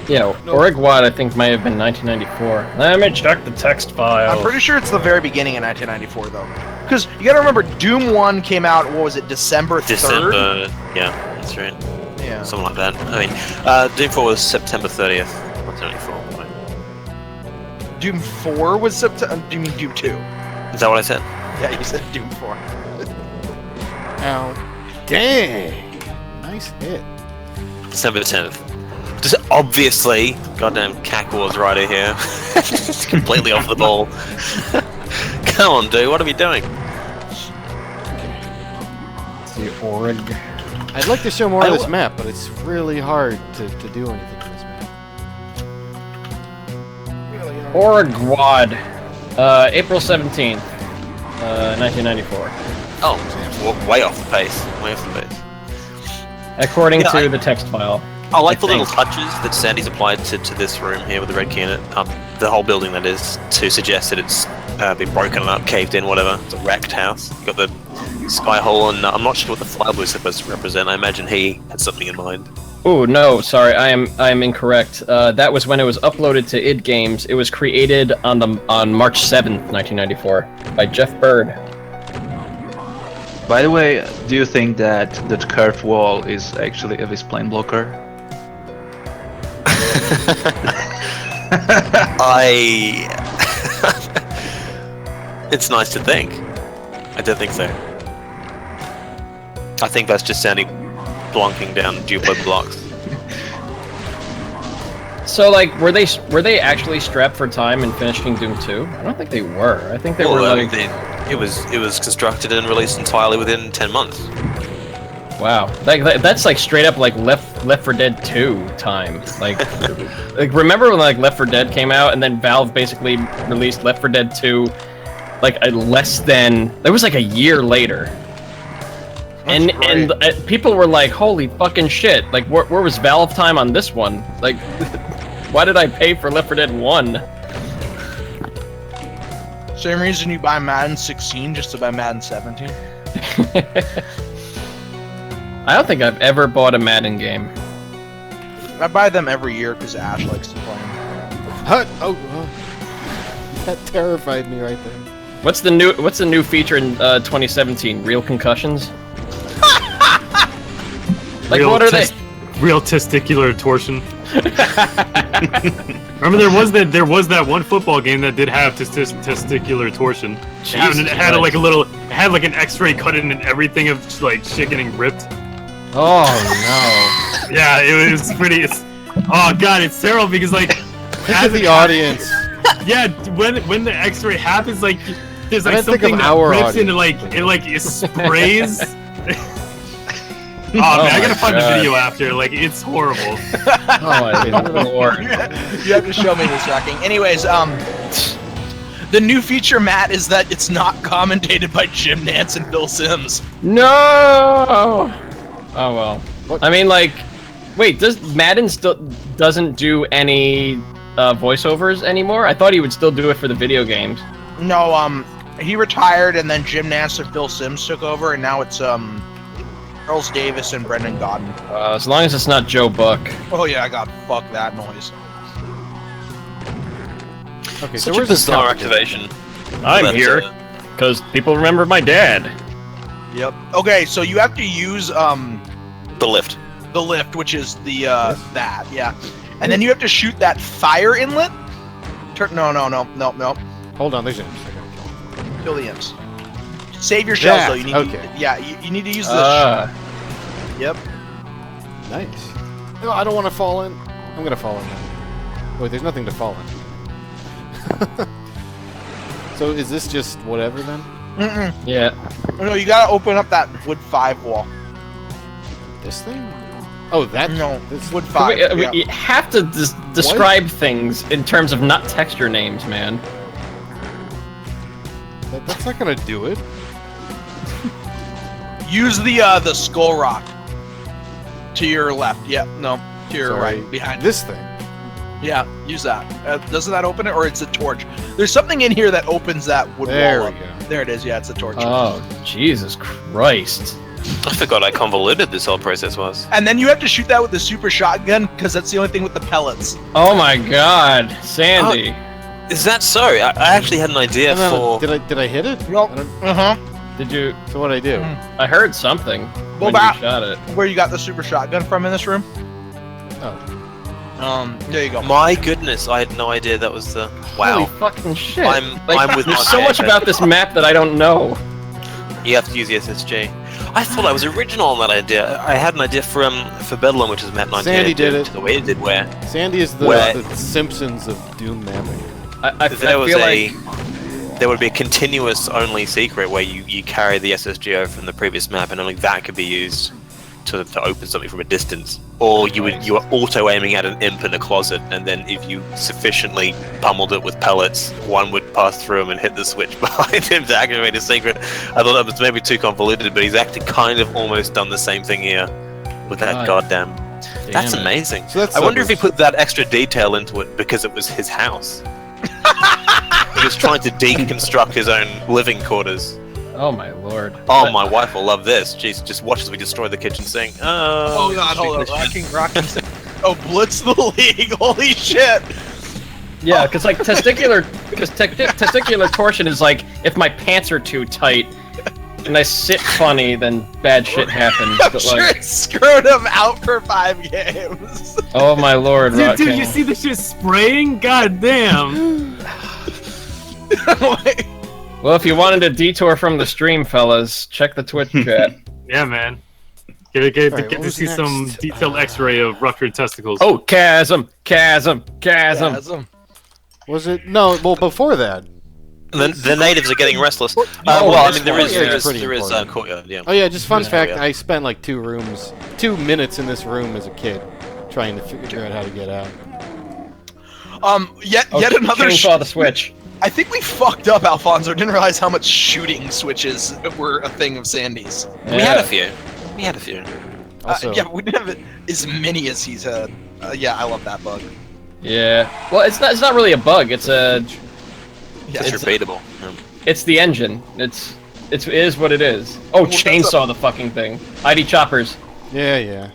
Yeah, Origwad I think may have been 1994. Let me check the text file. I'm pretty sure it's the very beginning of 1994 though, because you gotta remember Doom 1 came out. What was it? December 3rd. December. Yeah, that's right. Yeah. Something like that. I mean, Doom 4 was September 30th, 1994. Right. Doom 4 was September. Do you mean Doom 2? Is that what I said? Yeah, you said Doom 4. Ow. Dang. Nice hit. December 10th. Just obviously, goddamn Cackle was right here. It's completely off the ball. Come on, dude, what are we doing? The Orig. I'd like to show more I of this w- map, but it's really hard to do anything in this map. Origwad. April 17th, 1994. Oh, way off the pace. Way off the pace. According Yeah, to the text file. I like the think. little touches that Sandy's applied to this room here with the red key in it. The whole building, that is, to suggest that it's been broken up, caved in, whatever. It's a wrecked house. Got the sky hole, and I'm not sure what the fly blue is supposed to represent. I imagine he had something in mind. Oh no, sorry, I am incorrect. That was when it was uploaded to id Games. It was created on March 7th, 1994, by Jeff Bird. By the way, do you think that the curved wall is actually a Visplane blocker? It's nice to think. I don't think so. I think that's just Sandy blunking down Duplo blocks. So like, were they actually strapped for time in finishing Doom 2? I don't think they were. I think they were Well, like, it was constructed and released entirely within 10 months. wow, that's like straight up like Left 4 Dead 2 time. Like, like remember when like Left 4 Dead came out and then Valve basically released Left 4 Dead 2 like it was like a year later. And people were like, holy fucking shit, like where was Valve time on this one? Like, why did I pay for Left 4 Dead 1? Same reason you buy Madden 16 just to buy Madden 17. I don't think I've ever bought a Madden game. I buy them every year because Ash likes to play them. Hut! Oh, that terrified me right there. What's the new feature in 2017? Real concussions? Like, what are they? real testicular torsion. Remember, there was that one football game that did have testicular torsion. It had like an X-ray cut in and everything of like shit getting ripped. Oh no. Yeah, it was pretty. Oh god, it's terrible because like As the audience. Yeah, when the X-ray happens, like there's like I think something of that our rips and audience. it sprays. Oh man, I gotta find the video after. Like, it's horrible. Oh my lord. You have to show me this, Rocking. Anyways, the new feature, Matt, is that it's not commentated by Jim Nance and Phil Simms. No. Oh well. I mean, like, wait, does Madden still doesn't do any voiceovers anymore? I thought he would still do it for the video games. No, he retired, and then Jim Nance and Phil Simms took over, and now it's Charles Davis and Brendan Godden. As long as it's not Joe Buck. Oh yeah, I got fuck that noise. Okay, Such so a where's the bizarre top? activation. I'm But, here because people remember my dad. Yep. Okay, so you have to use The lift. the lift, which is the that, yeah, and then you have to shoot that fire inlet. No. Hold on, there's imps. I gotta kill them. Kill the imps. Save your shells That, though. You need okay. you need to use this. Yep. Nice. No, I don't want to fall in. I'm gonna fall in now. Wait, there's nothing to fall in. So is this just whatever then? Mm-mm. Yeah. No, you gotta open up that wood 5 wall. This thing? Oh, that? No, This wood 5. yeah. You have to describe things in terms of not texture names, man. That's not gonna do it. Use the skull rock to your left. Yep. No, to your Sorry, right, behind. this thing. Yeah, use that. Doesn't that open it, or it's a torch? There's something in here that opens that wood There wall we up. go. There it is. Yeah, it's a torch. Oh, Jesus Christ. I forgot how convoluted this whole process was. And then you have to shoot that with the super shotgun because that's the only thing with the pellets. Oh my God, Sandy. Is that so? I actually had an idea No, for... did I hit it? Nope. I don't- Uh huh. Did you? So what'd I do? I heard something Go when back. you shot it. Where you got the super shotgun from in this room? Oh. There you go. My goodness, I had no idea that was the... Wow. Holy fucking shit. I'm with There's my so much head. about this map that I don't know. You have to use the SSG. I thought I was original on that idea. I had an idea for Bedlam, which is Map 19. Sandy did it. The way it did where Sandy is the Where- Simpsons of Doom mapping. I there was feel a... like There would be a continuous only secret where you carry the SSG over from the previous map and only that could be used to open something from a distance. Or you were auto aiming at an imp in a closet, and then if you sufficiently pummeled it with pellets, one would pass through him and hit the switch behind him to activate a secret. I thought that was maybe too convoluted, but he's actually kind of almost done the same thing here with that God. goddamn. That's Damn it. amazing. So that's I wonder if he something. put that extra detail into it because it was his house. He was trying to deconstruct his own living quarters. Oh my lord. Oh, my wife will love this. Jeez, just watch as we destroy the kitchen sink. Oh god, hold on. Rocking. Oh, Blitz the League. Holy shit. Yeah, because like testicular torsion is like if my pants are too tight and I sit funny, then bad shit happens. I'm But sure like, it screwed him out for 5 games. oh my lord, Dude, Rocking. you see the shit spraying? God damn. Well, if you wanted a detour from the stream, fellas, check the Twitch chat. Yeah, man. Get Alright, to what was see some next? detailed X-ray of ruptured testicles. Oh, chasm. Was it? No, well, before that. The natives are getting restless. Oh, Well, I this mean, there courtyard is is pretty important. courtyard, yeah. Oh, yeah, just fun fact, yeah. I spent like 2 minutes in this room as a kid trying to figure out how to get out. Yet Oh, another. chainsaw the switch. I think we fucked up, Alfonso. Didn't realize how much shooting switches were a thing of Sandy's. We had a few. We had a few. Also, Yeah, we didn't have as many as he's had. Yeah, I love that bug. Yeah. Well, it's not really a bug. It's a. Yeah, It's It's- repeatable. It's the engine. It is what it is. Oh, Well, that's chainsaw the fucking thing. ID choppers. yeah.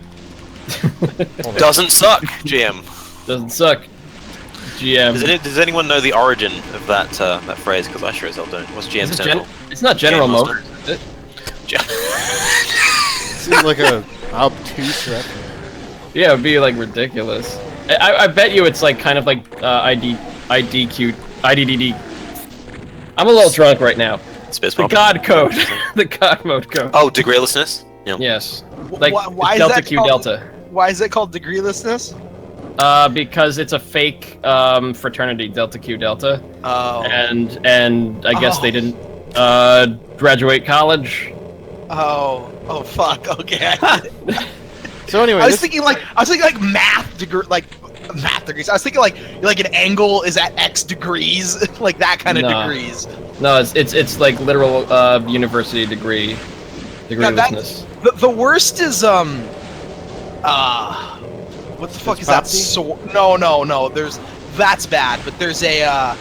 Doesn't suck, GM. Doesn't suck. GM. Does anyone know the origin of that phrase? Because I sure as hell don't. What's GM Is it stand it's not General Game Motors, Master. is it? Seems like a obtuse reference. Yeah, it'd be like ridiculous. I bet you it's like kind of like IDDD. I'm a little drunk right now. Space The Bomb. God code, the God mode code. Oh, degreelessness? Yeah. Yes. Like Why is Delta that Q called- Delta. Why is it called degreelessness? Because it's a fake fraternity, Delta Q Delta, Oh. and I guess they didn't graduate college. Oh fuck. Okay. So anyway, I was this- thinking like math degree, like math degrees. I was thinking like an angle is at X degrees, like that kind of Nah. degrees. No, it's like literal university degree, degreelessness. The worst is what the fuck is that? Popsy? No. That's bad. But there's a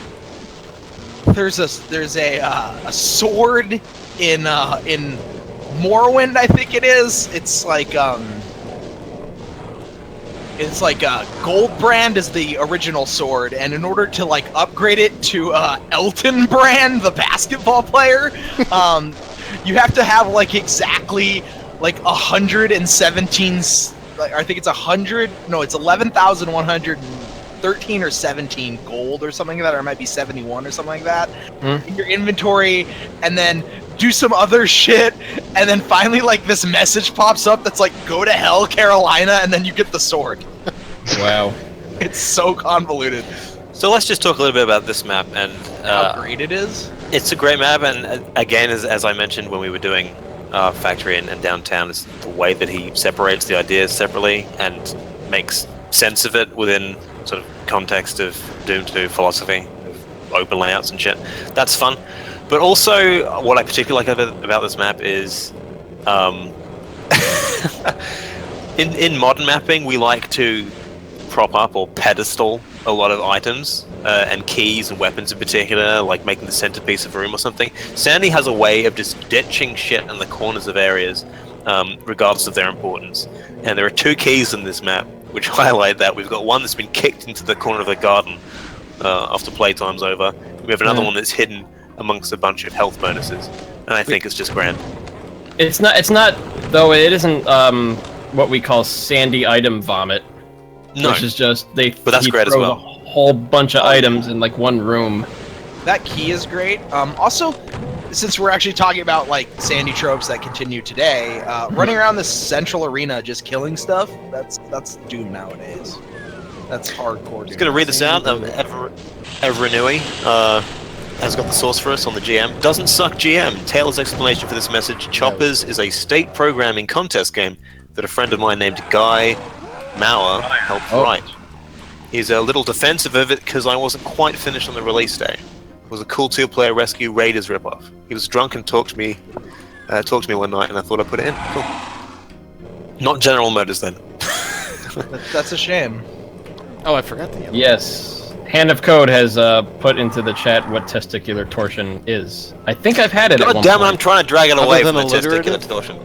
sword in Morrowind, I think it is. It's like Gold Brand is the original sword, and in order to like upgrade it to Elton Brand, the basketball player, you have to have like exactly like 117. I think it's 100. No, it's 11,113 or 17 gold or something like that, or it might be 71 or something like that in your inventory, and then do some other shit, and then finally like this message pops up that's like, go to hell, Carolina, and then you get the sword. Wow. It's so convoluted. So let's just talk a little bit about this map, and How great it is. it's a great map, and again, as I mentioned when we were doing Factory and Downtown, is the way that he separates the ideas separately and makes sense of it within sort of context of Doom 2 philosophy, of open layouts and shit. That's fun. But also, what I particularly like about this map is, in modern mapping, we like to prop up or pedestal a lot of items and keys and weapons in particular, like making the centerpiece of a room or something. Sandy has a way of just ditching shit in the corners of areas, regardless of their importance. And there are two keys in this map which highlight that. We've got one that's been kicked into the corner of the garden after playtime's over. We have another one that's hidden amongst a bunch of health bonuses, and I think it's just grand. It's not though. It isn't what we call Sandy item vomit. No, Which is just but that's he great as throws well. a whole bunch of items in like one room. That key is great. Also, since we're actually talking about like Sandy tropes that continue today, running around this central arena just killing stuff, that's Doom nowadays. That's hardcore. Just gonna read this out. Evrenui has got the source for us on the GM. Doesn't suck GM. Taylor's explanation for this message: Choppers is a state programming contest game that a friend of mine named Guy Mauer helped write. He's a little defensive of it because I wasn't quite finished on the release day. It was a cool two-player rescue Raiders ripoff. He was drunk and talked to me one night, and I thought I'd put it in. Cool. Not General Motors then. That's a shame. Oh, I forgot the other. Yes. Hand of Code has put into the chat what testicular torsion is. I think I've had it at God one damn it, I'm point. trying to drag it away Other from than the alliterative? testicular torsion.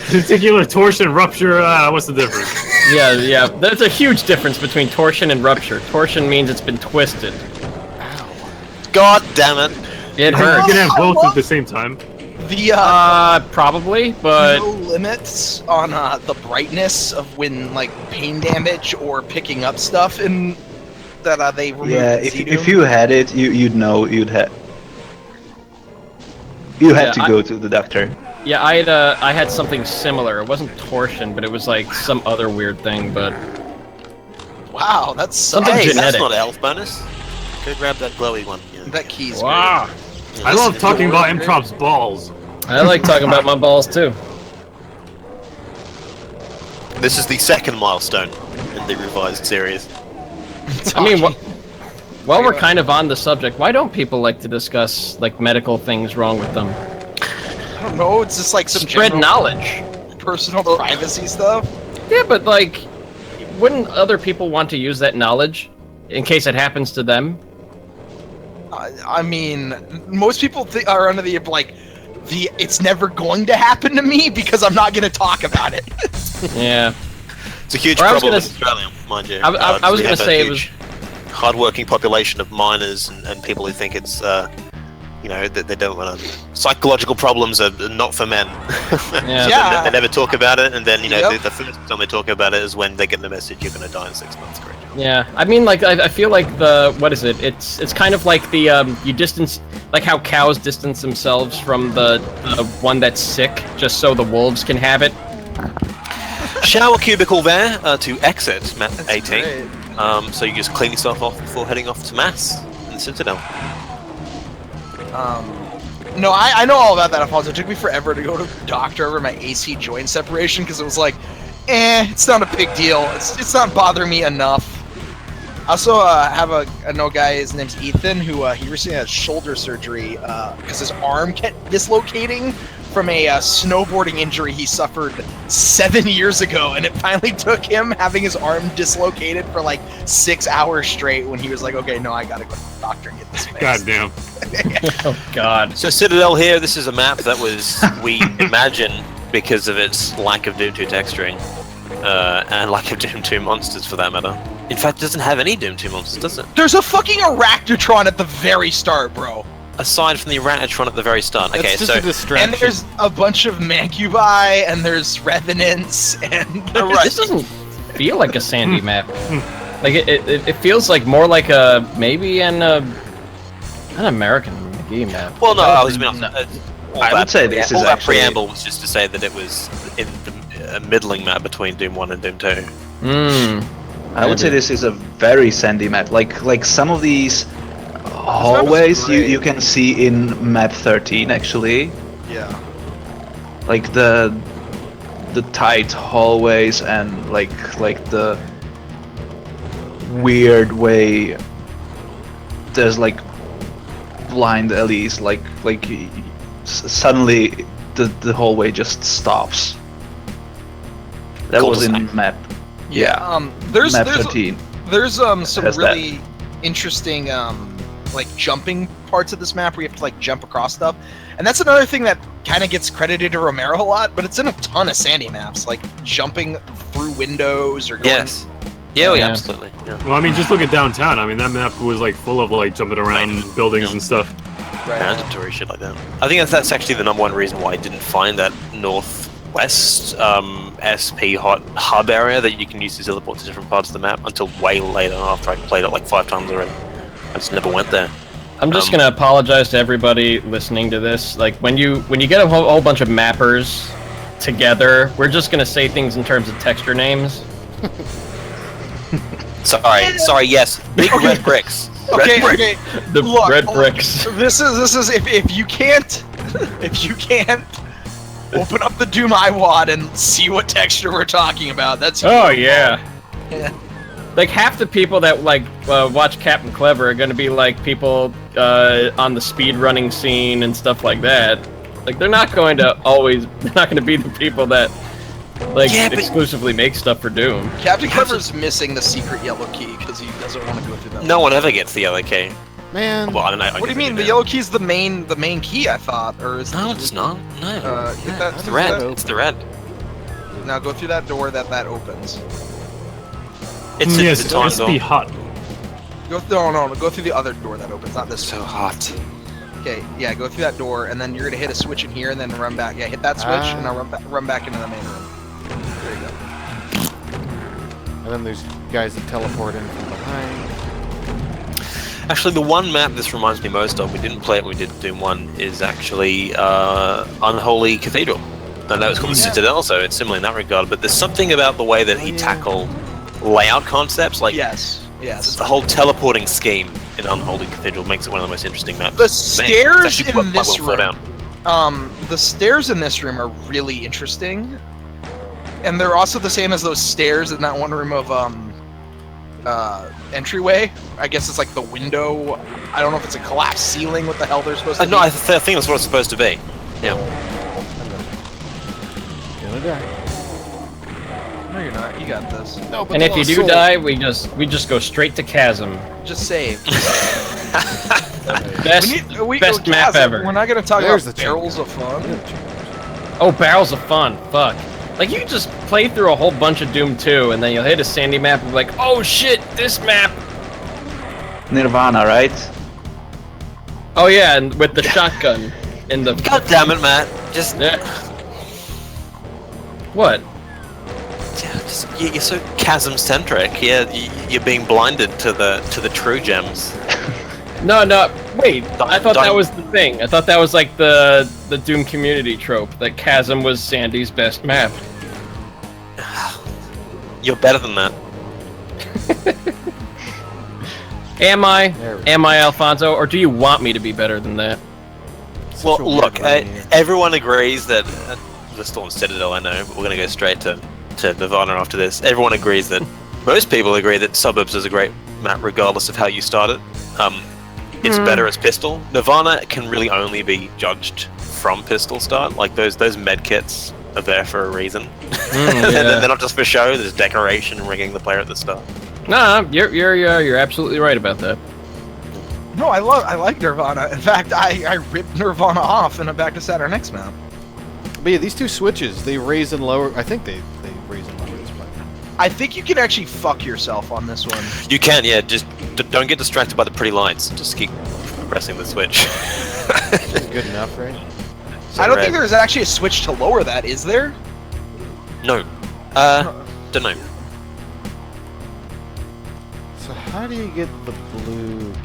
Particular torsion, rupture, what's the difference? Yeah. There's a huge difference between torsion and rupture. Torsion means it's been twisted. God damn it. It You hurts. can have both at the same time. The Probably, but no limits on the brightness of when like pain damage or picking up stuff in that they removed. Yeah, in if Z-Doom. you had it, you'd know you'd had. You had to go to the doctor. yeah, I had something similar. It wasn't torsion, but it was like some other weird thing. But Wow, that's Something Hey, that's genetic. not an health bonus. Go grab that glowy one. Yeah. that key's wow, I love talking about Improv's balls. I like talking about my balls too. This is the second milestone in the revised series. I mean, while we're kind of on the subject, why don't people like to discuss like medical things wrong with them? I don't know. It's just like some Spread general knowledge. personal privacy stuff. Yeah, but like, wouldn't other people want to use that knowledge in case it happens to them? I mean, most people are under the it's never going to happen to me because I'm not going to talk about it. Yeah. It's a huge Or I was problem in gonna Australia, mind you. I was We gonna have a say it huge hard-working population of miners and people who think it's you know, that they don't want to. Psychological problems are not for men. Yeah. Yeah. They never talk about it, and then you know Yep. the first time they talk about it is when they get the message you're going to die in 6 months. Great job. Yeah, I mean, like, I feel like what is it? It's kind of like the, you distance, like how cows distance themselves from the one that's sick, just so the wolves can have it. Shower cubicle there to exit map 18. great. So you just clean yourself off before heading off to Mass in Citadel. No, I know all about that, Alfonso. It took me forever to go to the doctor over my AC joint separation because it was like, it's not a big deal. It's not bothering me enough. I also have I know a guy, his name's Ethan, who he recently had shoulder surgery because his arm kept dislocating from a snowboarding injury he suffered 7 years ago, and it finally took him having his arm dislocated for like 6 hours straight when he was like, okay, no, I gotta go to the doctor and get this fixed. Goddamn. Oh God. So Citadel here, this is a map that was, we imagine, because of its lack of Doom 2 texturing, and lack of Doom 2 monsters for that matter. In fact, it doesn't have any Doom 2 monsters, does it? There's a fucking Arachnotron at the very start, bro. Aside from the Rattatron at the very start. Okay, It's just so a distraction. And there's a bunch of Mancubi, and there's Revenants, and This doesn't feel like a Sandy map. Like it feels like more like a maybe an American McGee map. well, no, I was mean, I would say this all is that actually- preamble was just to say that it was in a middling map between Doom 1 and Doom 2. I would say this is a very Sandy map. Like some of these hallways great. you can see in map 13 actually. yeah. Like the tight hallways and like the weird way there's like blind alleys like suddenly the hallway just stops. That was in Cul-de-sac. map. Yeah. There's Map there's 13. there's some Has that. really interesting like jumping parts of this map where you have to like jump across stuff, and that's another thing that kind of gets credited to Romero a lot, but it's in a ton of Sandy maps, like jumping through windows or going. Yes. Yeah, Yeah. absolutely. Yeah. Well, I mean, just look at downtown. I mean, that map was like full of like jumping around buildings and stuff. Right. Mandatory shit like that. I think that's actually the number one reason why I didn't find that northwest SP hot hub area that you can use to teleport to different parts of the map until way later after I played it like 5 times already. I just never went there. I'm just gonna apologize to everybody listening to this. Like when you get a whole bunch of mappers together, we're just gonna say things in terms of texture names. Sorry, yes. Big red bricks. Okay, Red okay. The Look, red bricks. This is if you can't open up the Doom iWAD and see what texture we're talking about. That's Oh yeah. Yeah. Like half the people that like watch Captain Clever are gonna be like people on the speed running scene and stuff like that. Like they're not going to be the people that like Yeah, but- exclusively make stuff for Doom. Captain Clever's missing the secret yellow key because he doesn't want to go through that. No one ever gets the yellow key. Man, Well, I don't know. What do you mean? The yellow key's the main key, I thought, or is No, it's not. No. hit that. It's the red. It's the red. Now go through that door that opens. It's Yes, the time it's be hot. Go through the other door that opens, not this. so hot. Okay, yeah, go through that door, and then you're gonna hit a switch in here, and then run back. Yeah, hit that switch, and now run back into the main room. There you go. and then there's guys that teleport in from behind. Actually, the one map this reminds me most of, we didn't play it when we did Doom 1, is actually Unholy Cathedral. I know it's called the Citadel, so it's similar in that regard, but there's something about the way that he tackled layout concepts, like Yes. the whole teleporting scheme in Unholy Cathedral makes it one of the most interesting maps. The It's stairs actually in quite well this thought room. out. The stairs in this room are really interesting, and they're also the same as those stairs in that one room of entryway. I guess it's like the window. I don't know if it's a collapsed ceiling. What the hell they're supposed to be? No, I think that's what it's supposed to be. Yeah. Gonna die. No, you're not. You got this. No, but And the if you lost do soul- die, we just go straight to Chasm. Just save. Best best map ever. We're not gonna talk There's about the barrels of fun. Oh, barrels of fun. Fuck. Like you just play through a whole bunch of Doom 2, and then you'll hit a Sandy map and be like, oh shit, this map. Nirvana, right? Oh yeah, and with the shotgun in the. God damn it, Matt! Just, Yeah. What? you're so chasm-centric. Yeah, you're being blinded to the true gems. No, wait. I thought that Don't- was the thing. I thought that was like the Doom community trope that Chasm was Sandy's best map. You're better than that. Am I? There we Am I, Alfonso? Or do you want me to be better than that? Well, Such a weird look, line here. everyone agrees that the Storm Citadel, I know, but we're going to go straight to Nirvana after this. Everyone agrees that, most people agree that Suburbs is a great map regardless of how you start it. It's better as Pistol. Nirvana can really only be judged from Pistol start. Like, those med kits are there for a reason. yeah. They're not just for show, there's decoration rigging the player at the start. No, you're absolutely right about that. No, I like Nirvana. In fact, I ripped Nirvana off and I'm back to Saturn X map. But yeah, these two switches, they raise and lower. I think they raise and lower this platform. I think you can actually fuck yourself on this one. You can, yeah, just don't get distracted by the pretty lights. Just keep pressing the switch. That's good enough, right? I don't think there's actually a switch to lower that, is there? No. Don't know. So how do you get the blue key?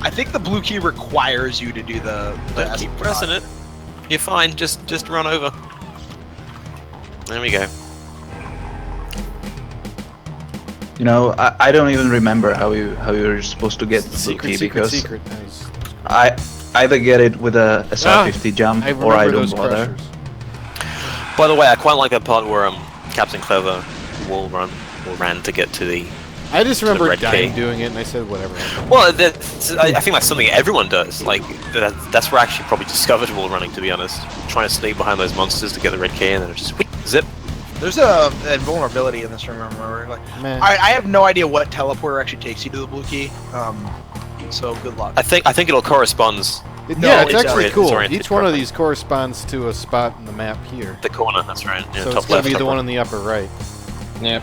I think the blue key requires you to do the Don't keep pressing it. You're fine. Just run over. There we go. You know, I don't even remember how you're supposed to get the blue key because Secret. Nice. I either get it with a SR50 jump I or I remember don't those bother. pressures. By the way, I quite like that part where Captain Clever wall ran to get to the. I just remember red dying key. doing it, and I said whatever. Well, I think that's something everyone does. Like that's where I actually probably discovered wall running. To be honest, trying to sneak behind those monsters to get the red key, and then just zip. There's a vulnerability in this room. Remember, like Man. I have no idea what teleporter actually takes you to the blue key. So good luck. I think it all corresponds. Yeah, it's it's actually oriented- cool. it's oriented Each one of properly. these corresponds to a spot in the map here. The corner. That's right. Yeah, So top it's gonna left. be the top one right. on the upper right. Yep.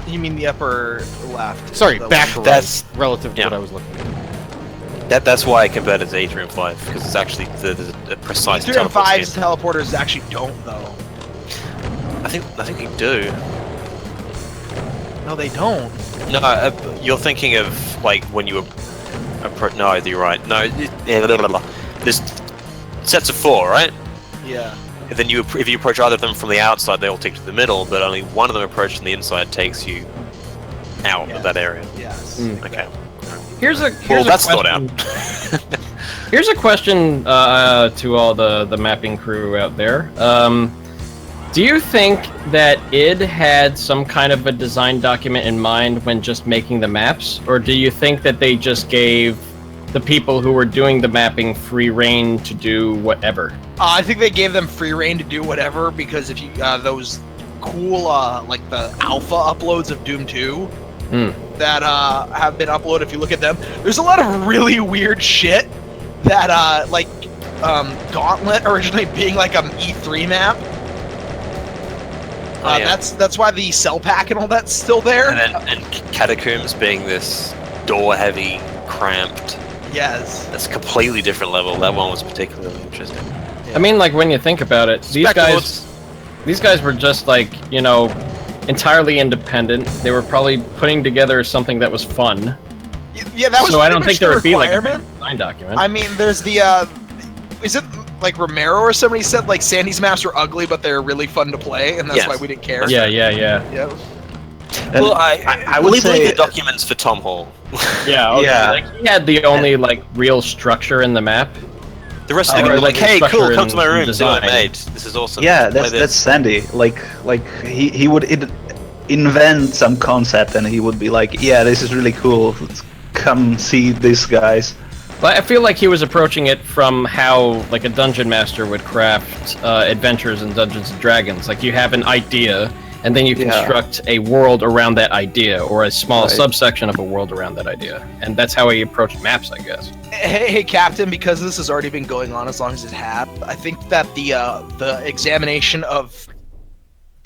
You mean the upper left? Sorry, The back left. right. That's- relative to yeah. what I was looking at. That's why I compared it to Atrium 5 because it's actually the precise. Ethereum teleport 5's scheme. teleporters actually don't though. I think they do. No, they don't. No, you're thinking of like when you approach. No, you're right. No, there's sets of 4, right? Yeah. And then if you approach either of them from the outside, they all take you to the middle, but only one of them approached from the inside takes you out Yeah. of that area. Yes. Okay. Here's a Well, a that's thought question. Here's a question to all the mapping crew out there. Do you think that id had some kind of a design document in mind when just making the maps, or do you think that they just gave the people who were doing the mapping free reign to do whatever? I think they gave them free reign to do whatever because if you those cool like the alpha uploads of Doom 2 that have been uploaded, if you look at them, there's a lot of really weird shit that like Gauntlet originally being like an E3 map. Yeah. That's why the cell pack and all that's still there. And Catacombs being this door-heavy, cramped. Yes. That's a completely different level. That one was particularly interesting. I mean, like, when you think about it, these Spectacles. guys were just like, you know, entirely independent. They were probably putting together something that was fun. Yeah, that was. So I pretty don't much think the there would be like a requirement. design document. I mean, there's the. Is it like Romero or somebody said like Sandy's maps are ugly, but they're really fun to play, and that's Yes. why we didn't care. yeah. Yeah. And Well, I would believe say the documents for Tom Hall. Yeah, okay. Yeah. Like, he had the only like real structure in the map. The rest of Or them were like like, "Hey, structure cool, come to my and room, see what I design. made. This is awesome." yeah, Play that's this." Sandy. Like he would invent some concept and he would be like, yeah, this is really cool. Let's come see this, guys. But I feel like he was approaching it from how like a dungeon master would craft adventures in Dungeons and Dragons. Like you have an idea, and then you Yeah. construct a world around that idea, or a small Right. subsection of a world around that idea. And that's how he approached maps, I guess. Hey, Captain, because this has already been going on as long as it has, I think that the examination of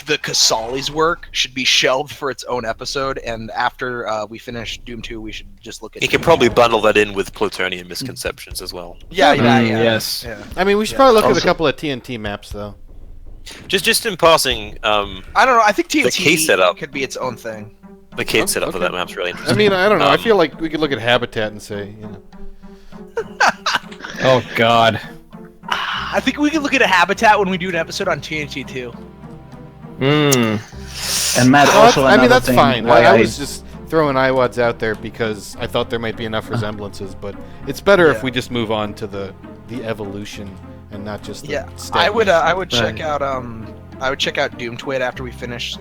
the Casali's work should be shelved for its own episode, and after we finish Doom 2, we should just look at. You can probably bundle that in with Plutonian Misconceptions as well. Yeah. Yes. Yeah. I mean, we should probably look at a Also- couple of TNT maps, though. Just in passing, I don't know. I think TNT key setup. could be its own thing. the kid setup for okay. that map's really I interesting. mean, I don't know. I Um, feel like we could look at Habitat and say, you know. Oh God. I think we could look at a habitat when we do an episode on TNT too. And Matt, No, also I mean, another that's thing fine. why I was just throwing IWADs out there because I thought there might be enough resemblances, but it's better if Yeah. we just move on to the evolution and not just the Yeah, stagnation. I would check out Doom Twid after we finish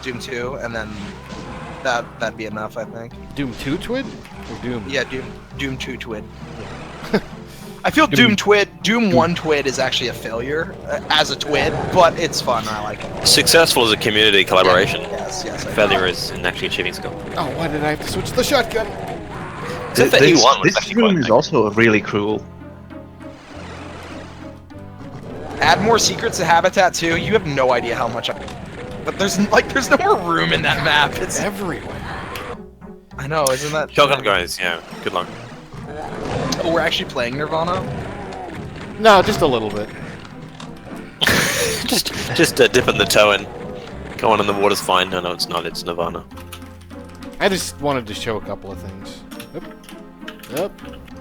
Doom 2, and then that'd be enough, I think. Doom 2 Twid? Or Doom? Yeah, Doom 2 Twid. I feel Doom 1 Twid is actually a failure as a Twid, but it's fun. I like it. Successful as a community collaboration. Yes. I Failure is in actually achieving skill. Oh, why did I have to switch the shotgun? Except that this E1 was this actually room quite is nice. also really cruel. Add more secrets to Habitat too. You have no idea how much. But there's no more room in that map. It's Everywhere. I know, isn't that? Shotgun guys, yeah, good luck. Oh, we're actually playing Nirvana. No, just a little bit. just dipping the toe in. Go on in the water's fine. No, it's not. It's Nirvana. I just wanted to show a couple of things. Yep.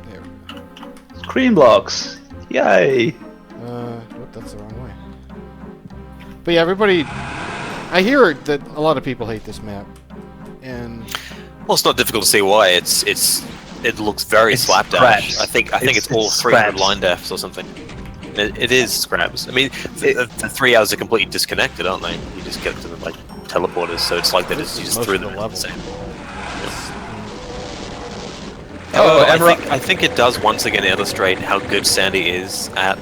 There we go. Screen blocks. Yay! Whoop, that's the wrong way. But yeah, everybody... I hear that a lot of people hate this map. And... Well, it's not difficult to see why. It looks very It's slapdash. scraps. I think it's all It's 300 scraps. line defs or something. It is scraps. I mean, the 3 hours are completely disconnected, aren't they? You just get to them like teleporters, so it's like they This you is just most threw of them the in level. the same. Oh, I think it does once again illustrate how good Sandy is at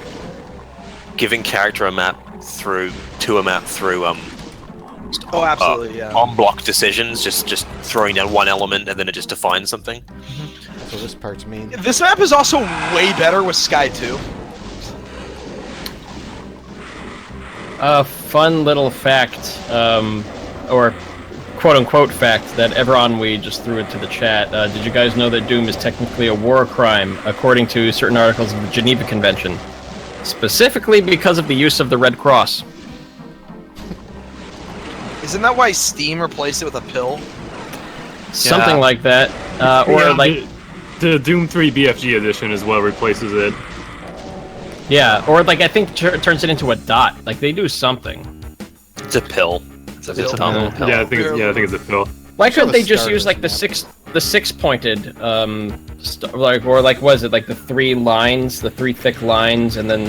giving character a map through Oh, absolutely, yeah. on block decisions, just throwing down one element and then it just defines something. So this part's mean. This map is also way better with Sky 2. A fun little fact, or quote-unquote fact, that Everon we just threw into the chat. Did you guys know that Doom is technically a war crime, according to certain articles of the Geneva Convention? Specifically because of the use of the Red Cross. Isn't that why Steam replaced it with a pill? Something like that. Or Yeah, like... the Doom 3 BFG edition is what replaces it. Yeah, or like I think turns it into a dot. Like they do something. It's a pill. It's a pill. pill. Yeah, I think it's a pill. Why Sure, couldn't the they just start use of like the the six pointed or like was it like the 3 lines, the 3 thick lines, and then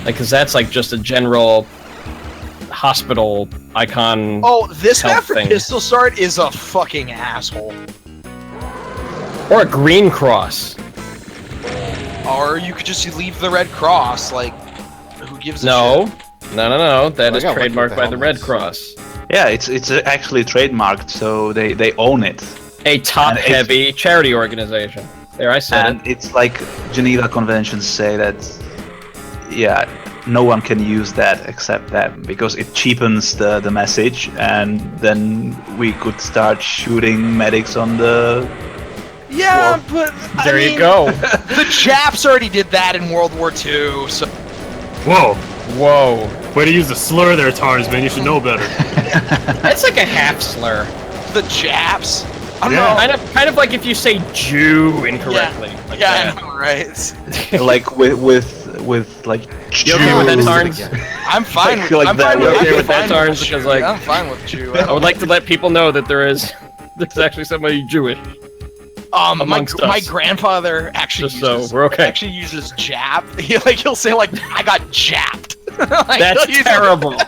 like because that's like just a general hospital icon. Oh, this Health map for thing. Pistol Start is a fucking asshole. Or a green cross. Or you could just leave the Red Cross, like, who gives a No, shit? no. That I is got lucky with trademarked the by the Red helmets. Cross. Yeah, it's actually trademarked, so they own it. A top-heavy charity organization. There, I said And it's like Geneva Conventions say that, yeah, no one can use that except them, because it cheapens the message, and then we could start shooting medics on the... Yeah, but it. There I you mean, go. The Japs already did that in World War II, so Whoa! Whoa. Way to use the slur there, Tarns, man. You should know better. That's like a half slur. the Japs. I don't Yeah. know. Kind of like if you say Jew incorrectly. Like Yeah, that. I know, right? like with like... You okay with that, Jews. Tarns? I'm fine I with feel like I'm that fine would- with, okay I'm with that, fine Tarns, with because, Jew. like- I'm fine with Jew. I would like to let people know that there's actually somebody Jewish. My amongst us. my grandfather actually Just so uses, we're okay. actually uses jap. He'll say like I got japped. Like, That's he'll use- terrible.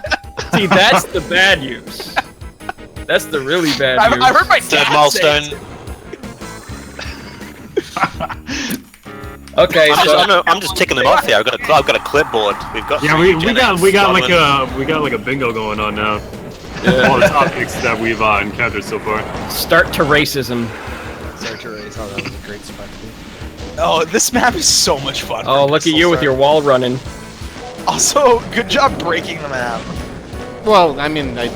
See, that's the bad use. That's the really bad use. I've heard my Third dad milestone. say it. Okay, so I'm just ticking them off here. I've got a clipboard. We've got. Yeah, three we got Gen like a bingo going on now. Yeah. All the topics that we've encountered so far. start to racism. Oh, that was a great spot to be. Oh, this map is so much fun. Oh, for look at Pistol you with Start. your wall running. Also, good job breaking the map. Well, I mean, I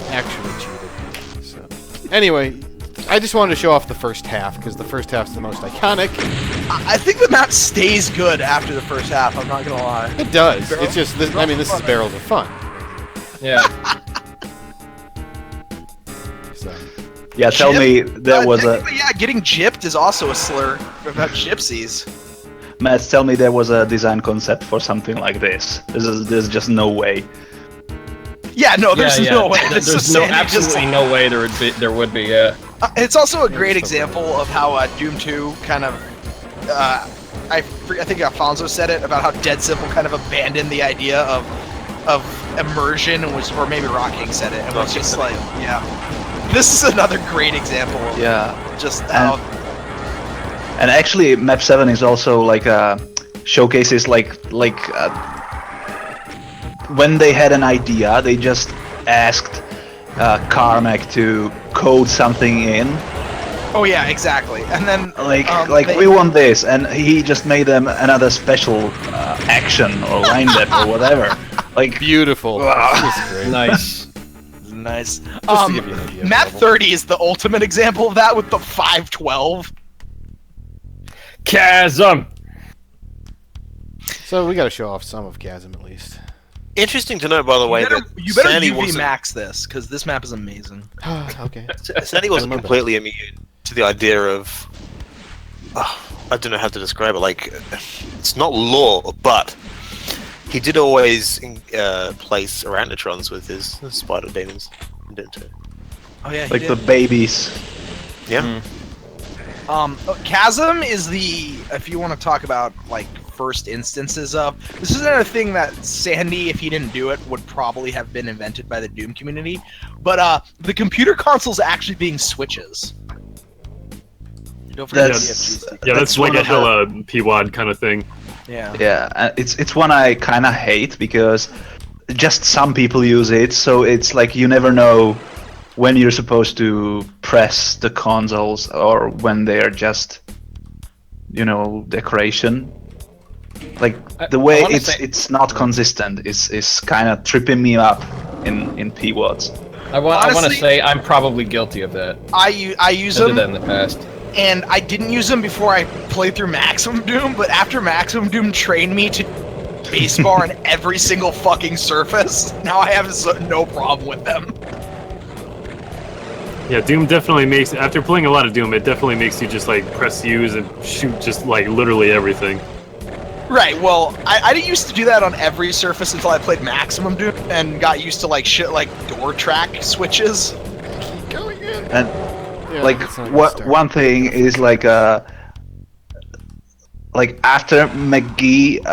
actually cheated. So. Anyway, I just wanted to show off the first half, because the first half's the most iconic. I think the map stays good after the first half, I'm not gonna lie. It does. It's just, this is Barrels of Fun. Yeah. So. Yeah, tell me there was a... Yeah, getting gypped is also a slur about gypsies. Matt, tell me there was a design concept for something like this. There's just no way. Yeah, no, there's no way. There's no absolutely no way there would be. Yeah. It's also a great example of how Doom 2 kind of, I think Alfonso said it about how Dead Simple kind of abandoned the idea of immersion, and or maybe Rock King said it, and was just like, yeah. This is another great example of just how. And actually, Map 7 is also like showcases when they had an idea, they just asked Carmack to code something in. Oh yeah, exactly. And then we want this, and he just made them another special action or line depth or whatever. Like beautiful. Great. Nice. Nice. To give you an idea Map 30 is the ultimate example of that with the 512. Chasm. So we got to show off some of Chasm at least. Interesting to know, by the way, you better Sandy UV wasn't... max this, because this map is amazing. Okay. Sandy wasn't completely immune to the idea of... I don't know how to describe it. Like, it's not lore, but he did always place Orantitrons with his spider demons. Oh yeah, like the babies. Yeah. Chasm is the, if you want to talk about like first instances of, this is another thing that Sandy, if he didn't do it, would probably have been invented by the Doom community. But the computer consoles actually being switches. Don't forget that's like a hella PWAD kind of thing. Yeah. Yeah, it's one I kind of hate because just some people use it, so it's like you never know when you're supposed to press the consoles or when they're just, decoration. Like the way it's not consistent is kind of tripping me up in PWADs. I want to say I'm probably guilty of that. I use I them. did that in the past. And I didn't use them before I played through Maximum Doom, but after Maximum Doom trained me to base bar on every single fucking surface, now I have no problem with them. Yeah, Doom definitely makes, after playing a lot of Doom, it definitely makes you just like press U's and shoot just like literally everything. Right, well, I used to do that on every surface until I played Maximum Doom and got used to like shit like door track switches. Keep going in. And Yeah, one thing is like after McGee,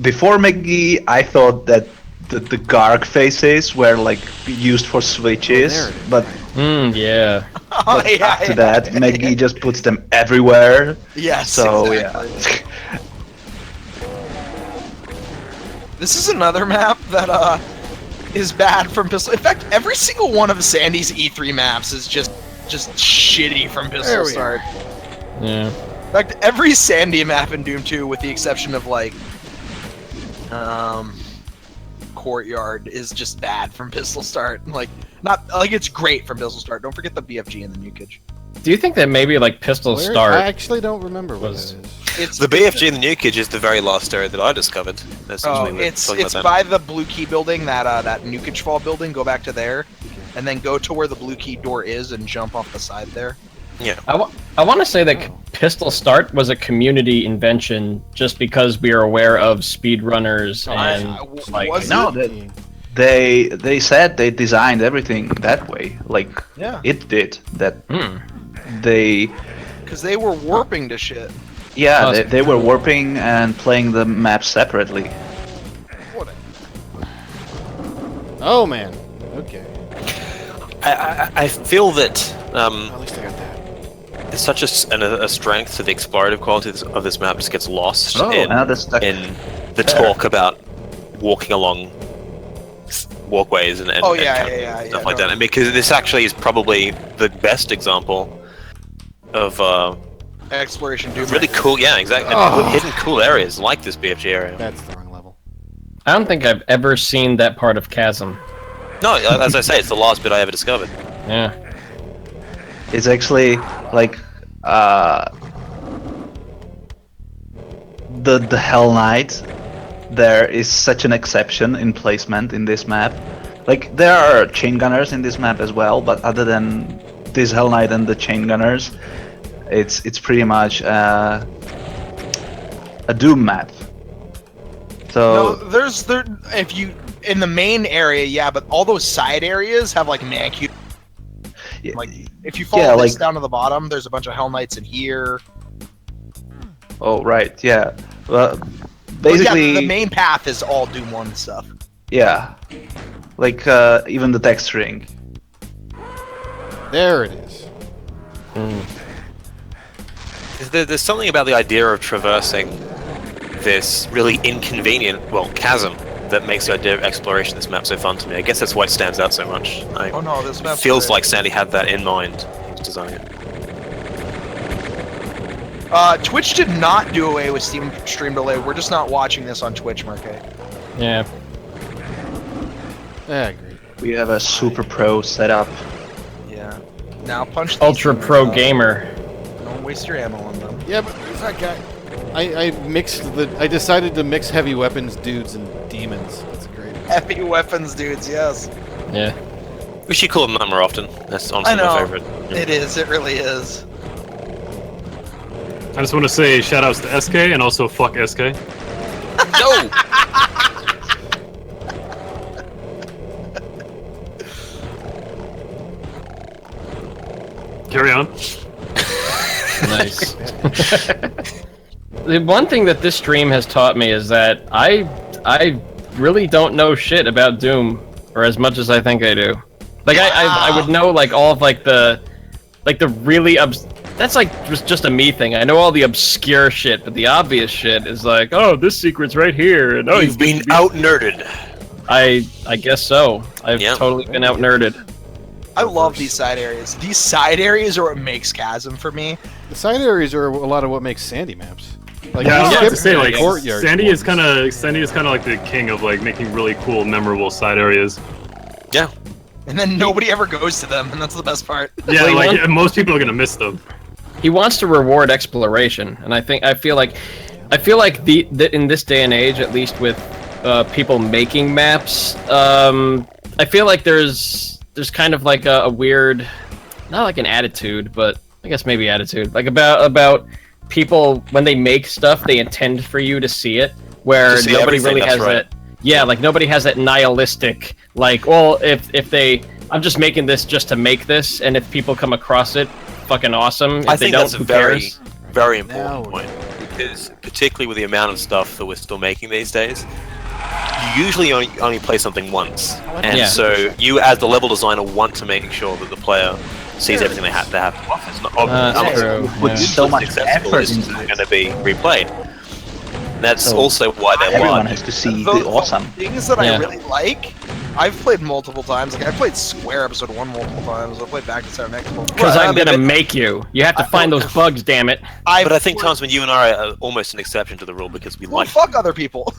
before McGee, I thought that the Garg faces were like used for switches, but yeah. after that, McGee just puts them everywhere. Yes. So exactly. yeah. This is another map that is bad from pistol. In fact, every single one of Sandy's E3 maps is just shitty from pistol start. Yeah. In fact, every Sandy map in Doom 2, with the exception of like Courtyard, is just bad from pistol start. Like it's great from pistol start. Don't forget the BFG and the nukage. Do you think that maybe like pistol start? I actually don't remember what it is. It's The BFG and the nukage is the very last area that I discovered. it's by the Blue Key building, that nukage fall building. Go back to there, and then go to where the Blue Key door is and jump off the side there. Yeah. I want to say that pistol start was a community invention just because we are aware of speedrunners and like. Was No, it? they said they designed everything that way. Like Yeah. it did that. They Because they were warping to shit. Yeah, they were warping and playing the map separately. Oh man. Okay. I feel that At least I got that. there's such a strength to the explorative quality of this map just gets lost in the talk about walking along walkways and stuff like that. And because this actually is probably the best example of Exploration Doom. really cool, yeah, exactly. Hidden cool areas like this BFG area. That's the wrong level. I don't think I've ever seen that part of Chasm. No, as I say, it's the last bit I ever discovered. Yeah. It's actually like the Hell Knight. There is such an exception in placement in this map. Like there are chain gunners in this map as well, but other than this Hell Knight and the chain gunners, it's pretty much a Doom map. No, So if you in the main area, yeah, but all those side areas have like mancu. yeah, Like if you follow this like down to the bottom, there's a bunch of Hell Knights in here. oh right, yeah. Well, But basically, yeah, the main path is all Doom 1 stuff. yeah, like even the texturing. There it is. There's something about the idea of traversing this really inconvenient, well, chasm that makes the idea of exploration of this map so fun to me. I guess that's why it stands out so much. Oh no, this map Feels like Sandy had that in mind when he was designing it. Twitch did not do away with Steam Stream Delay. We're just not watching this on Twitch, Marquet. Yeah. Yeah, great. We have a super pro setup. Yeah. Now punch these Ultra things pro up. gamer. Don't waste your ammo on them. Yeah, but there's that guy. I decided to mix heavy weapons dudes and demons. That's great. Heavy weapons, dudes. Yes. Yeah. We should call them that more often. That's honestly I know. my favorite. It is. It really is. I just want to say shoutouts to SK and also fuck SK. No! Carry on. Nice. The one thing that this stream has taught me is that I really don't know shit about Doom, or as much as I think I do. Like I would know like all of like the really that's like just a me thing. I know all the obscure shit, but the obvious shit is like, oh, this secret's right here, and oh, You've been out-nerded. I guess so. I've totally been out nerded. I love these side areas. These side areas are what makes Chasm for me. The side areas are a lot of what makes Sandy maps. Like, Yeah, I was you about to skip say the like courtyard Sandy is ones. kind of like the king of like making really cool, memorable side areas. Yeah. And then nobody ever goes to them, and that's the best part. Yeah, Well, like one- most people are gonna miss them. He wants to reward exploration, and I feel like the in this day and age, at least with people making maps, I feel like there's kind of like a weird, not like an attitude, but I guess maybe attitude, like about people when they make stuff, they intend for you to see it, where To see nobody everything, really that's has right. that. Yeah, like nobody has that nihilistic, like, well, if they, I'm just making this just to make this, and if people come across it, fucking awesome. If I they think don't, that's a who very, cares? very Now important we're- point. Because, particularly with the amount of stuff that we're still making these days, you usually only play something once. And Yeah. so you, as the level designer, want to make sure that the player sees everything they have to offer. It's not That's true. With Yeah. so much accessible, effort it's into going it. to be replayed. That's So also why they're Everyone live. has to see Those the awesome. things that I Yeah. really like, I've played multiple times. Like I played Square Episode 1 multiple times. I played Back to Saturday Next multiple Because times. I'm gonna make you. You have to find those bugs, damn it. But I think times when you and I are almost an exception to the rule because we Well, like. fuck other people.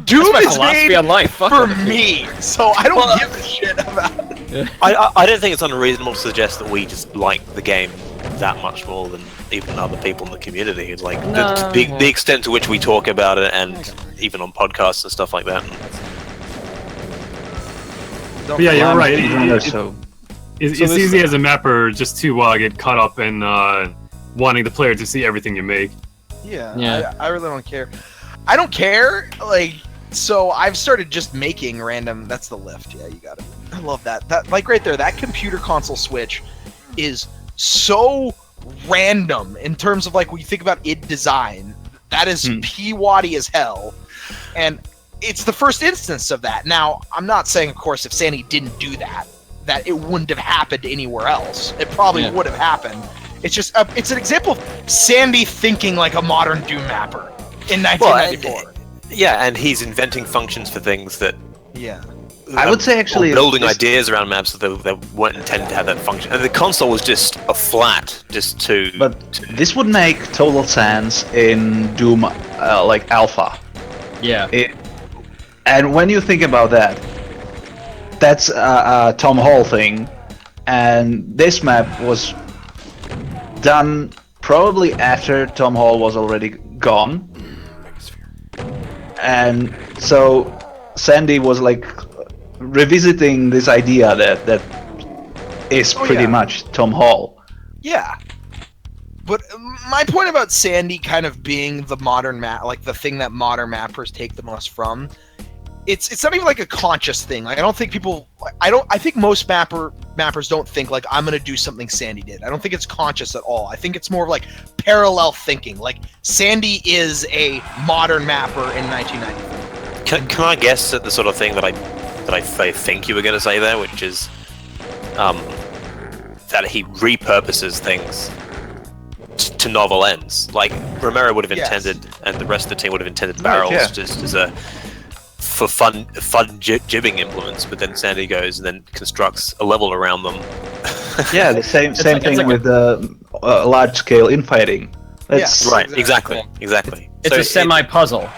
Doom My is philosophy made on life. Fuck for other people. me, so I don't give a shit about it. I don't think it's unreasonable to suggest that we just like the game that much more than even other people in the community. It's like No. the extent to which we talk about it, and even on podcasts and stuff like that. But yeah, you're I'm a right. speedrunner, so It's So this- easy as a mapper just to get caught up in wanting the player to see everything you make. Yeah, Yeah. I really don't care. I don't care. Like, so I've started just making random. That's the lift. Yeah, you got it. I love that. That like right there. That computer console switch is so random in terms of like when you think about id design. That is P-waddy as hell, and it's the first instance of that. Now, I'm not saying, of course, if Sandy didn't do that, that it wouldn't have happened anywhere else. It probably would have happened. It's just it's an example of Sandy thinking like a modern Doom mapper in 1994. Yeah, and he's inventing functions for things that. Yeah. I would say actually or building this- ideas around maps that weren't intended to have that function. And the console was just a flat, just to. But this would make total sense in Doom like Alpha. Yeah. And when you think about that, that's a Tom Hall thing, and this map was done probably after Tom Hall was already gone, and so Sandy was like revisiting this idea that is pretty much Tom Hall. Yeah. But my point about Sandy kind of being the modern map, like the thing that modern mappers take the most from, it's not even like a conscious thing. Like I don't think people, I think most mappers don't think like I'm gonna do something Sandy did. I don't think it's conscious at all. I think it's more of like parallel thinking. Like Sandy is a modern mapper in 1993. Can I guess at the sort of thing that I think you were going to say there, which is that he repurposes things to novel ends. Like Romero would have intended, and the rest of the team would have intended barrels just as a for fun jibbing implements, but then Sandy goes and then constructs a level around them. Yeah, the same thing with large-scale infighting. That's right. Exactly. It's a semi-puzzle.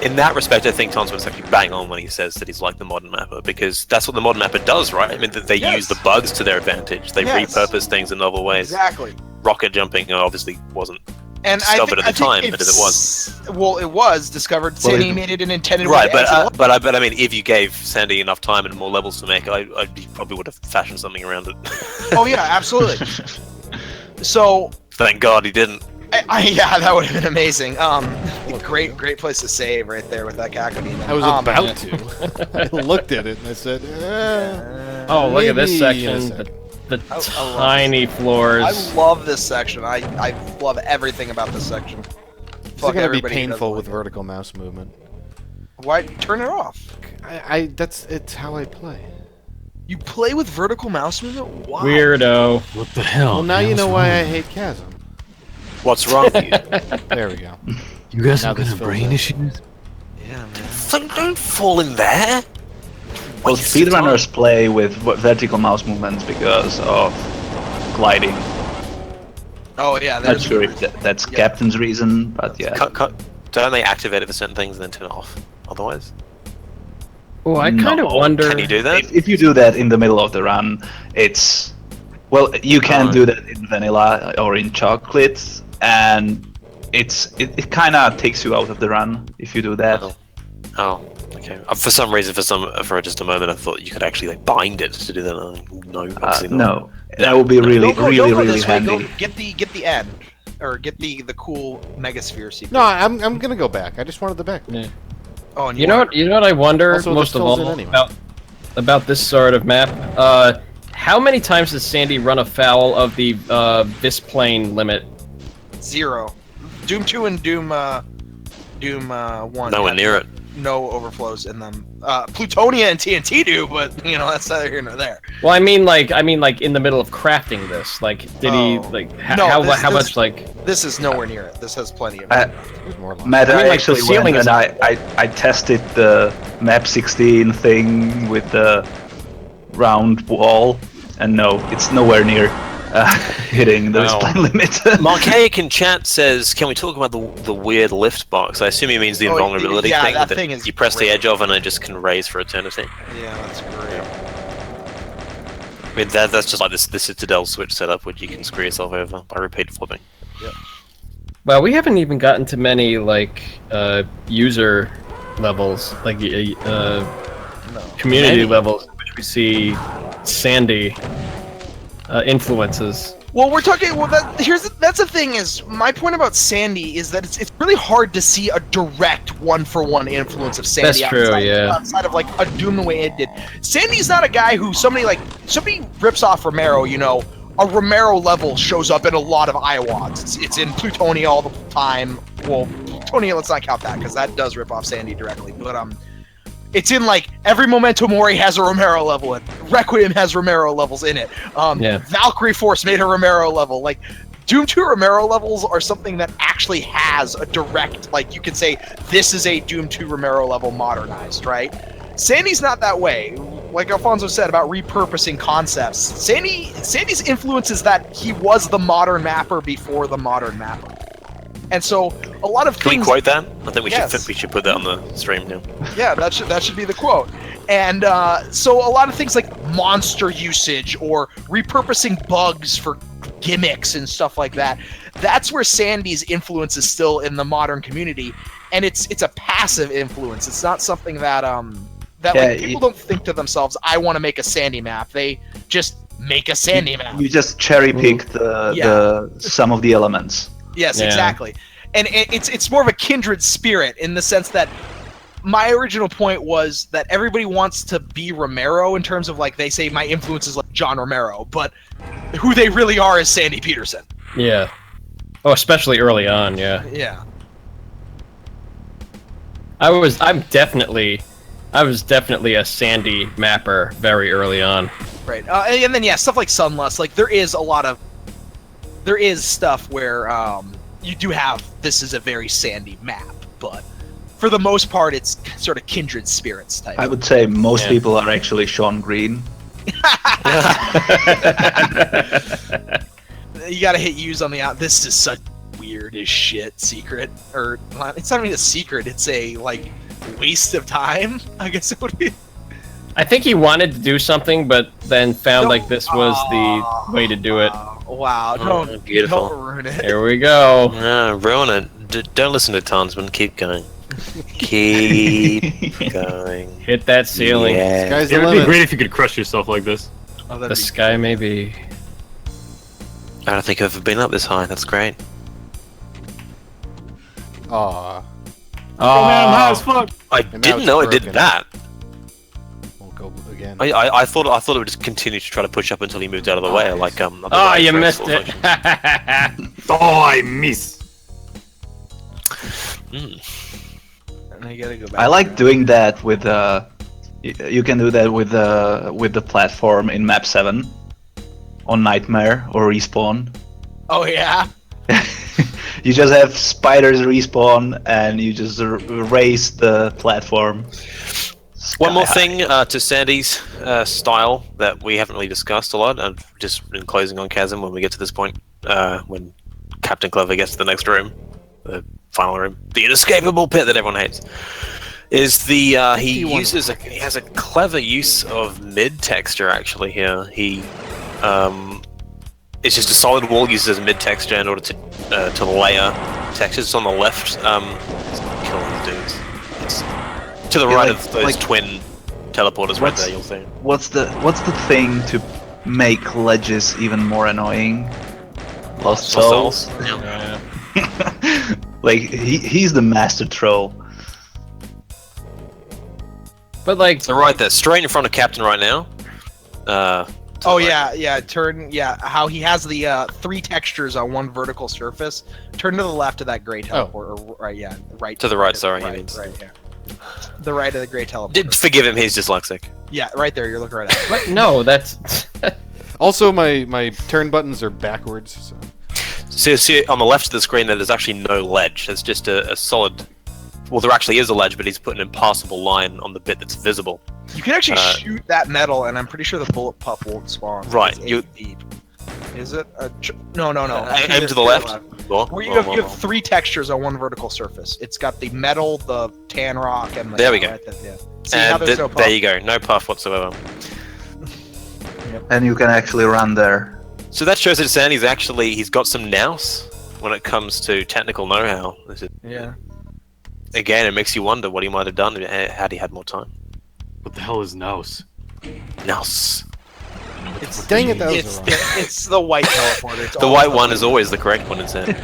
In that respect, I think Tom's actually bang on when he says that he's like the modern mapper, because that's what the modern mapper does, right? I mean, they use the bugs to their advantage. They repurpose things in novel ways. Exactly. Rocket jumping obviously wasn't discovered at the time, but it was. Well, it was discovered. Sandy made it an intended way. Right, but I mean, if you gave Sandy enough time and more levels to make, I probably would have fashioned something around it. Oh yeah, absolutely. So. Thank God he didn't. Yeah, that would have been amazing. Great place to save right there with that Kakuni. I was about to. I looked at it and I said, oh, look at this section. The tiny floors. I love this section. I love everything about this section. It's going to be painful with vertical mouse movement. Why turn it off? It's how I play. You play with vertical mouse movement? Why? Weirdo. What the hell? Well, now you know why I hate Chasm. What's wrong with you? There we go. You guys have brain issues? Yeah, man. Don't fall in there. Well, speedrunners play with vertical mouse movements because of gliding. Oh yeah, Not sure if that's Captain's reason, but yeah. Don't they activate it for certain things and then turn it off? Otherwise? Oh, I kind of wonder. Can you do that? If you do that in the middle of the run, it's... Well, you can do that in vanilla or in chocolate, and it kind of takes you out of the run if you do that. Oh, okay. For some reason, for just a moment, I thought you could actually like bind it to do that. No, obviously not. No, that would be really handy. Go get the end, or get the cool Megasphere sequence. No, I'm gonna go back. I just wanted the back. Yeah. Oh, and you know what I wonder Also, most of all about this sort of map. How many times does Sandy run afoul of the Visplane limit? 0. Doom 2 and Doom 1. Nowhere near it. No overflows in them. Plutonia and TNT do, but you know that's neither here nor there. Well, I mean like in the middle of crafting this. Like, did he like how much like? This is nowhere near it. This has plenty of. Matt, I mean, like, actually the ceiling went and I tested the map 16 thing with the round wall, and no, it's nowhere near hitting the spline limit. Marcaic in chat says, "Can we talk about the weird lift box?" I assume he means the invulnerability thing. That thing is you press great. the edge of and it just can raise for eternity. Yeah, that's great. I mean, that's just like the Citadel switch setup, which you can screw yourself over by repeated flipping. Yep. Well, we haven't even gotten to many like user levels, like community levels, in which we see Sandy influences. Well, we're talking. Well, that's the thing. Is my point about Sandy is that it's really hard to see a direct one-for-one influence of Sandy. That's true. Outside of like a Doom the way it did. Sandy's not a guy who somebody rips off Romero. You know, a Romero level shows up in a lot of IWADs. It's in Plutonia all the time. Well, Plutonia, let's not count that because that does rip off Sandy directly. But it's in like every Memento Mori has a Romero level in it. Requiem has Romero levels in it. Valkyrie Force made a Romero level. Like Doom 2 Romero levels are something that actually has a direct, like you could say this is a Doom 2 Romero level modernized, right? Sandy's not that way. Like Alfonso said about repurposing concepts. Sandy's influence is that he was the modern mapper before the modern mapper. And so a lot of Can things. we quote that? I think we should put that on the stream now. Yeah, that should be the quote. And so a lot of things like monster usage or repurposing bugs for gimmicks and stuff like that, that's where Sandy's influence is still in the modern community, and it's a passive influence. It's not something that people don't think to themselves, I want to make a Sandy map. They just make a Sandy map. You just cherry pick the some of the elements. Yes, exactly. And it's more of a kindred spirit in the sense that my original point was that everybody wants to be Romero in terms of, like, they say my influence is like John Romero, but who they really are is Sandy Petersen. Yeah. Oh, especially early on, yeah. Yeah. I was definitely a Sandy mapper very early on. Right. And then, stuff like Sunlust, like, there is stuff where you do have, this is a very Sandy map, but for the most part, it's sort of kindred spirits type. I would say most people are actually Sean Green. You gotta hit use on the out. This is such weird as shit secret, or it's not even a secret. It's a waste of time. I guess it would be. I think he wanted to do something, but then found this was the way to do it. Wow! Don't ruin it. Here we go. No, ruin it. Don't listen to Tonsman. Keep going. Keep going. Hit that ceiling. Yeah. Sky's It the would be limit. great if you could crush yourself like this. The sky may be. I don't think I've ever been up this high. That's great. Aw. Oh man, I'm high as fuck. I now didn't it's know it did broken. that. We'll go again. I thought it would just continue to try to push up until he moved out of the way, like Oh, you missed it. Oh, I miss. And you gotta go back. I like doing that with you can do that with the platform in map 7 on Nightmare or Respawn. Oh yeah. You just have spiders respawn and you just raise the platform. One more sky thing to Sandy's style that we haven't really discussed a lot, and just in closing on Chasm when we get to this point, when Captain Clever gets to the next room, the final room, the inescapable pit that everyone hates, is the he has a clever use of mid texture actually here. He it's just a solid wall uses as mid texture in order to layer textures. It's on the left. Kill these dudes. It's to the right of those twin teleporters right there. You'll see. What's the thing to make ledges even more annoying? Lost Souls. Yeah. Like he's the master troll. But like, So right there, straight in front of Captain right now. Oh yeah. Turn. Yeah. How he has the 3 textures on one vertical surface. Turn to the left of that gray teleport. Or right. Yeah. Right. To the right, sorry, he Right. means. Right. Yeah. The right of the gray teleport. Forgive him, he's dyslexic. Yeah. Right there. You're looking right at it. what? No, that's. Also, my turn buttons are backwards. So. See on the left of the screen there's actually no ledge. There's just a solid... Well, there actually is a ledge, but he's put an impassable line on the bit that's visible. You can actually shoot that metal, and I'm pretty sure the bullet pup won't spawn. Right, It's you- 8 deep. Is it? No. Aim to the left. Where you have 3 textures on one vertical surface. It's got the metal, the tan rock, and the... There we go. Right there, yeah. See how And there's no puff? there you go, no puff whatsoever. And you can actually run there. So that shows that Sandy's actually, he's got some nous when it comes to technical know-how. Yeah. Again, it makes you wonder what he might have done had he had more time. What the hell is Nous? Nous. Dang it, that was wrong. It's the white teleporter. It's The all white the- one is always the correct one, is it?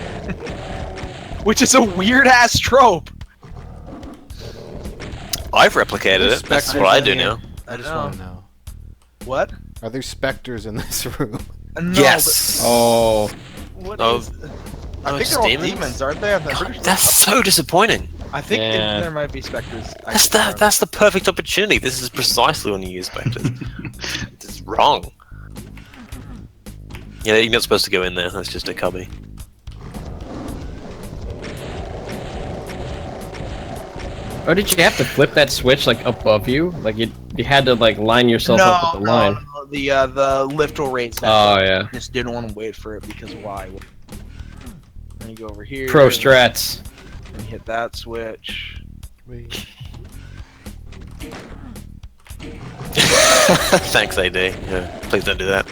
Which is a weird-ass trope. I've replicated There's it, that's specters what I in do here. now. I just No. want to know. What? Are there specters in this room? No, Yes! Oh. but what Oh. is- I think it's they're all demons? demons, aren't they? I'm pretty sure. That's so disappointing. I think Yeah. there might be specters. That's the perfect opportunity. This is precisely when you use specters. It's wrong. Yeah, you're not supposed to go in there. That's just a cubby. Oh, did you have to flip that switch like above you? Like you had to like line yourself up with the line. No, the lift will raise that. Oh yeah. Just didn't want to wait for it because why? Then you go over here. Pro strats. And hit that switch. Wait. Thanks, AD. Yeah, please don't do that.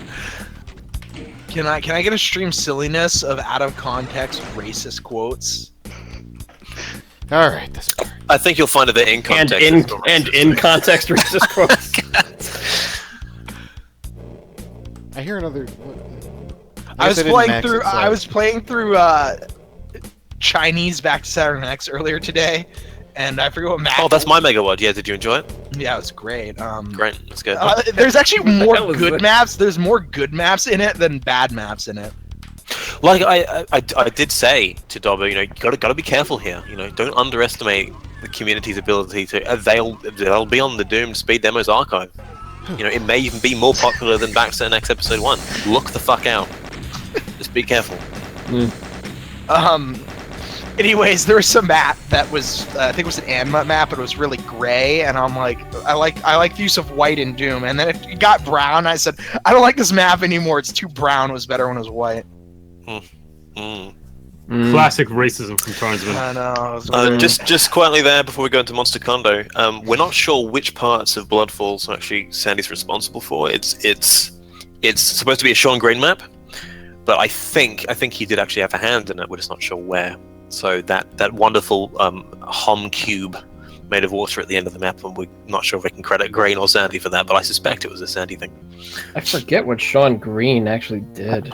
Can I get a stream silliness of out of context racist quotes? All right, this part. I think you'll find that in context. And in context racist quotes. I hear another. I was playing through Chinese Back to Saturn X earlier today, and I forget what map. Oh, that's my mega WAD. Yeah, did you enjoy it? Yeah, it was great. Great, that's good. There's actually more hell is good that? maps. There's more good maps in it than bad maps in it. Like I did say to Dobber, you know, you gotta be careful here. You know, don't underestimate the community's ability to. They'll be on the Doom Speed Demos archive. You know, it may even be more popular than Back to the Next Episode 1. Look the fuck out. Just be careful. Anyways, there was some map that was, I think it was an Anma map, but it was really gray, and I'm like, I like the use of white in Doom, and then it got brown. I said, I don't like this map anymore. It's too brown. It was better when it was white. Classic racism from Torrensman. I know. It was Just quietly there before we go into Monster Condo, we're not sure which parts of Bloodfalls actually Sandy's responsible for. It's supposed to be a Sean Green map, but I think he did actually have a hand in it. We're just not sure where. So that wonderful hum cube made of water at the end of the map, and we're not sure if we can credit Green or Sandy for that, but I suspect it was a Sandy thing. I forget what Sean Green actually did.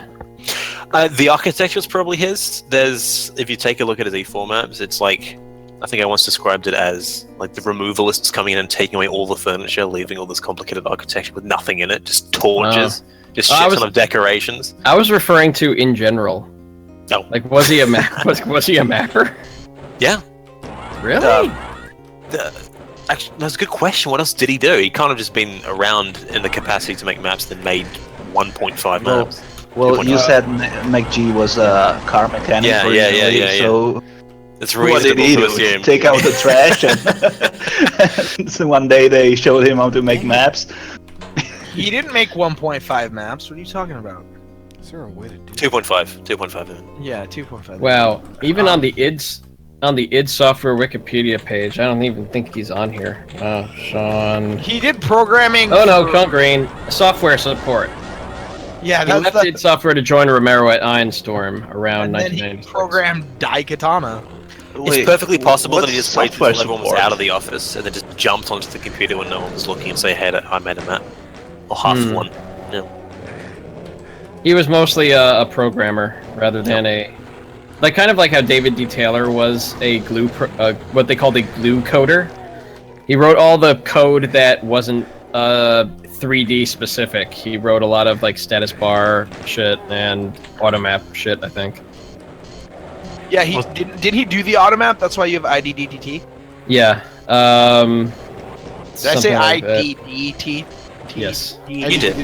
The architecture is probably his. If you take a look at his E4 maps, it's like, I think I once described it as like the removalists coming in and taking away all the furniture, leaving all this complicated architecture with nothing in it, just torches, just shit ton of decorations. I was referring to in general. Oh. Like, was he a was he a mapper? Yeah. Really? Actually, that's a good question. What else did he do? He kind of just been around in the capacity to make maps that made 1.5 maps. Well, you said McG was a car mechanic. Yeah. So It's what did reasonable he to do? assume. Take out the trash, and so one day they showed him how to make maps. He didn't make 1.5 maps. What are you talking about? Is there a way to do 2.5. Yeah, 2.5. Wow. Even on the id Software Wikipedia page, I don't even think he's on here. Sean. He did programming. Oh no, Sean Green. Software support. Yeah, He left id Software to join Romero at Ironstorm around and then he 1996. programmed Daikatana. It's perfectly possible that he what's just waited software until everyone was support? out of the office and then just jumped onto the computer when no one was looking and say, hey, I made a map. Or half one. Yeah. He was mostly a programmer rather than like kind of like how David D. Taylor was a what they called a glue coder. He wrote all the code that wasn't 3D specific. He wrote a lot of like status bar shit and automap shit, I think. Yeah, did he do the automap? That's why you have IDDT? Yeah. Did I say something like that. IDDT? Yes. You did.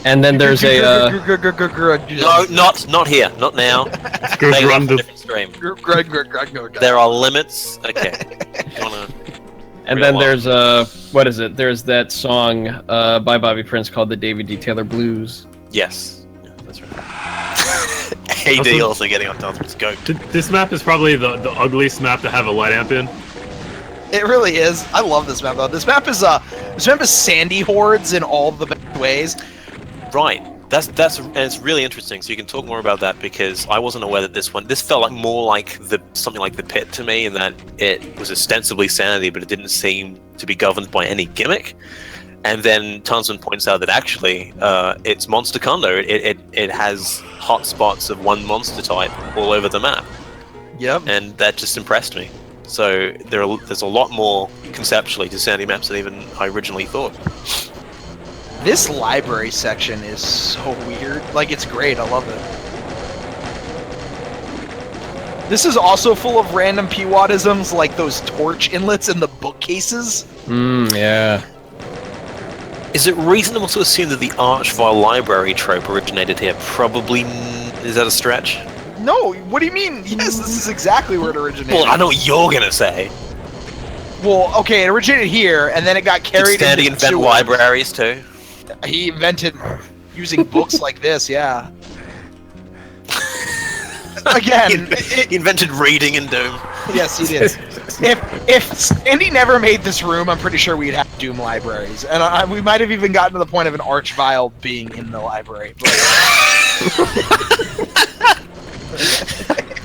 And then there's a No, not here. Not now. Good Maybe run off a to different stream. There are limits. Okay. You wanna... And then there's what is it? There's that song by Bobby Prince called the David D. Taylor Blues. Yes. Yeah, that's right. AD also getting on top of its go. This map is probably the ugliest map to have a light amp in. It really is. I love this map though. This map is sandy hordes in all the best ways. Right. And it's really interesting. So you can talk more about that because I wasn't aware that this felt like more like something like the Pit to me, in that it was ostensibly sanity, but it didn't seem to be governed by any gimmick. And then Tunsman points out that actually it's Monster Condo. It has hot spots of one monster type all over the map. Yep. And that just impressed me. So there's a lot more conceptually to sandy maps than even I originally thought. This library section is so weird. Like, it's great. I love it. This is also full of random P-Wadisms, like those torch inlets in the bookcases. Yeah. Is it reasonable to assume that the Archvile library trope originated here? Probably. Is that a stretch? No, what do you mean? Yes, this is exactly where it originated. Well, I know what you're gonna say. Well, okay, it originated here, and then it got carried Did Sandy into invent libraries too? He invented using books like this, yeah. Again, He invented reading in Doom. Yes, he did. If Sandy never made this room, I'm pretty sure we'd have Doom libraries, and we might have even gotten to the point of an Archvile being in the library.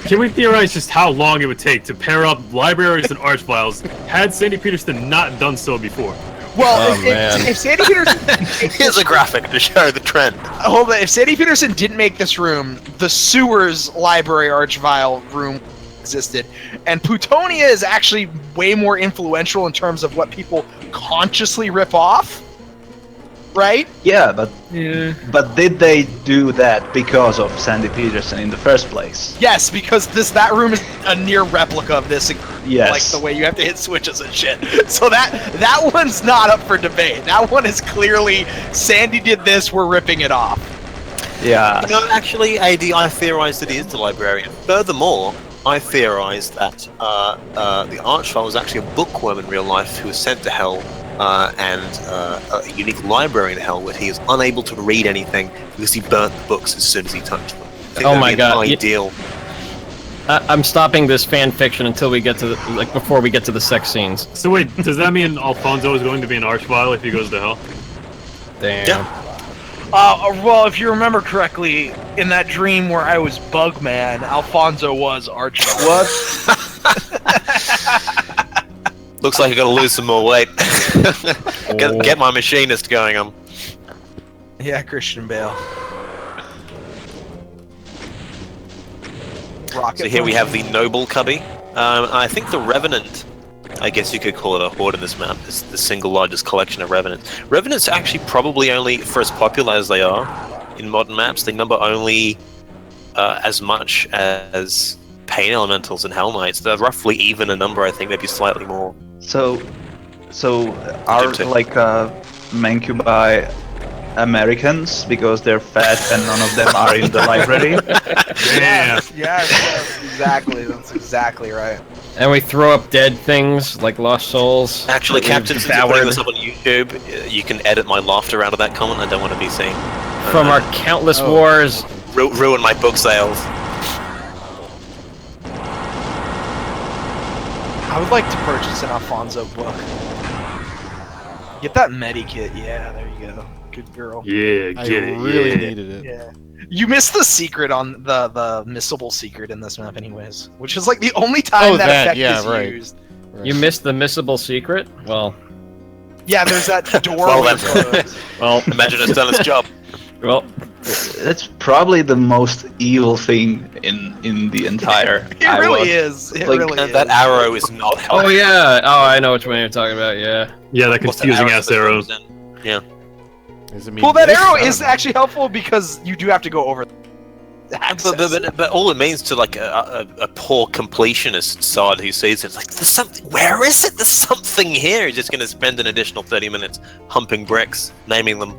Can we theorize just how long it would take to pair up libraries and archviles had Sandy Petersen not done so before? Well, Oh, man. if Sandy Petersen, Here's a graphic to show the trend. hold on, if Sandy Petersen didn't make this room, the sewers library Archvile room existed, and Plutonia is actually way more influential in terms of what people consciously rip off, right? Yeah, but did they do that because of Sandy Petersen in the first place? Yes, because that room is a near replica of this. Yes. Like the way you have to hit switches and shit. So that one's not up for debate. That one is clearly Sandy did this, we're ripping it off. Yeah. You know, actually, AD, I theorized that he is the librarian. Furthermore, I theorized that the Archvile was actually a bookworm in real life who was sent to Hell, and a unique library in Hell where he is unable to read anything because he burnt the books as soon as he touched them. I think Oh that'd my be an God. Ideal. I'm stopping this fan fiction until we get to before we get to the sex scenes. So wait, does that mean Alfonso is going to be an archvile if he goes to hell? Damn. Yeah. Well, if you remember correctly, in that dream where I was Bugman, Alfonso was Archvile. What? Looks like I gotta lose some more weight. get my machinist going on. Yeah, Christian Bale. Rocket So here we Launcher. have the Noble Cubby. I think the Revenant, I guess you could call it a horde in this map, is the single largest collection of Revenants. Revenants actually probably only, for as popular as they are in modern maps, they number only as much as Pain Elementals and Hell Knights. They're roughly even a number, I think, maybe slightly more. So are like Mancubi Americans because they're fat and none of them are in the library? Damn. Yes, exactly. That's exactly right. And we throw up dead things like lost souls. Actually, that we've Captain, since you're putting devoured this up on YouTube, you can edit my laughter out of that comment. I don't want to be seen. from our countless wars. Ruin my book sales. I would like to purchase an Alfonso book. Get that medikit. Yeah, there you go. Good girl. Yeah, I get it. really yeah. needed it. Yeah. You missed the secret on the missable secret in this map anyways, which is like the only time that effect is used. Right. You missed the missable secret? Well, Yeah, there's that door Well, with that's- well, Imagine it's done its job. well. That's probably the most evil thing in the entire. It really is. It Like, really is. That arrow is not helpful. Oh yeah. Oh, I know which one you're talking about. Yeah. Yeah, that What's that confusing ass that arrow. comes in? Yeah. Does it mean Well, that this? arrow I don't is know. actually helpful because you do have to go over the access. But all it means to like a poor completionist sod who sees it's like there's something. Where is it? There's something here. He's just going to spend an additional 30 minutes humping bricks, naming them.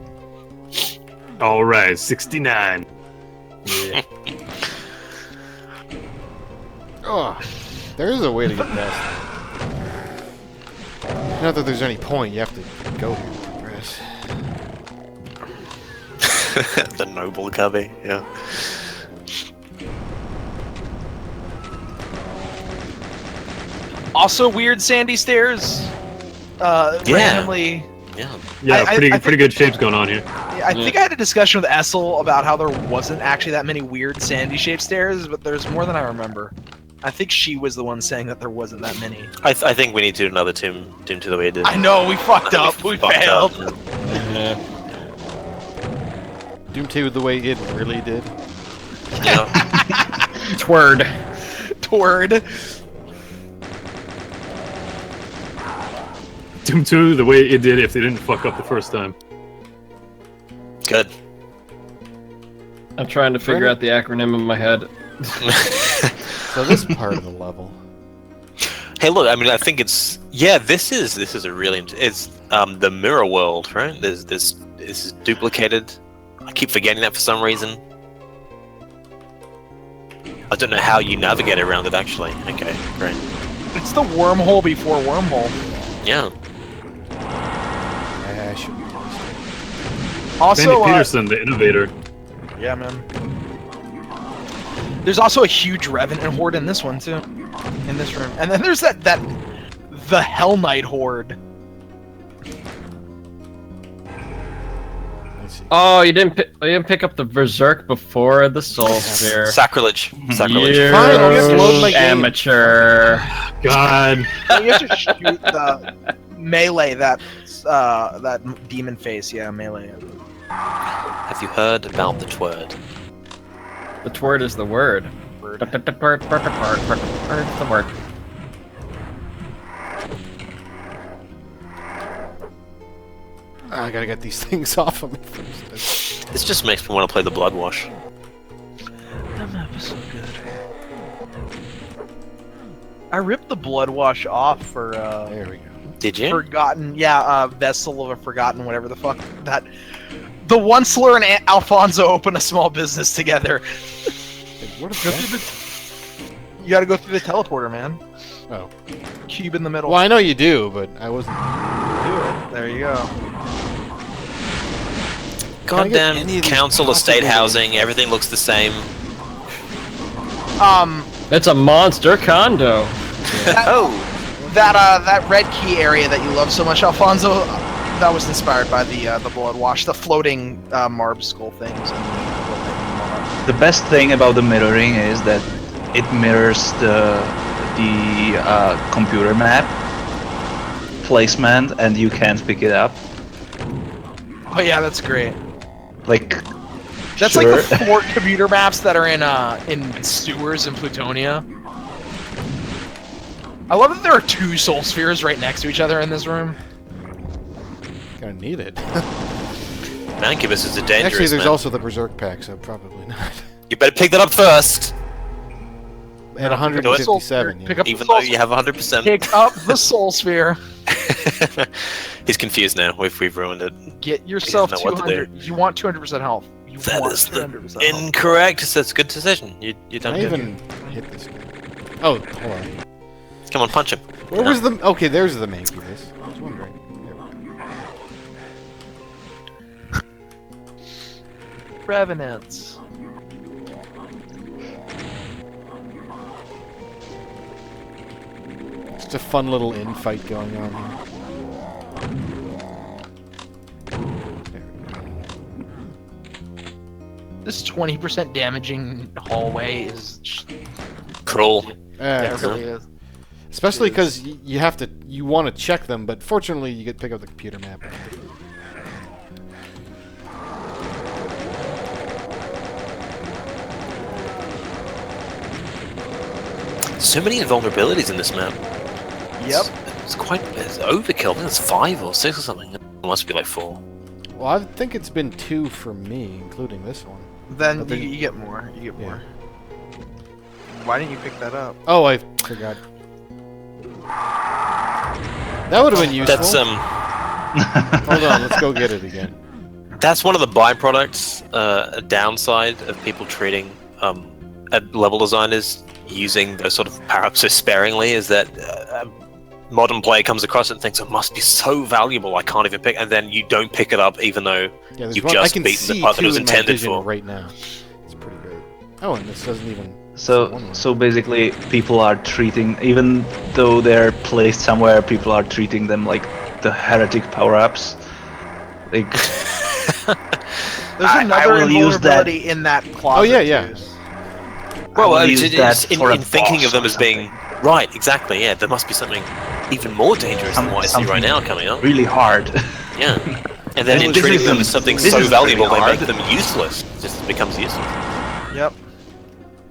All right, 69. Yeah. Oh, there is a way to get past that. Not that there's any point. You have to go here to progress. The Noble Cubby. Yeah. Also, weird sandy stairs. Randomly. Yeah. Yeah, I pretty think- good shapes going on here. I think I had a discussion with Essel about how there wasn't actually that many weird sandy-shaped stairs, but there's more than I remember. I think she was the one saying that there wasn't that many. I think we need to do another Doom to the way it did. I know, we fucked up. We Fucked failed. up. Yeah. Doom 2 the way it really did. Yeah. Twird. Toward. Doom 2, the way it did if they didn't fuck up the first time. Good. I'm trying to figure out the acronym in my head. So this part of the level. Hey, look. I mean, I think it's This is a really it's the mirror world, right? There's this is duplicated. I keep forgetting that for some reason. I don't know how you navigate around it actually. Okay, great. It's the wormhole before wormhole. Yeah. I should be close. Also, Sandy Petersen, the innovator. yeah, man. There's also a huge Revenant horde in this one too. in this room. And then there's the Hell Knight horde. Let's see. Oh, you didn't pick up the Berserk before the Soul Sphere. Sacrilege. Sacrilege. You Fine, I'll just load my game. amateur. God. You have to shoot the melee that demon face. Yeah, melee. Have you heard about the twerd? The tword is the word. Word. It's the word. I gotta get these things off of me first. This just makes me want to play the Blood Wash. That map is so good. I ripped the Blood Wash off for There we go. Did you? Forgotten. Yeah, Vessel of a Forgotten, whatever the fuck that. The Onceler and Alfonso open a small business together. What is Go that? through the. You gotta go through the teleporter, man. Oh. Cube in the middle. Well, I know you do, but I wasn't. Do it. There you go. Can I get any Goddamn of these council estate possible housing, names? everything looks the same. It's a monster condo. Oh! That red key area that you love so much, Alfonso, that was inspired by the Blood Wash, the floating Marb skull things. And The best thing about the mirroring is that it mirrors the computer map placement, and you can't pick it up. oh yeah, that's great. Like, That's sure. like the 4 computer maps that are in Sewers and Plutonia. I love that there are 2 soul spheres right next to each other in this room. Gonna need it. Mancubus is a dangerous Actually, there's man. also the Berserk pack, so probably not. You better pick that up first! At 157, yeah. Pick up Even the though soul you have 100%. Pick up the soul sphere. He's confused now. We've ruined it. Get yourself He doesn't know what to 200. You want 200% health. You That want is the 200% health. incorrect. That's a good decision. You Can done I good. even hit this guy? Oh, hold on. Come on, punch him. Where was the... Okay, there's the Mancubus. I was wondering. There we go. Revenants. It's a fun little infight going on here. There we go. This 20% damaging hallway is just, Cruel. yeah, It's- it really is. Especially because you have to... You want to check them, but fortunately you get to pick up the computer map. So many invulnerabilities in this map. Yep. It's overkill. I think it's 5 or 6 or something. It must be like 4. Well, I think it's been 2 for me, including this one. Then But then- you get more. You get Yeah. more. Why didn't you pick that up? Oh, I forgot. That would have been useful. That's Hold on, let's go get it again. That's one of the byproducts, a downside of people treating level designers using those sort of power-ups so sparingly, is that a modern player comes across it and thinks it must be so valuable I can't even pick, and then you don't pick it up even though Yeah, there's you've one, I just can beaten see the part that it was 2 in my intended vision for. right now. It's pretty great. Oh, and this doesn't even... So basically, people are treating, even though they're placed somewhere, people are treating them like the heretic power-ups. Like, There's I another will use that- invulnerability in that closet. Oh, yeah, yeah. too. Well, will it's, use it's that in, for a in thinking boss of them or as being right, exactly. Yeah, there must be something even more dangerous than what I see right now coming up. really hard. Yeah, and then in This treating is them the- as something this so is valuable, really they make hard. them useless. It just becomes useless. Yep.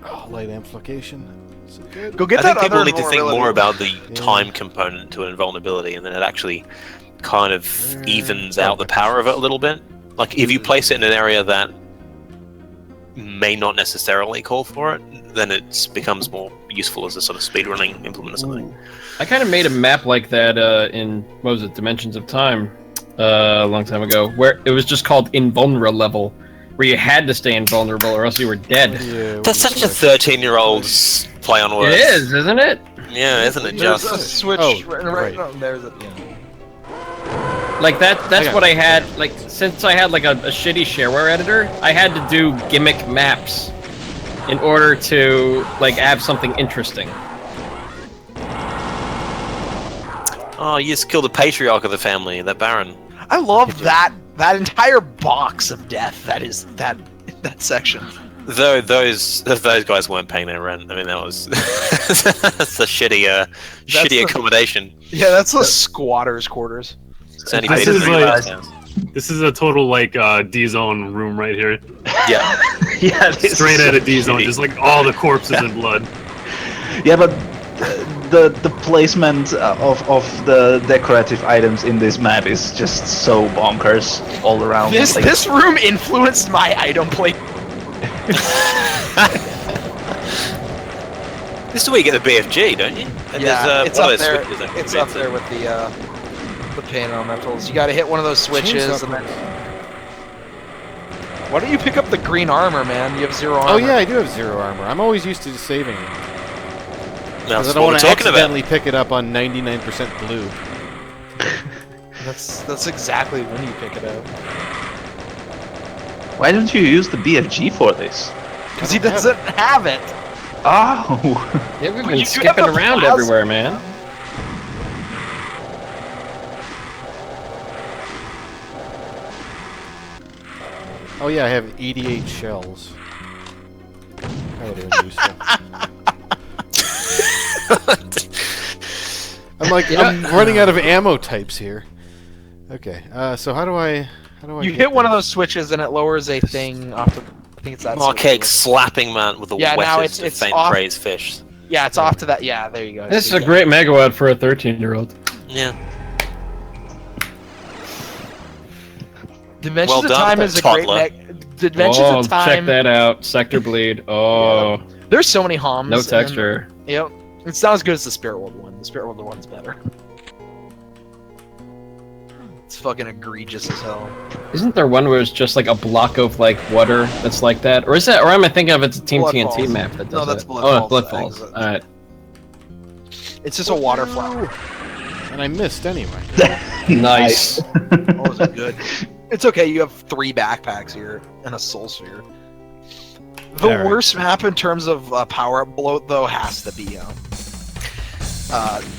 Oh, light amplification. So good. Go get I that think people other need to think more invulnerability. about the time component to an invulnerability, and then it actually kind of evens out the power of it a little bit. Like if you place it in an area that may not necessarily call for it, then it becomes more useful as a sort of speedrunning implement or something. I kind of made a map like that in, what was it, Dimensions of Time, a long time ago, where it was just called Invulnera level, where you had to stay invulnerable or else you were dead. Yeah, That's such a 13-year-old's play on words. It is, isn't it? Yeah, isn't it There's just? a switch Oh, right. right. Oh, there's a. Like that's I got what I it. had, like, since I had like a shitty shareware editor, I had to do gimmick maps in order to like have something interesting. Oh, you just killed the patriarch of the family, that Baron. I love that entire box of death. That is that section. Though those guys weren't paying their rent. I mean, that was that's a shitty accommodation. Yeah, that's the squatters' quarters. Sandy This Petersen is realized like- that. This is a total like D-zone room right here. Yeah. Yeah, this Straight is out of D-zone, just like all the corpses and blood. Yeah, but the placement of the decorative items in this map is just so bonkers all around. This room influenced my item plate. This is where you get the BFG, don't you? And Yeah, there's, it's one up of those there. switches that It's activates up there it. with the paint elementals. You got to hit one of those switches, and then. Why don't you pick up the green armor, man? You have 0 armor. Oh yeah, I do have 0 armor. I'm always used to just saving it. That's Because I what don't we're want to talking about. accidentally pick it up on 99% blue. That's exactly when you pick it up. Why don't you use the BFG for this? Because he doesn't have it. Oh! Yeah, we've You been do skipping have a around plasma. everywhere, man. Oh yeah, I have 88 shells. That would have been useful. I'm like, I'm running out of ammo types here. Okay, so how do I You get hit one of there? those switches, and it lowers a thing off the. I think it's that. Archaic switch. slapping man with the Yeah, now wettest of it's faint off. praise fish. Yeah, it's off to that. Yeah, there you go. This is So a you great megawatt for a 13-year-old. Yeah. Dimensions Well of done, Time is a great. toddler. Dimensions Oh, of Time. check that out. Sector bleed. Oh, There's so many hums. no and- texture. Yep. It's not as good as the Spirit World one. The Spirit World one's better. It's fucking egregious as hell. Isn't there one where it's just like a block of like water that's like that, or is that, or am I thinking of it's a Team Blood TNT Falls. map that does No, that's it? Blood Oh, Falls, Blood I Falls. think. All right. It's just a water flower. And I missed anyway. Nice. Oh, is it good? It's okay. You have 3 backpacks here and a soul sphere. The Alright. worst map in terms of power up bloat, though, has to be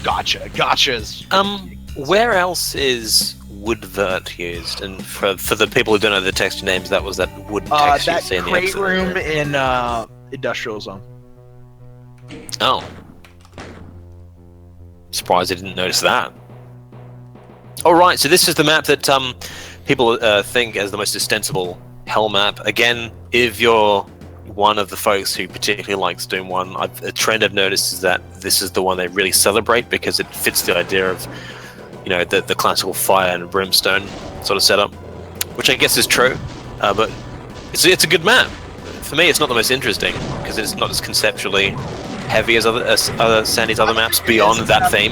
Gotcha. Gotcha is. Where else is Woodvert used? And for the people who don't know the texture names, that was that wood text you That see in the crate episode. room in Industrial Zone. Oh. Surprised I didn't notice that. Alright, so this is the map that people think as the most ostensible hell map. Again, if you're one of the folks who particularly likes Doom 1, a trend I've noticed is that this is the one they really celebrate because it fits the idea of, you know, the classical fire and brimstone sort of setup, which I guess is true, but it's a good map. For me, it's not the most interesting because it's not as conceptually heavy as other Sandy's other maps beyond that theme.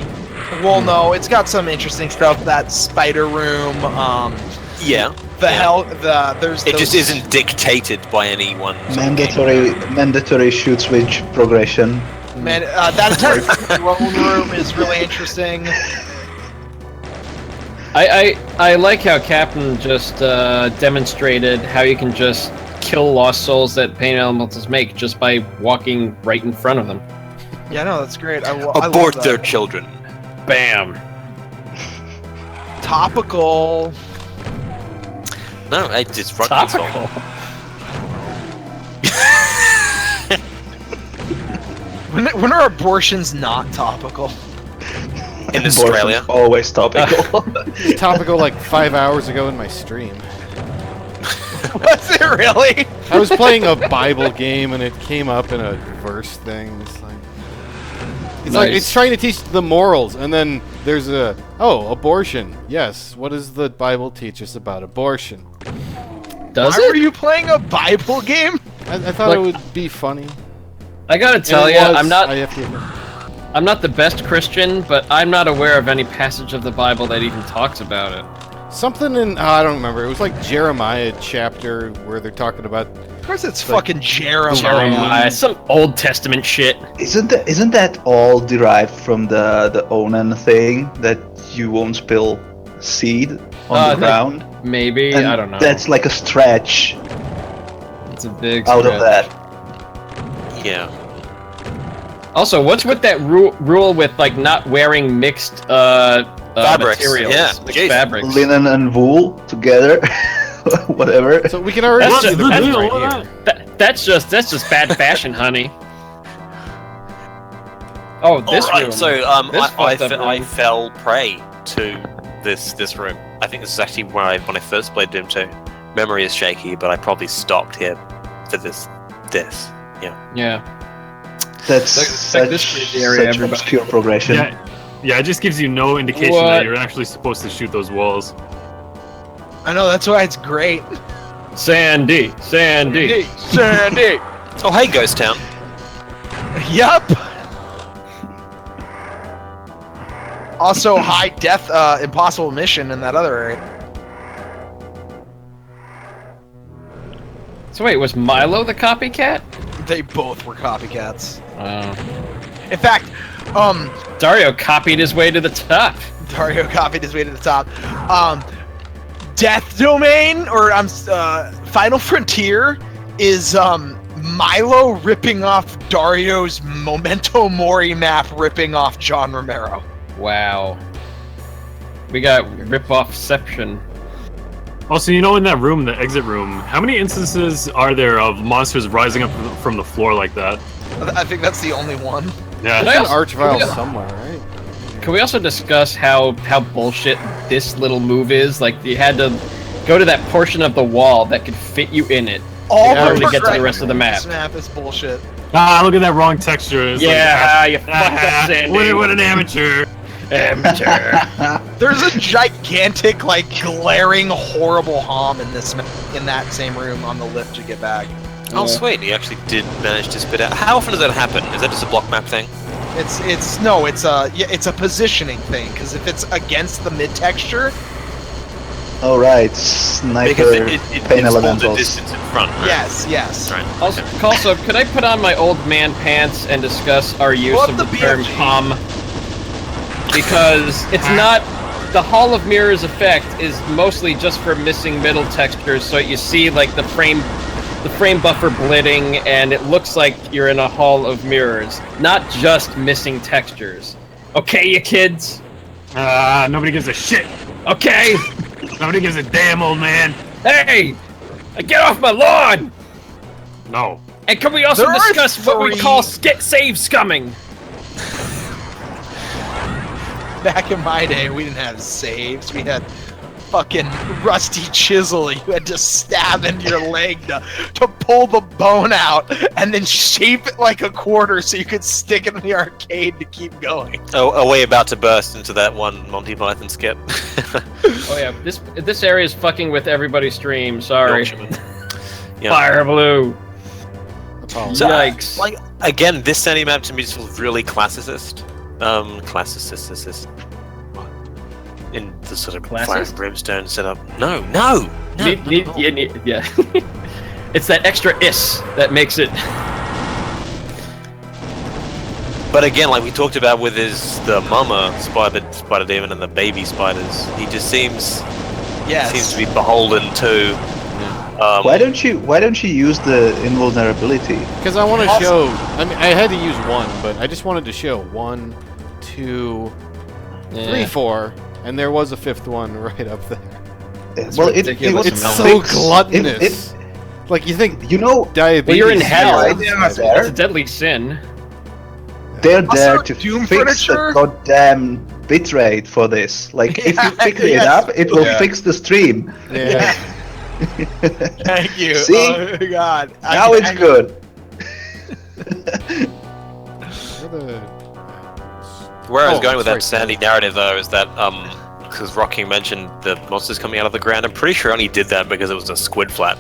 Well, no, it's got some interesting stuff. That spider room. Yeah. There's. It just isn't dictated by anyone. Mandatory shoot switch progression. Man, that entire throne room is really interesting. I like how Captain just demonstrated how you can just kill lost souls that pain elementals make just by walking right in front of them. Yeah, no, that's great. I Abort love that. their children. Bam. Topical. No, it's right Topical. When are abortions not topical? In Australia. Abortion's always topical. Topical like 5 hours ago in my stream. Was it really? I was playing a Bible game and it came up in a verse thing. It's like it's trying to teach the morals, and then there's abortion. Yes, what does the Bible teach us about abortion? Does Why it? were you playing a Bible game? I thought Like- it would be funny. I gotta tell And you, it was, I'm not. I have to admit. I'm not the best Christian, but I'm not aware of any passage of the Bible that even talks about it. Something in I don't remember. It was like Jeremiah chapter where they're talking about. Of course, it's fucking Jeremiah. Jeremiah, some Old Testament shit. Isn't that all derived from the Onan thing that you won't spill seed on the ground? Maybe, And I don't know. That's like a stretch It's a big out stretch. of that. Yeah. Also, what's with that rule with like not wearing mixed Fabrics, materials? yeah, Mixed jeez. fabrics. Linen and wool together, whatever. So we can already That's see just, the that's, room right here. that's just bad fashion, honey. Oh, this Alright, room. so This fucked up I room. fell prey to this room. I think this is actually when I first played Doom 2. Memory is shaky, but I probably stopped here for this. Yeah. That's Like this such, crazy area, such everybody. obscure progression. Yeah, it just gives you no indication What? that you're actually supposed to shoot those walls. I know, that's why it's great. Sandy. Sandy! Oh, hey, Ghost Town. Yup! Also, high death, impossible mission in that other area. So wait, was Milo the copycat? They both were copycats. Oh. In fact, Dario copied his way to the top. Dario copied his way to the top. Death Domain, or Final Frontier, is Milo ripping off Dario's Memento Mori map, ripping off John Romero. Wow. We got rip-offception. Also, you know, in that room, the exit room, how many instances are there of monsters rising up from the floor like that? I think that's the only one. Yeah. There's an also- arch-vile can we- somewhere, right? Can we also discuss how bullshit this little move is? Like, you had to go to that portion of the wall that could fit you in it. All Yeah, to the get to the progression rest of the map. This map is bullshit. Ah, look at that wrong texture. It's Yeah, you like, fucked up, Sandy. what an amateur. Amateur. There's a gigantic, like, glaring, horrible hom in that same room on the lift to get back. Oh, sweet, he actually did manage to spit out. How often does that happen? Is that just a block map thing? It's a positioning thing, because if it's against the mid texture, All right, sniper Because it pain spawns a elementals. distance in front, right? yes. That's right. Also, could I put on my old man pants and discuss our use Pull up of the the term BFG. hum? Because it's not... The Hall of Mirrors effect is mostly just for missing middle textures, so you see, like, the frame buffer blitting, and it looks like you're in a Hall of Mirrors. Not just missing textures. Okay, you kids? Nobody gives a shit. Okay? Nobody gives a damn, old man. Hey! Get off my lawn! No. And can we also There are discuss what we three- call save scumming? Back in my day, we didn't have saves. We had fucking rusty chisel you had to stab into your leg to pull the bone out and then shape it like a quarter so you could stick it in the arcade to keep going. Oh, are we about to burst into that one Monty Python skit? Oh yeah, this area is fucking with everybody's stream. Sorry. Yeah. Fire blue. So, Yikes. like, again, this Sandy map to me just feels really classicist. Classicist. In the sort of fire Classist? and brimstone setup. No. Yeah. It's that extra is that makes it. But again, like we talked about with the mama spider demon and the baby spiders, he just seems to be beholden to. Why don't you use the invulnerability? Because I want to show. I mean, I had to use one, but I just wanted to show 1, 2, 3, 4, and there was a fifth one right up there. Well, ridiculous. It's amount. so gluttonous. Like you think diabetes? Well, you're in hell. Right It's there. a deadly sin. They're Also, there to Doom fix furniture? the goddamn bitrate for this. Like, if you pick it yes. up, it will Yeah. fix the stream. Yeah. Thank you. See? Oh my god. Now it's good. Where I was Oh, going with sorry. that Sandy narrative, though, is that because Rocking mentioned the monsters coming out of the ground, I'm pretty sure I only did that because it was a squid flap,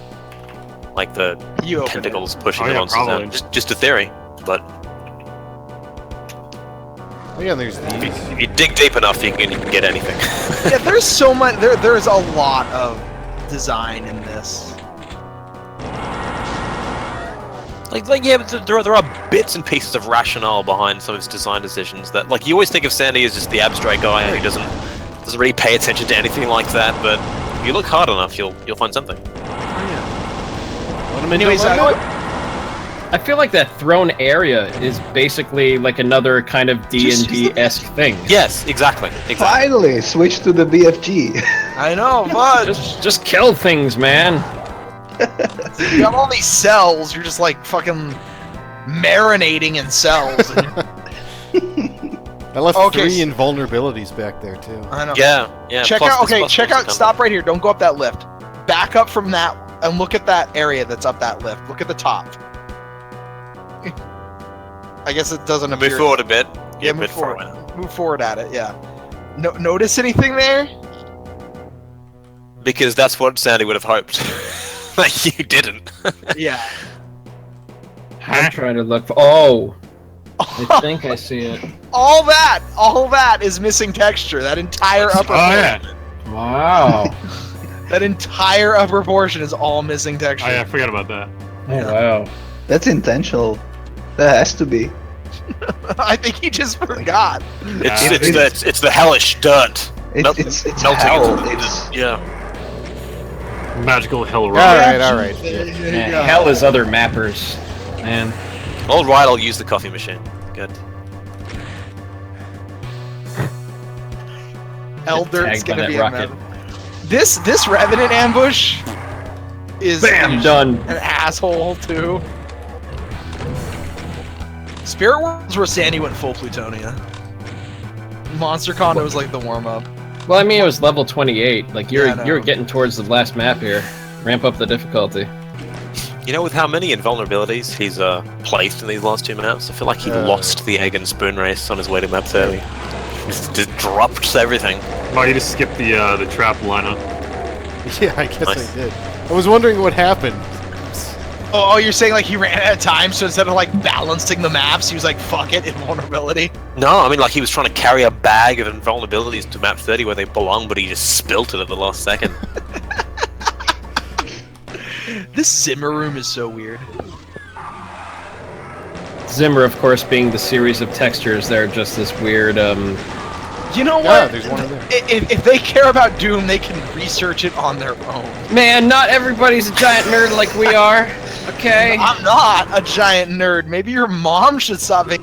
like the You opened tentacles pushing Oh, the yeah, monsters probably. out. Just a theory, but Oh yeah, there's these. if you dig deep enough, you can get anything. Yeah, there's so much. There's a lot of design in this. Yeah, but there are bits and pieces of rationale behind some of his design decisions that, like, you always think of Sandy as just the abstract guy who doesn't really pay attention to anything like that, but if you look hard enough, you'll find something. Let him Anyways, into I feel like that throne area is basically like another kind of D&D-esque thing. Yes, exactly. Finally, switch to the BFG. I know, but Just kill things, man. you got all these cells. You're just like fucking marinating in cells. And I left Okay, 3 invulnerabilities back there too. I know. Yeah. Check plus out. this Okay, plus check one's out. coming. Stop right here. Don't go up that lift. Back up from that and look at that area that's up that lift. Look at the top. I guess it doesn't appear. Move forward a bit. Yeah, a move bit forward. Move forward at it. Yeah. No, notice anything there? Because that's what Sandy would have hoped. Like you didn't. Yeah. I'm trying to look for. Oh, I think I see it. all that is missing texture. That entire upper. Oh yeah. Wow. That entire upper portion is all missing texture. Oh yeah, I forgot about that. Oh wow. That's intentional. That has to be. I think he just forgot. It's the hellish dirt. It's melting hell. into It's Yeah. Magical hell All rock. right. Man, hell is other mappers, man. Old Ride will use the coffee machine. Good. Elder's Tagged by gonna that be rocket. This Revenant ambush is Bam, done. an asshole too. Spirit World's where Sandy went full Plutonia. Monster Condo was like the warm up. Well, I mean, it was level 28. Like Yeah, I know. you're getting towards the last map here. Ramp up the difficulty. You know, with how many invulnerabilities he's placed in these last 2 maps, I feel like he lost the egg and spoon race on his way to map 30. Just dropped everything. Oh, you just skipped the trap lineup. Yeah, I guess Nice. I did. I was wondering what happened. Oh, you're saying like he ran out of time, so instead of like balancing the maps, he was like, "Fuck it, invulnerability." No, I mean, like he was trying to carry a bag of invulnerabilities to map 30 where they belong, but he just spilt it at the last second. This Zimmer room is so weird. Zimmer, of course, being the series of textures, they're just this weird. You know Yeah, what? there's one in there. If they care about Doom, they can research it on their own. Man, not everybody's a giant nerd like we are. Okay. I'm not a giant nerd. Maybe your mom should stop it.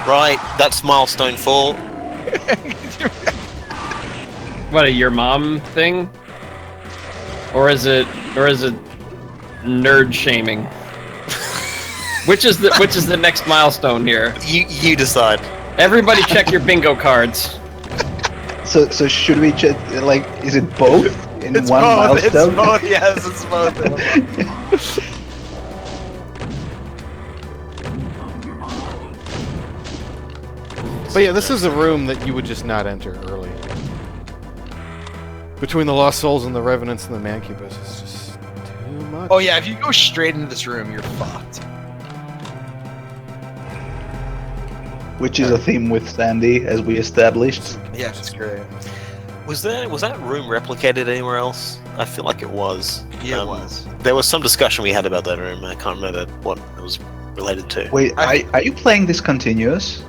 Right, that's milestone 4. What, a your mom thing? Or is it nerd shaming? Which is the next milestone here? You decide. Everybody check your bingo cards. so should we check? Like, is it both in It's one both. It's milestone? both. Yes, it's both. But yeah, this is a room that you would just not enter early. Between the Lost Souls and the Revenants and the Mancubus, it's just too much. Oh yeah, if you go straight into this room, you're fucked. Which is a theme with Sandy, as we established. Yeah, it's great. Was that room replicated anywhere else? I feel like it was. Yeah, it was. There was some discussion we had about that room. I can't remember what it was related to. Wait, are you playing this continuous?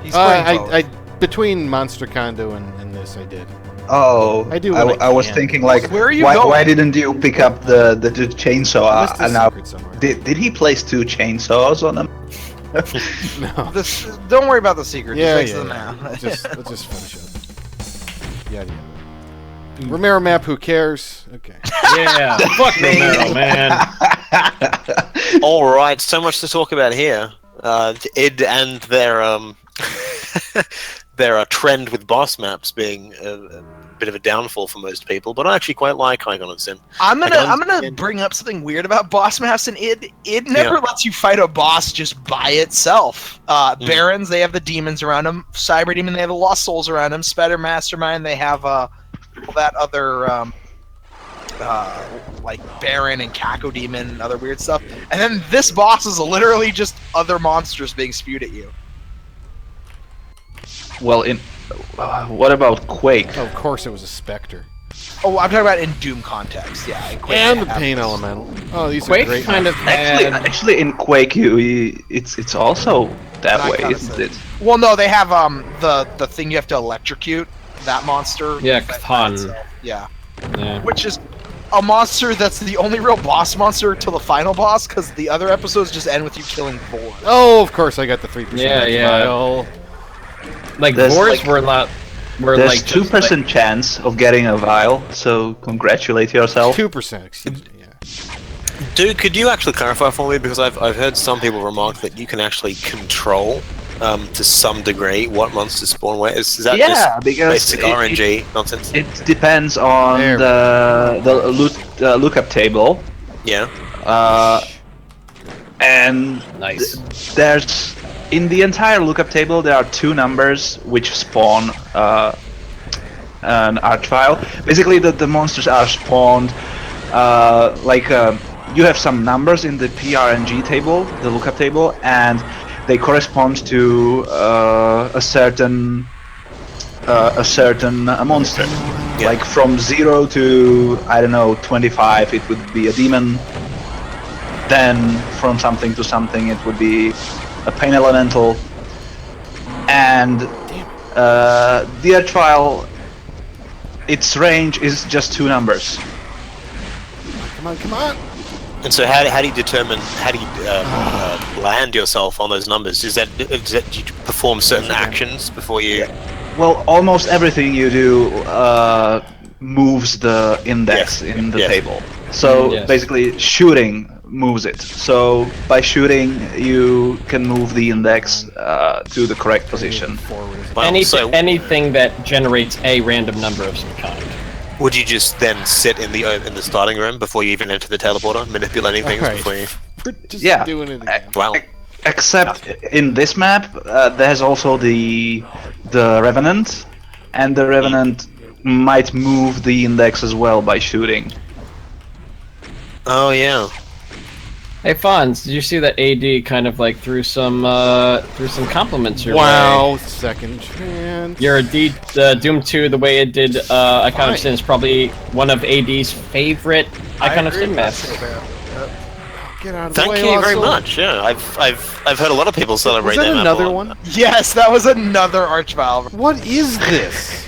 He's playing both. I between Monster Condo and this, I did. Oh, I do when I I was can. thinking like, Where are you why going? didn't you pick up the chainsaw? I missed a And now, secret somewhere. did he place 2 chainsaws on them? No. Don't worry about the secret. Yeah, Just fix yeah. them now. Let's just finish up. Yada yada. Romero map, who cares? Okay. Yeah. Fuck Romero, man. All right, so much to talk about here. Id and their their trend with boss maps being a bit of a downfall for most people, but I actually quite like Igon and Sim. I'm gonna understand. bring up something weird about boss maps and id never lets you fight a boss just by itself. Barons, they have the demons around them. Cyber Demon, they have the Lost Souls around them. Spider Mastermind, they have that other like Baron and Kako Demon and other weird stuff. And then this boss is literally just other monsters being spewed at you. Well, what about Quake? Oh, of course, it was a Spectre. Oh, I'm talking about in Doom context. Yeah, in Quake And they the have Pain this. Elemental. Oh, these Quake are great. kind of had. Actually, in Quake, it's also that I way, kinda isn't said- it? Well, no, they have the thing you have to electrocute that monster. Yeah, That- Cthon. that's, yeah, Yeah. which is a monster that's the only real boss monster till the final boss, because the other episodes just end with you killing Vor. Oh, of course, I got the 3%. Yeah. Vial. Like There's, Vors like- were not. Were There's like just, 2% chance of getting a vial, so congratulate yourself. 2%, excuse me. Yeah. Dude, could you actually clarify for me? Because I've heard some people remark that you can actually control, to some degree, what monsters spawn where. Is that Yeah, just because basic RNG nonsense? It depends on There we the lookup table, Yeah. and Nice. there's in the entire lookup table there are 2 numbers which spawn an archvile. Basically, the monsters are spawned you have some numbers in the PRNG table, the lookup table, and they correspond to a certain monster. Yeah. Like from 0 to, I don't know, 25, it would be a demon. Then from something to something, it would be a pain elemental. And the archvile, its range is just 2 numbers. Come on. And so how do you determine, how do you land yourself on those numbers? Is that do you perform certain actions before you... Well, almost everything you do moves the index in the table. So Yes. basically, shooting moves it. So by shooting, you can move the index to the correct position. Well, so Anything that generates a random number of some kind. would you just then sit in the starting room before you even enter the teleporter, manipulating things Alright. before you... We're just Yeah. doing it again. Wow. Except in this map, there's also the Revenant, and the Revenant might move the index as well by shooting. Oh, yeah. Hey Fonz, did you see that AD kind of like threw some compliments your way? Wow, second chance. Your Doom 2, the way it did Icon of Sin is probably one of AD's favorite Icon of Sin maps. Get out of the Thank way, you very Russell. much. Yeah, I've heard a lot of people Was celebrate that that map another a lot. one? Yes, that was another archvile. What is this?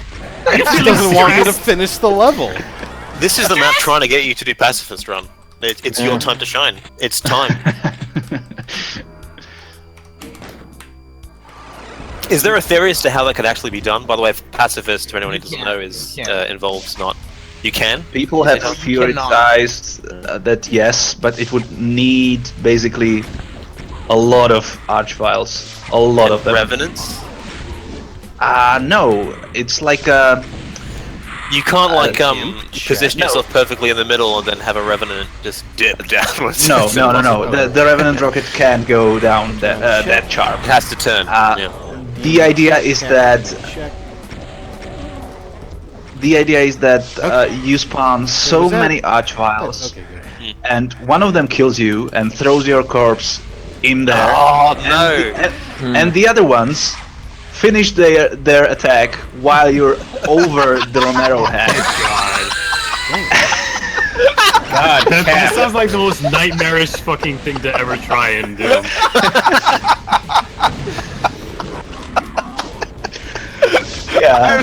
He doesn't want you to finish the level. This is the map trying to get you to do pacifist run. It's your time to shine. It's time. Is there a theory as to how that could actually be done? By the way, pacifist, for anyone who doesn't know, is involves not. You can. People have You theorized that yes, but it would need basically a lot of archviles, a lot of them. Revenants. No, it's like You can't like check. position No. yourself perfectly in the middle and then have a revenant just dip downwards. no. It's impossible. The Revenant rocket can't go down that sharp. It has to turn. Yeah. The idea is that Check. you spawn so was that- many archviles, Okay, good. and one of them kills you and throws your corpse in there. Oh no! And the other ones finish their attack while you're over the Romero head. God, That sounds like the most nightmarish fucking thing to ever try and do. Yeah. I'm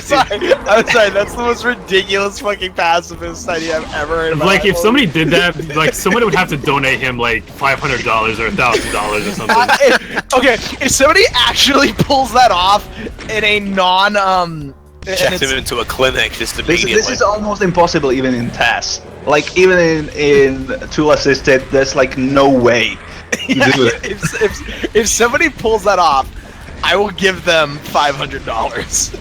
sorry, that's the most ridiculous fucking pacifist idea I've ever heard. in my Like, if life. somebody did that, like, somebody would have to donate him, like, $500 or $1,000 or something. Okay, if somebody actually pulls that off in a non and Checked it's- him into a clinic just immediately. This is almost impossible even in TAS. Like even in tool assisted, there's like no way you do it. if somebody pulls that off, I will give them $500.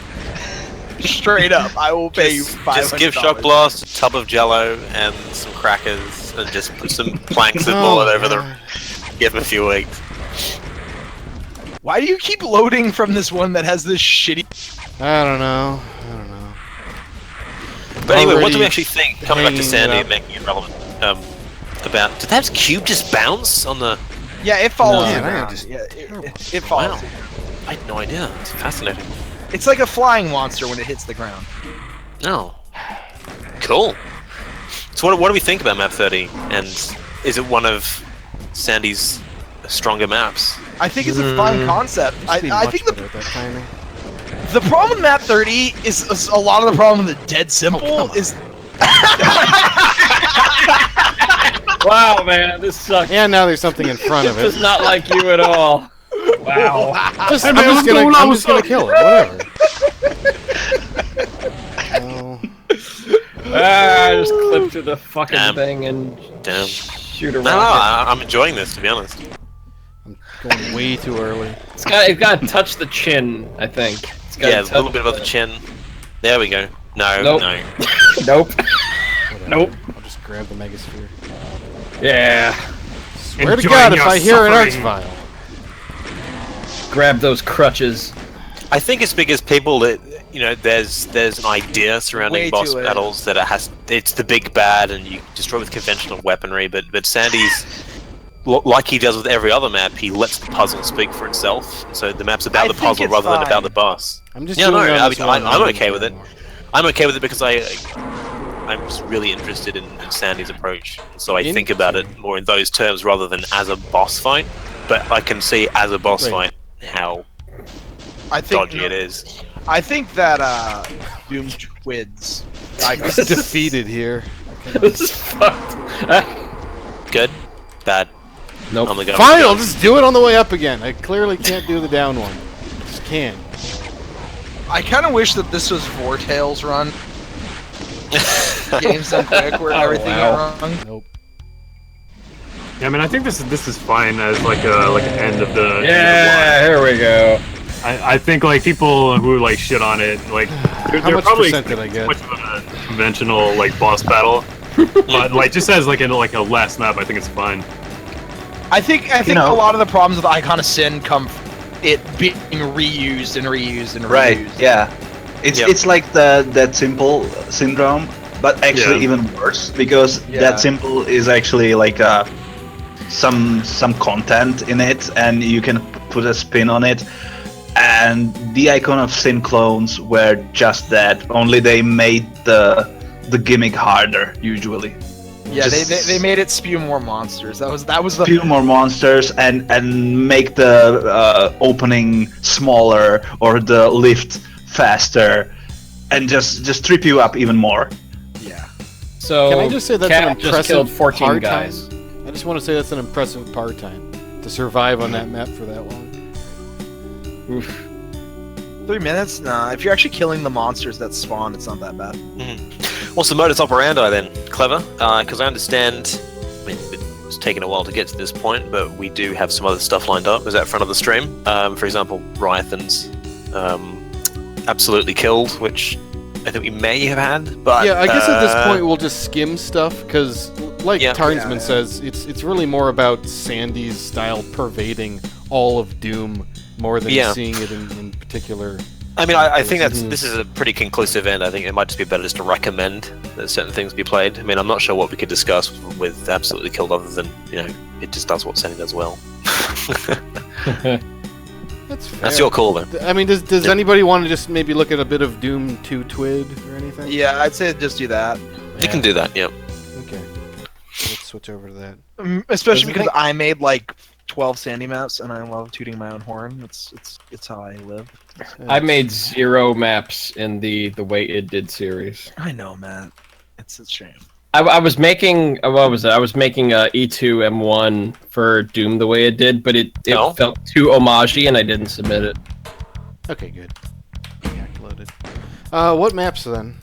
Straight up, I will pay you $500. Just give Shock Blast a tub of Jello and some crackers, and just put some planks of bullet over the. Give him a few weeks. Why do you keep loading from this one that has this shitty? I don't know. But anyway, what do we Already actually think? Coming back to hanging Sandy up. and making it relevant. About did that cube just bounce on the? Yeah, it follows No. you Man, I around. just- Yeah, it follows. Wow. I had no idea. It's fascinating. It's like a flying monster when it hits the ground. Oh, cool. So what do we think about Map 30? And is it one of Sandy's stronger maps? I think it's a fun concept. I think better at that timing. the problem with Map 30 is a lot of the problem with the Dead Simple come on. is. Wow, man, this sucks. And now there's something in front of This it. is not like you at all. Wow. I'm just gonna kill it. Whatever. I just clip through the fucking Damn. thing and Damn. shoot a No, rocket. I'm enjoying this, to be honest. I'm going way too early. It's got to touch the chin, I think. It's gotta Yeah, a touch- little bit above the chin. There we go. No, Nope. no. Nope. Whatever. Nope. I'll just grab the megasphere. Yeah. Swear to Enjoying God, if your I hear an arch suffering. vial. Grab those crutches. I think it's because people that there's an idea surrounding Way boss too late. battles that it's the big bad and you destroy with conventional weaponry, but Sandy's like he does with every other map, he lets the puzzle speak for itself. So the map's about I the think puzzle it's rather than fine. about the boss. I'm just Yeah, doing no, it on this one, I'm not okay with it. anymore. I'm okay with it because I'm just really interested in Sandy's approach. So I think about it more in those terms rather than as a boss fight. But I can see as a boss Right. fight how I think dodgy it is. I think that Doom Twids. Defeated here. This is fucked. Good? Bad? Nope. I'm gonna go Fine, with I'll the just do it on the way up again. I clearly can't do the down one. Just can't. I kind of wish that this was Vortail's run. Games done quick where everything wow. went wrong. Nope. Yeah, I mean, I think this is fine as like an end of the. Yeah, here we go. I think like people who like shit on it, like How they're much probably percent did I get? much of a conventional like boss battle, but like just as like a last map, I think it's fine. I think know- a lot of the problems with Icon of Sin come from it being reused and reused and reused. Right. Yeah. It's Yep. it's like that simple syndrome, but actually Yeah. even worse because Yeah. that simple is actually like some content in it, and you can put a spin on it. And the Icon of Sin clones were just that. Only they made the gimmick harder usually. Yeah, Just- they made it spew more monsters. That was the Few more monsters and make the opening smaller or the lift faster, and just trip you up even more. yeah. So Can I just say that's an Cat just impressive killed 14 hard guys. time? I just want to say that's an impressive par time to survive on that map for that long. Oof. 3 minutes? Nah. If you're actually killing the monsters that spawn, it's not that bad. What's the modus operandi then? Clever? Because I understand, I mean, it's taken a while to get to this point, but we do have some other stuff lined up. Is that front of the stream? For example, Rythan's absolutely killed, which I think we may have had, but... Yeah, I guess at this point we'll just skim stuff because, like Yeah. Tarnsman Yeah. says, it's really more about Sandy's style pervading all of Doom more than Yeah. seeing it in particular. I mean, I think Mhm. this is a pretty conclusive end. I think it might just be better just to recommend that certain things be played. I mean, I'm not sure what we could discuss with Absolutely Killed other than, it just does what Sandy does well. That's fair. That's your call then. I mean, does Yep. anybody want to just maybe look at a bit of Doom 2 Twid or anything? Yeah, I'd say just do that. You can do that, yeah. Okay. Let's switch over to that. Especially Does it because make- I made like 12 Sandy maps, and I love tooting my own horn. It's how I live. I made 0 maps in the way it did series. I know, Matt. It's a shame. I was making what was it? I was making a E2 M1 for Doom the way it did, but it No. felt too homagey and I didn't submit it. Okay, good. Calculated. What maps then?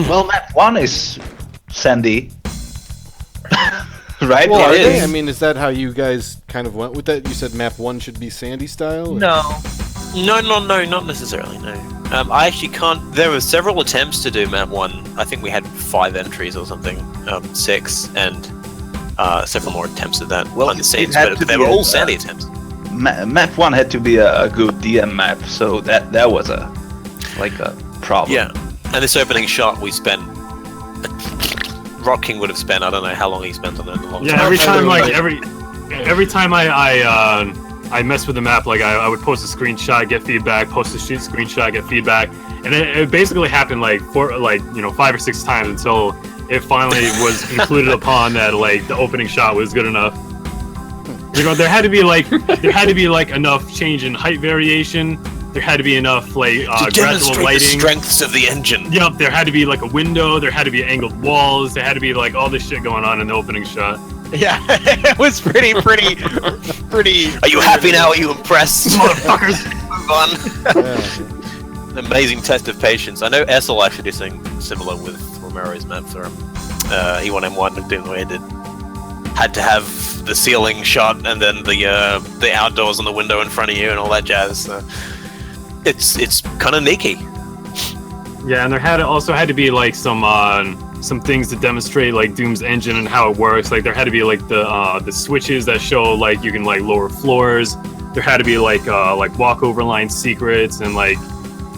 Well, map 1 is Sandy. Right? Well, are it they? is. I mean, is that how you guys kind of went with that? You said map 1 should be Sandy style? or- No. No, not necessarily, no. I actually can't... There were several attempts to do map 1. I think we had 5 entries or something. 6, and several more attempts at that Well, behind the it scenes, had but to they be were a- all Sandy attempts. Map 1 had to be a good DM map, so that was a problem. Yeah, and this opening shot we spent... Rock King would have spent, I don't know how long he spent on it. A long Yeah, time. every time like every time I mess with the map, like I would post a screenshot, get feedback, post a screenshot, get feedback, and it basically happened like 5 or 6 times until it finally was concluded upon that like the opening shot was good enough. There had to be like enough change in height variation there had to be enough like To gradual demonstrate the lighting. strengths of the engine. Yep, there had to be like a window, there had to be angled walls, there had to be like all this shit going on in the opening shot. Yeah, it was pretty. Are you happy now? Are you impressed? Motherfuckers! Move on. An amazing test of patience. I know Essel actually did something similar with Romero's map for E1M1 doing the way it did. Had to have the ceiling shot and then the outdoors on the window in front of you and all that jazz. So it's kind of sneaky. Yeah, and there also had to be like some things to demonstrate like Doom's engine and how it works. Like there had to be like the switches that show like you can like lower floors. There had to be like walkover line secrets and like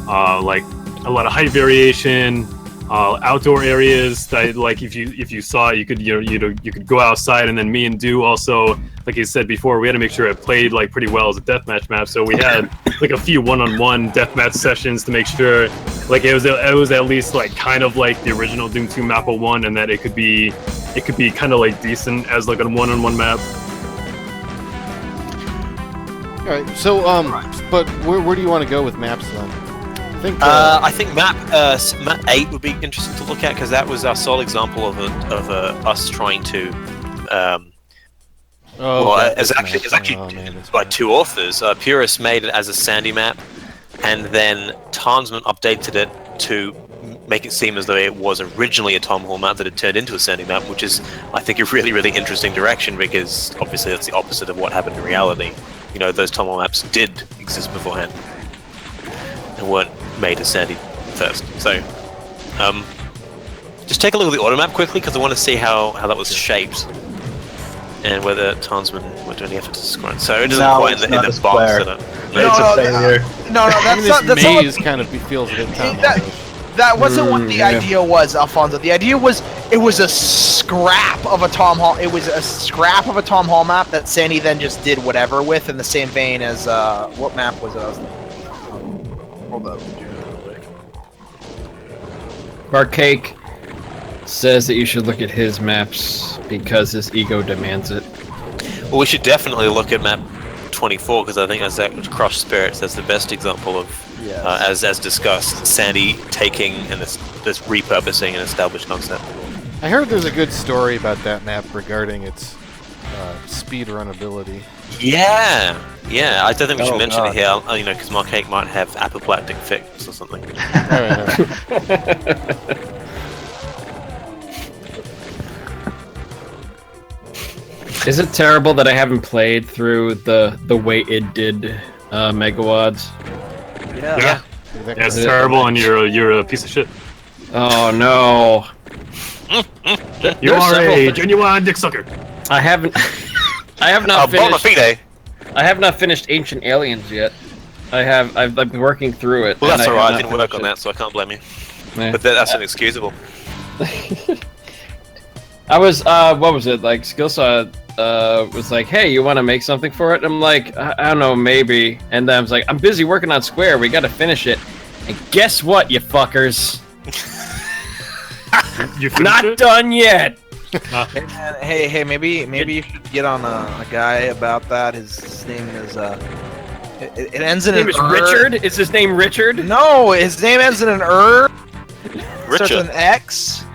a lot of height variation, outdoor areas that like if you saw it, you could go outside. And then me and Do also, like you said before, we had to make sure it played like pretty well as a deathmatch map. So we had like a few one-on-one deathmatch sessions to make sure like it was at least like kind of like the original Doom 2 map 01, and that it could be kind of like decent as like a one-on-one map. All right. So but where do you want to go with maps then? I think map 8 would be interesting to look at because that was our sole example of us trying to. It's actually by two authors. Purist made it as a Sandy map, and then Tansman updated it to make it seem as though it was originally a Tom Hall map that had turned into a Sandy map, which is, I think, a really, really interesting direction because obviously that's the opposite of what happened in reality. You know, those Tom Hall maps did exist beforehand and weren't made as Sandy first. So, just take a look at the auto map quickly because I want to see how that was shaped and whether Tansman would do any effort to square it. So it isn't quite in the box. It's a failure. No, that's not. That's maze kind of feels a bit Tom Hall-ish. That wasn't what the idea was, Alfonso. The idea was it was a scrap of a Tom Hall. It was a scrap of a Tom Hall map that Sandy then just did whatever with, in the same vein as what map was it? Hold up. Barcake says that you should look at his maps because his ego demands it. Well, we should definitely look at map 24 because I think as that Crush Spirits, that's the best example of, as discussed, Sandy taking and this repurposing an established concept. I heard there's a good story about that map regarding its speed runability. Yeah. I don't think we should mention it here, because Marcake might have apoplectic fix or something. Is it terrible that I haven't played through the way it did Megawads? Yeah, it's terrible, and you're a piece of shit. Oh no! You are a genuine dick sucker. I have not finished. I have not finished Ancient Aliens yet. I've been working through it. Well, that's alright. I didn't work on that, so I can't blame you. Yeah. But that's inexcusable. I was what was it like? Skillsaw was like, "Hey, you want to make something for it?" I'm like, I don't know, maybe. And then I was like, "I'm busy working on Square. We got to finish it." And guess what, you fuckers? You not done yet. Hey, maybe you should get on a guy about that. His name is it ends in an His name is Richard. Is his name Richard? No, his name ends in an Richard. Starts with an X.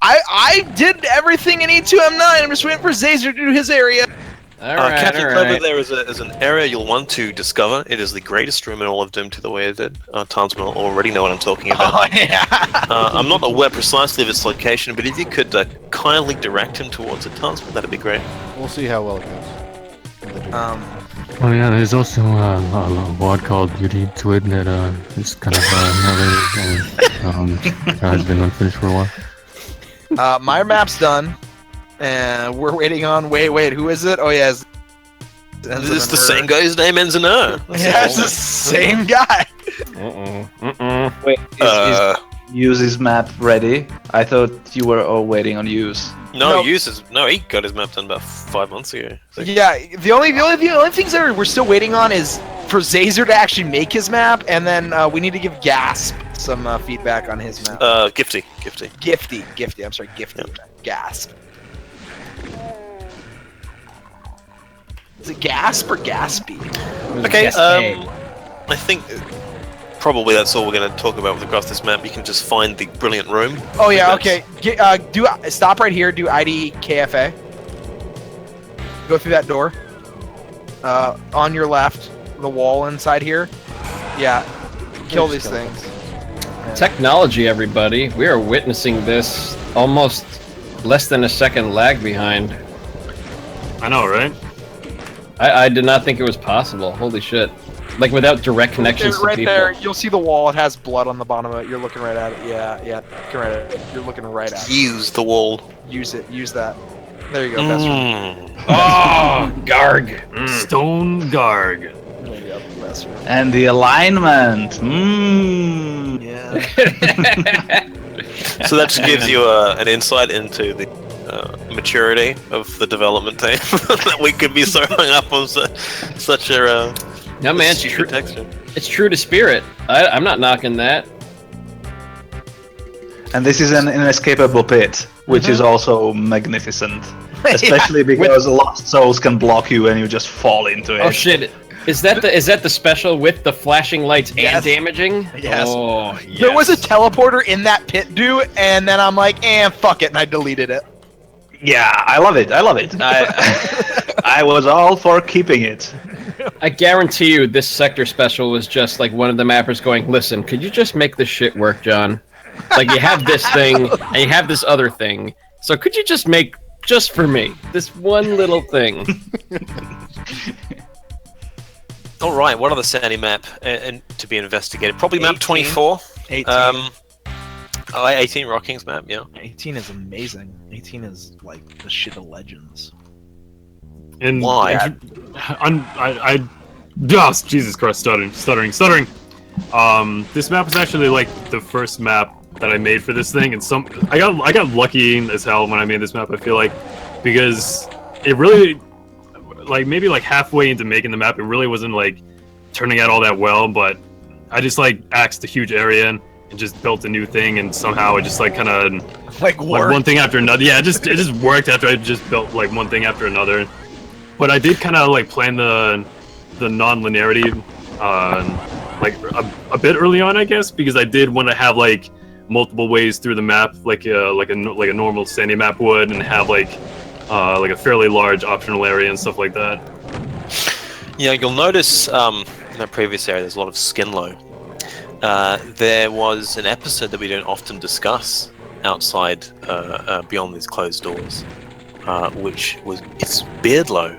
I did everything in E2M9. I'm just waiting for Zazer to do his area. Captain Clever, there is an area you'll want to discover. It is the greatest room in all of Doom 2 the way it did. Tansman will already know what I'm talking about. Oh, yeah. I'm not aware precisely of its location, but if you could kindly direct him towards it, Tansman, that'd be great. We'll see how well it goes. Oh yeah, there's also a WAD called Beauty to it that is kind of has been unfinished for a while. My map's done, and we're waiting on. Wait, who is it? Oh yeah, Is this the same guy's name ends in R? Yeah, it's the same guy. Wait, is Use's map ready? I thought you were all waiting on Use. No, he got his map done about 5 months ago. So. Yeah, the only things that we're still waiting on is for Zazer to actually make his map, and then we need to give Gasp some feedback on his map. Gifty. I'm sorry, Gifty. Yep. Gasp. Is it Gasp or Gaspy? Okay, Yes, I think probably that's all we're going to talk about with across this map. You can just find the brilliant room. Oh yeah, That's- okay. Stop right here. Do ID KFA. Go through that door. On your left, the wall inside here. Yeah. Kill these things. Technology, everybody. We are witnessing this almost less than a second lag behind. I know, right? I did not think it was possible. Holy shit. Like, without direct connections to Right people. there, you'll see the wall. It has blood on the bottom of it. You're looking right at it. Yeah. Looking right at it. You're looking right at it. Use the wall. Use it. Use that. There you go. Best friend. Oh, Garg. Stone Garg. There you go. Best friend. And the alignment. Yeah. So that just gives you an insight into the maturity of the development team. That we could be so hung up on such a No, man, it's stupid true. texture. It's true to spirit. I'm not knocking that. And this is an inescapable pit, which is also magnificent. Especially because lost souls can block you and you just fall into it. Oh shit! Is that the special with the flashing lights Yes. and damaging? Yes. Oh, yes. There was a teleporter in that pit, dude, and then I'm like, fuck it, and I deleted it. Yeah, I love it. I I was all for keeping it. I guarantee you, this sector special was just like one of the mappers going, "Listen, could you just make this shit work, John? Like you have this thing and you have this other thing, so could you just make just for me this one little thing?" All right, what other Sandy map and to be investigated? Probably map 18. 24. 18. 18 Rockings map, yeah. 18 is amazing. 18 is like the shit of legends. And Why? Jesus Christ, stuttering. This map is actually like the first map that I made for this thing, and I got lucky as hell when I made this map. I feel like because it really, like maybe like halfway into making the map, it really wasn't like turning out all that well. But I just like axed a huge area and just built a new thing, and somehow it just like kind of Like one thing after another. Yeah, it just worked after I just built like one thing after another. But I did kind of like plan the non-linearity like a bit early on, I guess, because I did want to have like multiple ways through the map, like a normal Sandy map would, and have like a fairly large optional area and stuff like that. Yeah, you'll notice in that previous area there's a lot of skin low. There was an episode that we don't often discuss outside beyond these closed doors, which was it's Beardlow.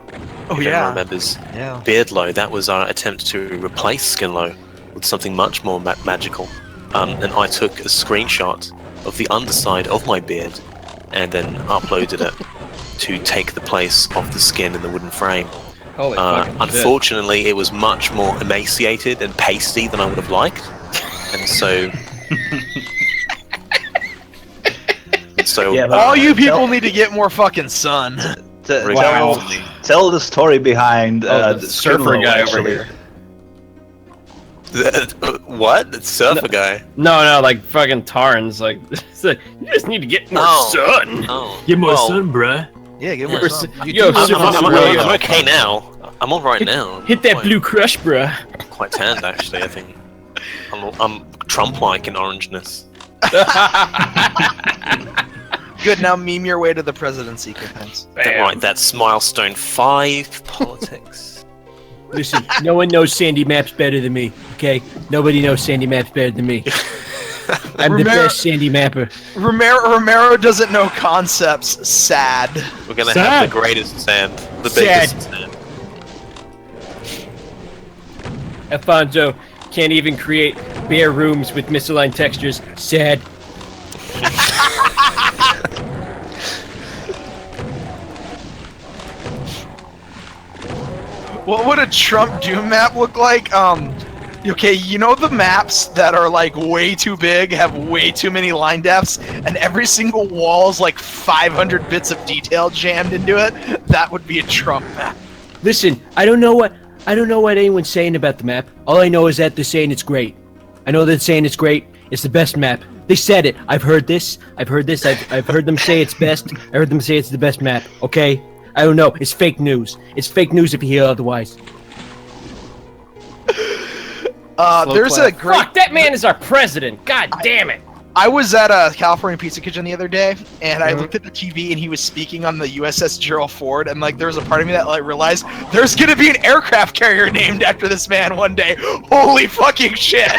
Oh, if yeah. anyone remembers Yeah. Beardlow. That was our attempt to replace Skinlow with something much more magical. And I took a screenshot of the underside of my beard and then uploaded it to take the place of the skin in the wooden frame. Holy fucking shit. Unfortunately, it was much more emaciated and pasty than I would have liked, and so. Yeah, but- All you people need to get more fucking sun. Tell the story behind the the surfer Skinlow, guy actually. over here. What? It's surfer guy. No, like fucking Tarns. Like, it's like, you just need to get more sun. Oh. Get more Well, sun, bruh. Yeah, get more Yo, sun. yo, I'm okay now. I'm all right now. Hit that Quite- blue crush, bruh. Quite tanned, actually. I think I'm Trump-like in orangeness. Good, now meme your way to the presidency, thanks. Right, that's milestone 5 politics. Listen, no one knows Sandy Maps better than me, okay? Nobody knows Sandy Maps better than me. I'm the Romero- best Sandy Mapper. Romero doesn't know concepts. Sad. We're gonna Sad. have the greatest sand, the Sad. biggest sand. Alfonso can't even create bare rooms with misaligned textures. Sad. What would a Trump Doom map look like? Okay, you know the maps that are like way too big, have way too many line depths, and every single wall is like 500 bits of detail jammed into it? That would be a Trump map. Listen, I don't know what anyone's saying about the map. All I know is that they're saying it's great. I know they're saying it's great. It's the best map. They said it. I've heard this. I've heard them say it's best. I heard them say it's the best map. Okay? I don't know. It's fake news. It's fake news if you hear otherwise. There's a great. Fuck, that man is our president. God damn it. I was at a California Pizza Kitchen the other day, and I looked at the TV, and he was speaking on the USS Gerald Ford, and like there was a part of me that like realized there's gonna be an aircraft carrier named after this man one day. Holy fucking shit!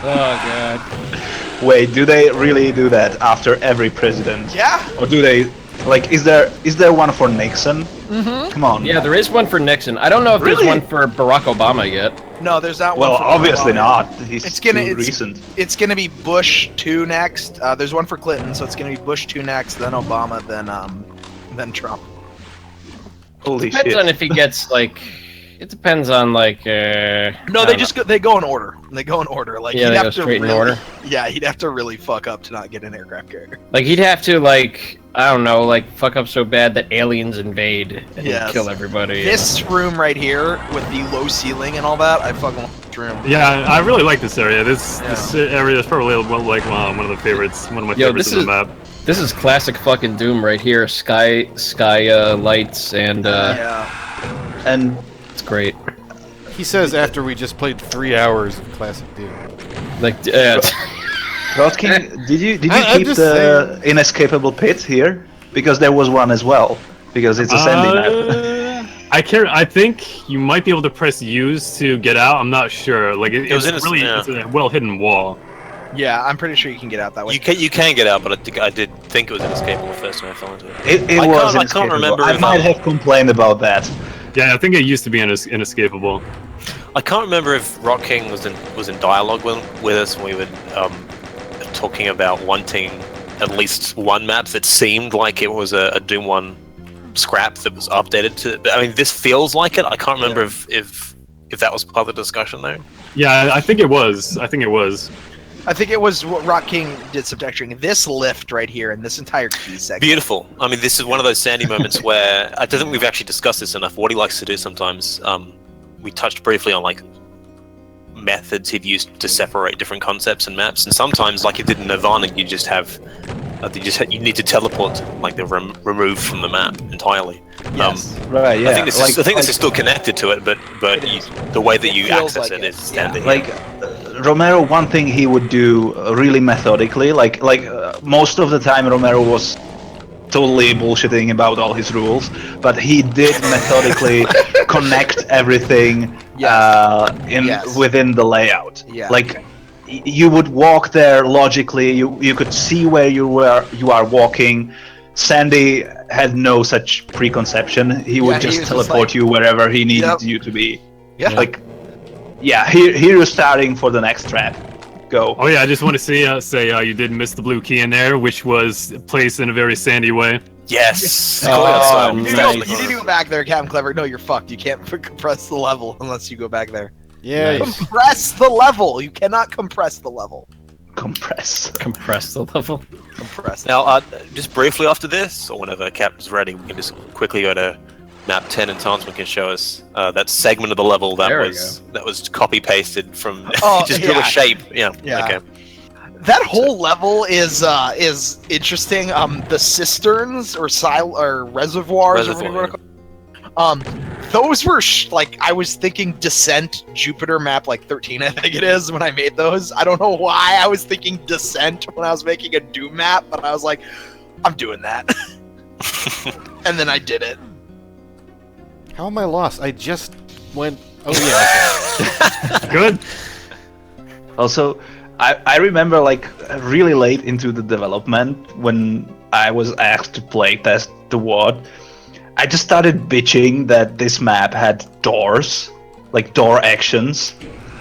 Oh god. Wait, do they really do that after every president? Yeah. Or do they, like, is there one for Nixon? Mm-hmm. Come on. Yeah, there is one for Nixon. I don't know if Really? there's one for Barack Obama yet. No, there's not Well, one. For obviously Obama. not. He's It's gonna. too recent. It's gonna be Bush 2 next. There's one for Clinton, so it's gonna be Bush 2 next, then Obama, then Trump. Holy Depends shit. on if he gets like. It depends on like. No, I they don't just go, they go in order. They go in order. Like Yeah, he'd they have go to straight in really, order. Yeah, he'd have to really fuck up to not get an aircraft carrier. Like he'd have to like I don't know like fuck up so bad that aliens invade and Yes. kill everybody. This room right here with the low ceiling and all that, I fucking love this room. Yeah, I really like this area. This Yeah. area is probably like one of the favorites. One of my Yo, favorites this of the is- map. This is classic fucking Doom right here. Sky lights and Yeah. And it's great. He says after we just played 3 hours of classic Doom. Like Rodking, did you I'm keep just the inescapable pit here? Because there was one as well. Because it's a sandy map. I think you might be able to press use to get out. I'm not sure. Like It was it's in a- really yeah. it's a well hidden wall. Yeah, I'm pretty sure you can get out that way. You can get out, but I did think it was inescapable the first time I fell into it. It I was can't inescapable. remember I if might have complained about that. Yeah, I think it used to be inescapable. I can't remember if Rock King was in dialogue with us when we were talking about wanting at least one map that seemed like it was a Doom 1 scrap that was updated to. I mean, this feels like it. I can't remember if that was part of the discussion though. Yeah, I think it was. I think it was. I think it was what Rock King did some texturing. This lift right here and this entire key segment. Beautiful. I mean, this is one of those Sandy moments where I don't think we've actually discussed this enough. What he likes to do sometimes. We touched briefly on like methods he'd used to separate different concepts and maps, and sometimes, like you did in Nirvana, you just have you need to teleport like they're removed from the map entirely. Yes. Right, yeah. I think this is still connected to it, but the way that you feels access like it it, is standard. Like Romero, one thing he would do really methodically, most of the time Romero was totally bullshitting about all his rules, but he did methodically connect everything within the layout. Yeah. Like you would walk there logically. You could see where you are walking. Sandy had no such preconception. He would he just was teleport like, you wherever he needed Yep. you to be. Yeah. Like, yeah, here you're starting for the next trap. Go. Oh yeah, I just want to say you did miss the blue key in there, which was placed in a very sandy way. Yes. Oh, You nice. need to go back there, Captain Clever. No, you're fucked. You can't compress the level unless you go back there. Yeah. Nice. Compress the level. You cannot compress the level. Compress. Compress the level. Compress. Now, just briefly after this, or whenever Captain's ready, we can just quickly go to map 10, and Tansman can show us that segment of the level that There we was copy pasted from. Oh, just drew yeah. a shape. Yeah. Yeah. Okay. That whole level is interesting. The cisterns or reservoirs or whatever you want to call them. Those were like I was thinking Descent Jupiter map like 13 I think it is when I made those. I don't know why I was thinking Descent when I was making a Doom map, but I was like, I'm doing that. And then I did it. How am I lost? I just went. Oh yeah. Okay. Good. Also, I remember like really late into the development when I was asked to play test the WAD, I just started bitching that this map had doors, like door actions,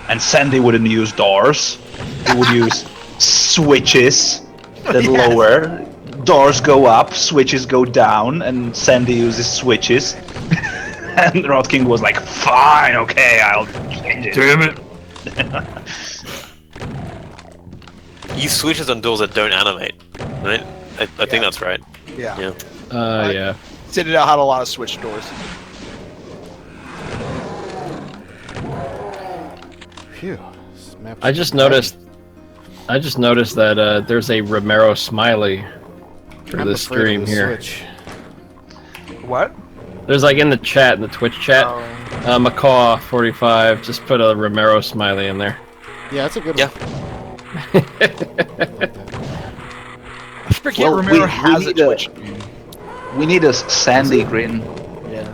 and Sandy wouldn't use doors. He would use switches that lower. Doors go up, switches go down, and Sandy uses switches. And Rod King was like, fine, okay, I'll change it. Damn it. Use switches on doors that don't animate, right? I think that's right. Yeah. Yeah. Yeah. Citadel had a lot of switch doors. Phew. This map I just noticed that there's a Romero smiley for I'm the afraid of stream the here. Switch. What? There's like in the chat, in the Twitch chat, Macaw45 just put a Romero smiley in there. Yeah, that's a good one. I forget Well, Romero we has a need a- Twitch. We need a Sandy grin. Yeah.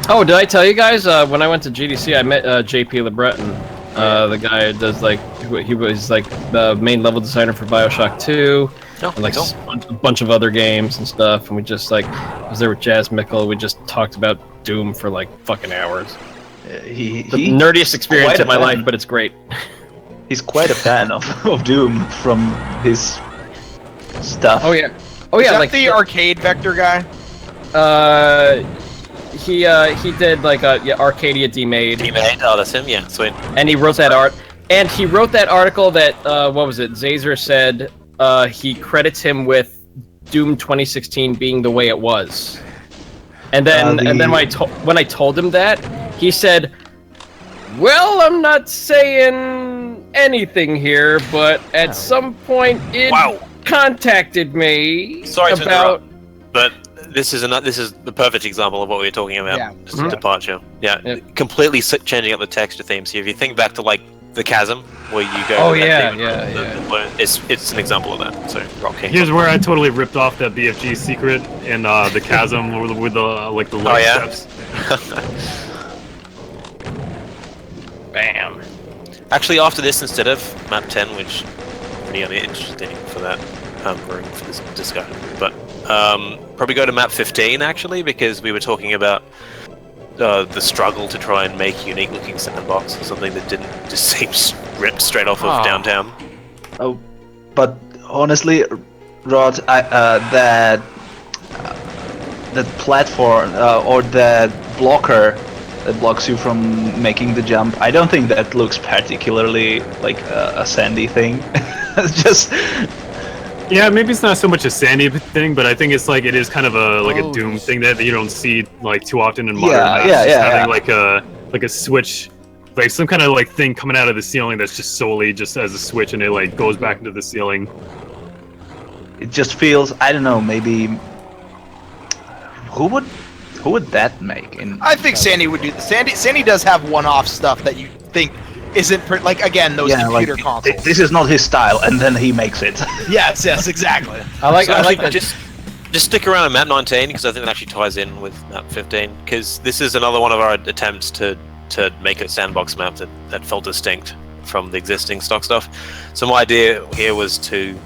Oh, did I tell you guys, when I went to GDC, I met JP LeBreton, the guy who does, like, he was, like, the main level designer for Bioshock 2, and, like, a bunch of other games and stuff, and we just, like, I was there with Jazz Mickle, we just talked about Doom for, like, fucking hours. He The nerdiest experience quite of my a fan. life, but it's great. He's quite a fan of Doom from his stuff. Oh, yeah. Oh, Is yeah, that like, the arcade vector guy? he did, like, Arcadia D-Made. D-Made? Oh, that's him? Yeah, sweet. And he wrote that and he wrote that article that what was it? Zazer said he credits him with Doom 2016 being the way it was. And then when I told him that, he said, "Well, I'm not saying anything here, but at some point it contacted me Sorry to about." interrupt, but this is the perfect example of what we were talking about. Yeah. Just a departure. Yeah, completely changing up the texture theme. So if you think back to like the chasm, where you go. Oh, to that yeah, theme, yeah. It's an example of that. So Rock King. Here's where I totally ripped off that BFG secret in the chasm with the like the light steps. Bam. Actually, after this, instead of map 10, which pretty uninteresting for that, for this discussion, but probably go to map 15 actually, because we were talking about the struggle to try and make unique-looking sandbox, something that didn't just seem ripped straight off of downtown. Oh, but honestly, Rod, that platform or that blocker that blocks you from making the jump, I don't think that looks particularly like a Sandy thing. It's just. Yeah, maybe it's not so much a Sandy thing, but I think it's like it is kind of a Doom thing that you don't see like too often in modern maps. Having like a switch, like some kind of like thing coming out of the ceiling that's just solely just as a switch, and it like goes back into the ceiling. It just feels, I don't know, maybe who would that make? I think Sandy would do the Sandy does have one-off stuff that you think isn't like, again, those computer consoles. This is not his style, and then he makes it. Yes, exactly. I like that. Just stick around at map 19, because I think it actually ties in with map 15, because this is another one of our attempts to make a sandbox map that felt distinct from the existing stock stuff. So my idea here was to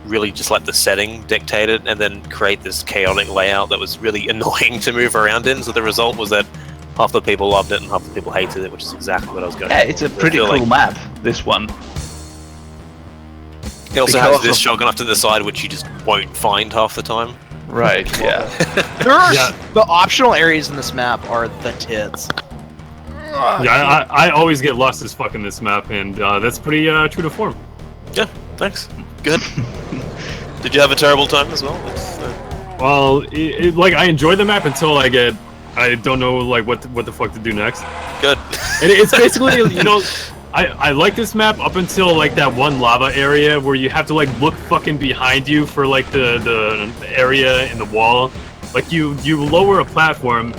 really just let the setting dictate it, and then create this chaotic layout that was really annoying to move around in. So the result was that half the people loved it and half the people hated it, which is exactly what I was going for. Yeah, it's a pretty cool map, this one. It also has this shotgun off to the side, which you just won't find half the time. Right, yeah. The optional areas in this map are the tits. Yeah, I always get lost as fuck in this map, and that's pretty true to form. Yeah, thanks. Good. Did you have a terrible time as well? Well, like I enjoy the map until I don't know like what the fuck to do next. Good. And it's basically I like this map up until like that one lava area where you have to like look fucking behind you for like the area in the wall. Like you lower a platform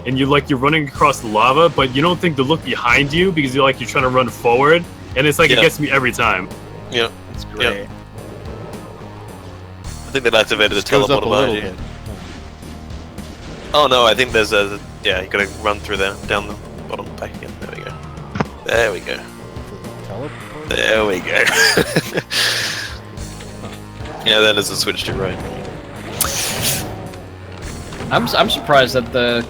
and you're running across the lava, but you don't think to look behind you because you're trying to run forward, and it's like it gets me every time. Yeah, it's great. Yeah. I think they've activated the teleport behind you. Oh no, I think there's you gotta run through there, down the bottom, back again. There we go. There we go. There we go. Yeah, then there's a switch to right. I'm surprised that the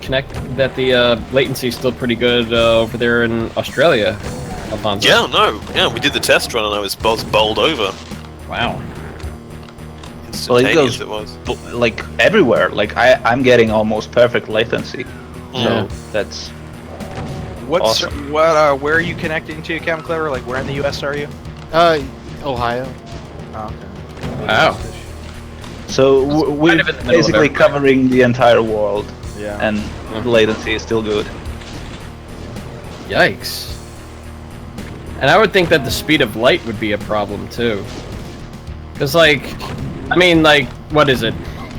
latency is still pretty good over there in Australia, Alfonso. Yeah, we did the test run and I was bowled over. Wow. Well, it Instantaneous goes like everywhere. Like I'm getting almost perfect latency. So that's awesome. Where are you connecting to, Cam Clever? Like, where in the U.S. are you? Ohio. Oh, okay. Wow. So we're basically covering the entire world. Yeah. And the latency is still good. Yikes. And I would think that the speed of light would be a problem too. Because what is it?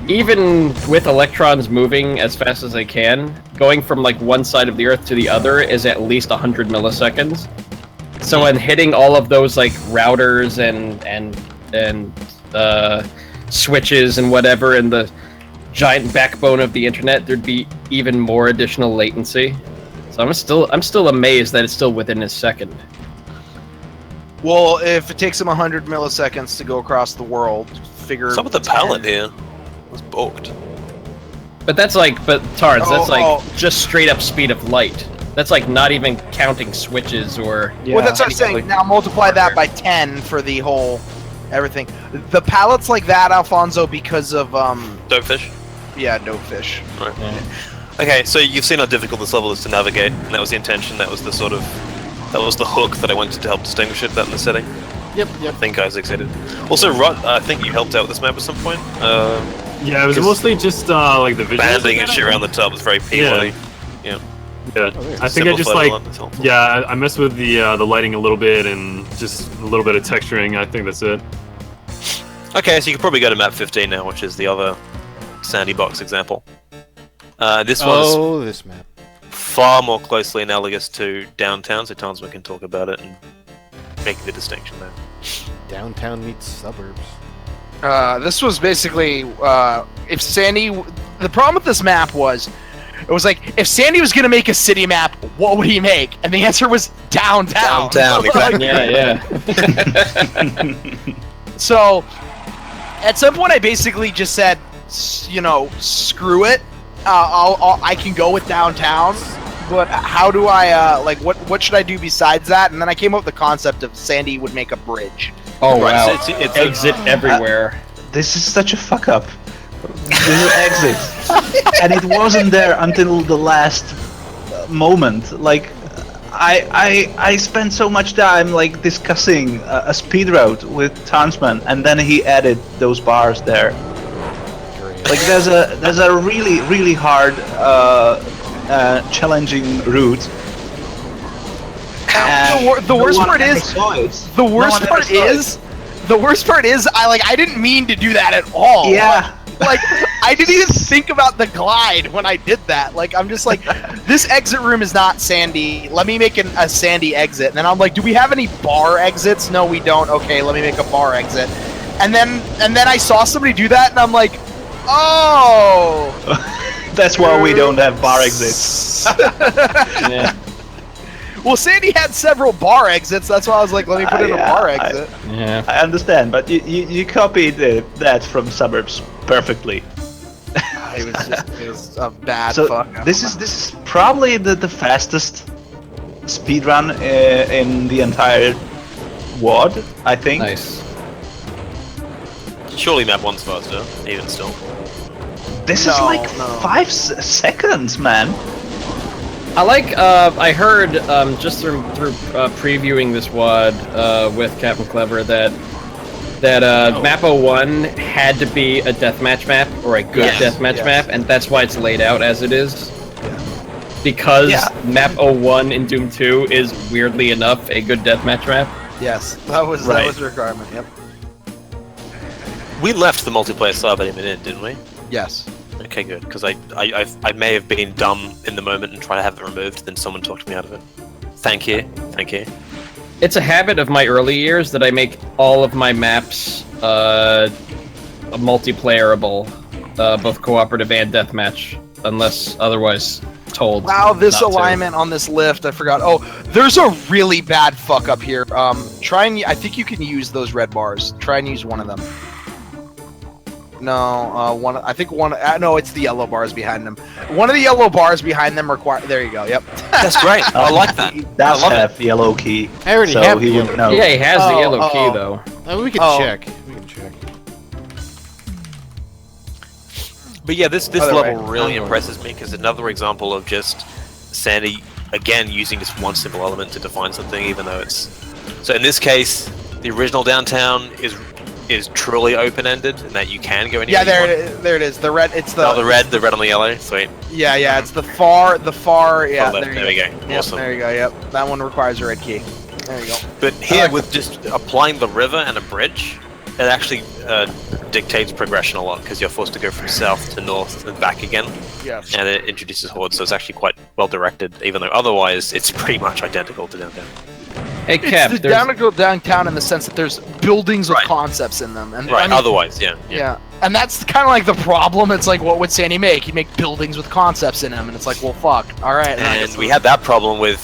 even with electrons moving as fast as they can, going from like one side of the Earth to the other is at least 100 milliseconds. So when hitting all of those like routers and switches and whatever in the giant backbone of the internet, there'd be even more additional latency. So I'm still amazed that it's still within a second. Well, if it takes him 100 milliseconds to go across the world, figure. Some of the pallet here was bulked. But that's like, Tarns, that's like just straight up speed of light. That's like not even counting switches or. Well, that's what I'm saying. Now multiply that by 10 for the whole everything. The pallets like that, Alfonso, because of Dopefish? Yeah, dopefish. Right. Yeah. Okay, so you've seen how difficult this level is to navigate, and that was the intention. That was the sort of, that was the hook that I wanted to help distinguish it. That in the setting. Yep. I think I succeeded. Also, Rod, I think you helped out with this map at some point. Yeah, it was mostly just like the visuals. Banding and shit around the top was very P-worthy. Yeah. Yeah, I think I just like, I messed with the lighting a little bit and just a little bit of texturing. I think that's it. Okay, so you can probably go to map 15 now, which is the other Sandy Box example. This this map. Far more closely analogous to downtown, so Townsman can talk about it and make the distinction there. Downtown meets suburbs. This was basically if Sandy. The problem with this map was. It was like, if Sandy was gonna make a city map, what would he make? And the answer was downtown. Downtown, exactly. Yeah. So, at some point, I basically just said, you know, screw it. I can go with downtown, but how do I like what should I do besides that? And then I came up with the concept of Sandy would make a bridge. Oh wow! Right, so it's exit everywhere. This is such a fuck up. This exit, and it wasn't there until the last moment. Like, I spent so much time like discussing a speed route with Townsman, and then he added those bars there. Like, there's a really hard, challenging route. The worst part is I didn't mean to do that at all. Yeah. Like, I didn't even think about the glide when I did that. Like, I'm just like, this exit room is not Sandy. Let me make a Sandy exit. And then I'm like, do we have any bar exits? No, we don't. Okay, let me make a bar exit. And then I saw somebody do that, and I'm like, oh. That's why we don't have bar exits. Yeah. Well, Sandy had several bar exits. That's why I was like, let me put in a bar exit. I understand, but you copied that from Suburbs perfectly. It was a bad so fuck up. This is probably the fastest speedrun in the entire WAD, I think. Nice. Surely map 1's faster, even still. This is like 5 seconds, man. I like, I heard, just through previewing this WAD, with Captain Clever, that map 01 had to be a deathmatch map, or a good deathmatch map, and that's why it's laid out as it is. Because map 01 in Doom 2 is, weirdly enough, a good deathmatch map. Yes, that was the requirement, yep. We left the multiplayer sub-element in, didn't we? Yes. Okay, good, because I may have been dumb in the moment and tried to have it removed, then someone talked me out of it. Thank you. It's a habit of my early years that I make all of my maps multiplayerable, both cooperative and deathmatch, unless otherwise told. Wow, this not to. alignment on this lift, I forgot. Oh, there's a really bad fuck up here. I think you can use those red bars. Try and use one of them. No, no, it's the yellow bars behind them. One of the yellow bars behind them require. There you go. Yep. That's great. I like that. He does have the yellow key. I already have the yellow know. Yeah, he has the yellow key though. We can check. But yeah, this level really impresses me because another example of just Sandy again using just one simple element to define something, even though it's. So in this case, the original downtown is truly open-ended, and that you can go anywhere. Yeah, there it is. The red. It's the. Oh, the red on the yellow. Sweet. Yeah. It's the far. Yeah. There we go. Yep, Awesome. there you go. Yep. That one requires a red key. There you go. But here, with just applying the river and a bridge, it actually dictates progression a lot because you're forced to go from south to north and back again. Yes. And it introduces hordes, so it's actually quite well directed, even though otherwise it's pretty much identical to downtown. Hey, Cap, It's the downtown in the sense that there's buildings with Right. concepts in them, and Right, I mean, otherwise, yeah. yeah, and that's kind of like the problem. It's like, what would Sandy make? He'd make buildings with concepts in them, and it's like, well, fuck. All right. And we had that problem with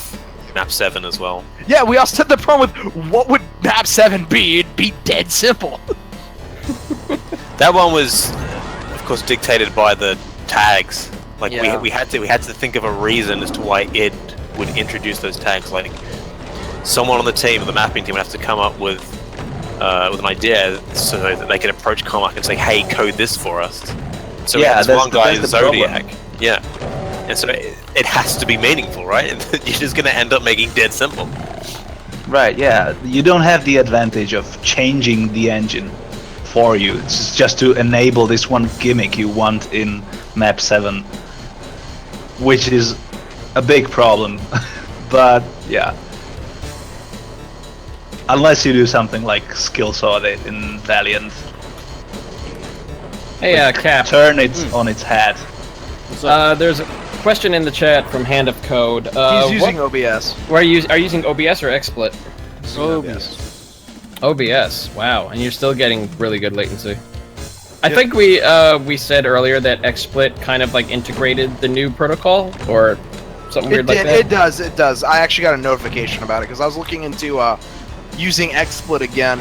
Map 7 as well. Yeah, we also had the problem with what would Map 7 be? It'd be dead simple. That one was, of course, dictated by the tags. Like Yeah. we had to think of a reason as to why it would introduce those tags. Like someone on the team, the mapping team, would have to come up with an idea so that they could approach Comac and say, "Hey, code this for us." So we Yeah, had this one guy, that's the problem. Zodiac. Yeah, and so it has to be meaningful, right? You're just gonna end up making dead simple. Right, yeah. You don't have the advantage of changing the engine for you. It's just to enable this one gimmick you want in Map 7, which is a big problem. But yeah. Unless you do something like skill sort it in Valiant. Hey, Cap. Turn it on its head. There's a question in the chat from Hand of Code. He's using OBS. Are you using OBS or XSplit? OBS. OBS. Wow, and you're still getting really good latency. I think we said earlier that XSplit kind of like integrated the new protocol or something weird like that. It does. I actually got a notification about it because I was looking into using XSplit again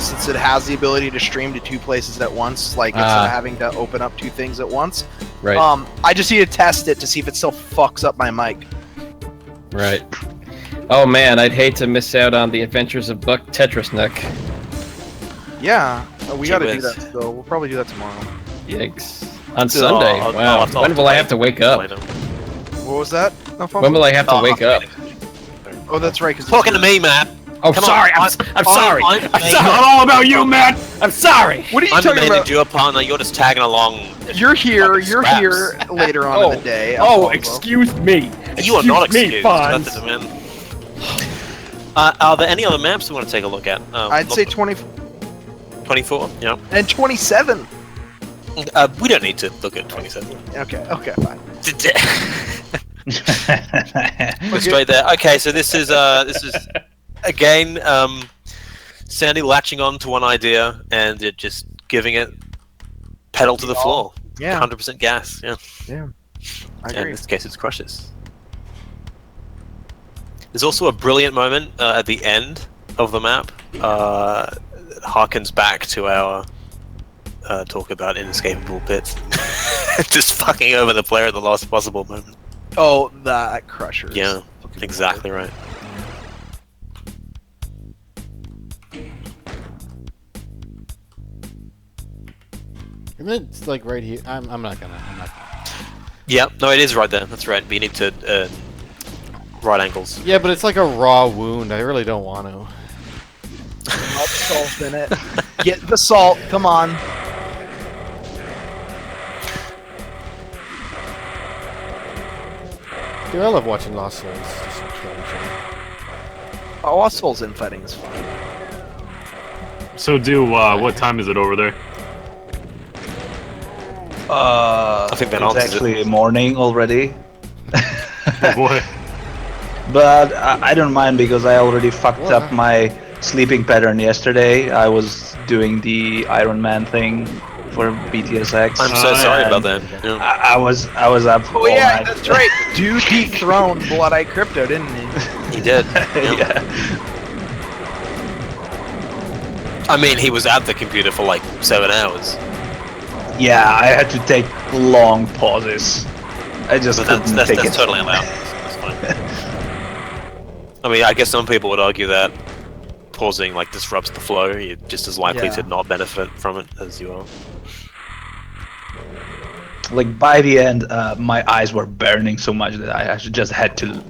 since it has the ability to stream to two places at once, like instead of having to open up two things at once. Right. I just need to test it to see if it still fucks up my mic. Right. Oh man, I'd hate to miss out on the adventures of Buck Tetrisneck. Yeah, we Gee got to do whiz. that. So we'll probably do that tomorrow. Yikes. On Sunday. Wow. I'll When will I have to wake up? later. What was that? When will I have to wake up? Oh, that's right. Because Talking to me, Matt. Oh, Come sorry. on, I'm sorry. I'm It's not all about you, Matt. I'm sorry. What are you I'm the talking main about? duo partner. You're just tagging along. You're here. Fucking You're scraps. here later on in the day. Oh, Alfonso. excuse me. You are not Excuse me, excused. Fonz. That's the man. Are there any other maps we want to take a look at? I'd say 20 24. Yeah. and 27. We don't need to look at 27. Okay, fine. We're straight there. Okay, so this is again Sandy latching on to one idea and it just giving it pedal to the floor. Yeah. 100% gas. Yeah. I And in agree. this case, it's crushes. There's also a brilliant moment at the end of the map. It harkens back to our talk about inescapable pits. Just fucking over the player at the last possible moment. Oh, that crusher. is Yeah, fucking exactly right. And then it's like right here. I'm not gonna. Yeah, no, it is right there. That's right. But you need to right angles. Yeah, but it's like a raw wound. I really don't want to. Put salt in it. Get the salt. Come on. Dude, I love watching Lost Souls just kill each other. Oh, Lost Souls infighting is fun. So, what time is it over there? I think that it's answers actually morning already. Oh boy. But I don't mind because I already fucked up my sleeping pattern yesterday. I was doing the Iron Man thing for BTSX. I'm so sorry and about that. Yeah. I was up Oh all yeah, night. that's right. Dude dethroned Blood-Eye Crypto, didn't he? He did. Yeah. I mean, he was at the computer for like 7 hours. Yeah, I had to take long pauses. I just But couldn't that's take it. totally allowed. That's fine. I mean, I guess some people would argue that pausing like disrupts the flow. You're just as likely Yeah. to not benefit from it as you are. Like by the end, my eyes were burning so much that I just had to.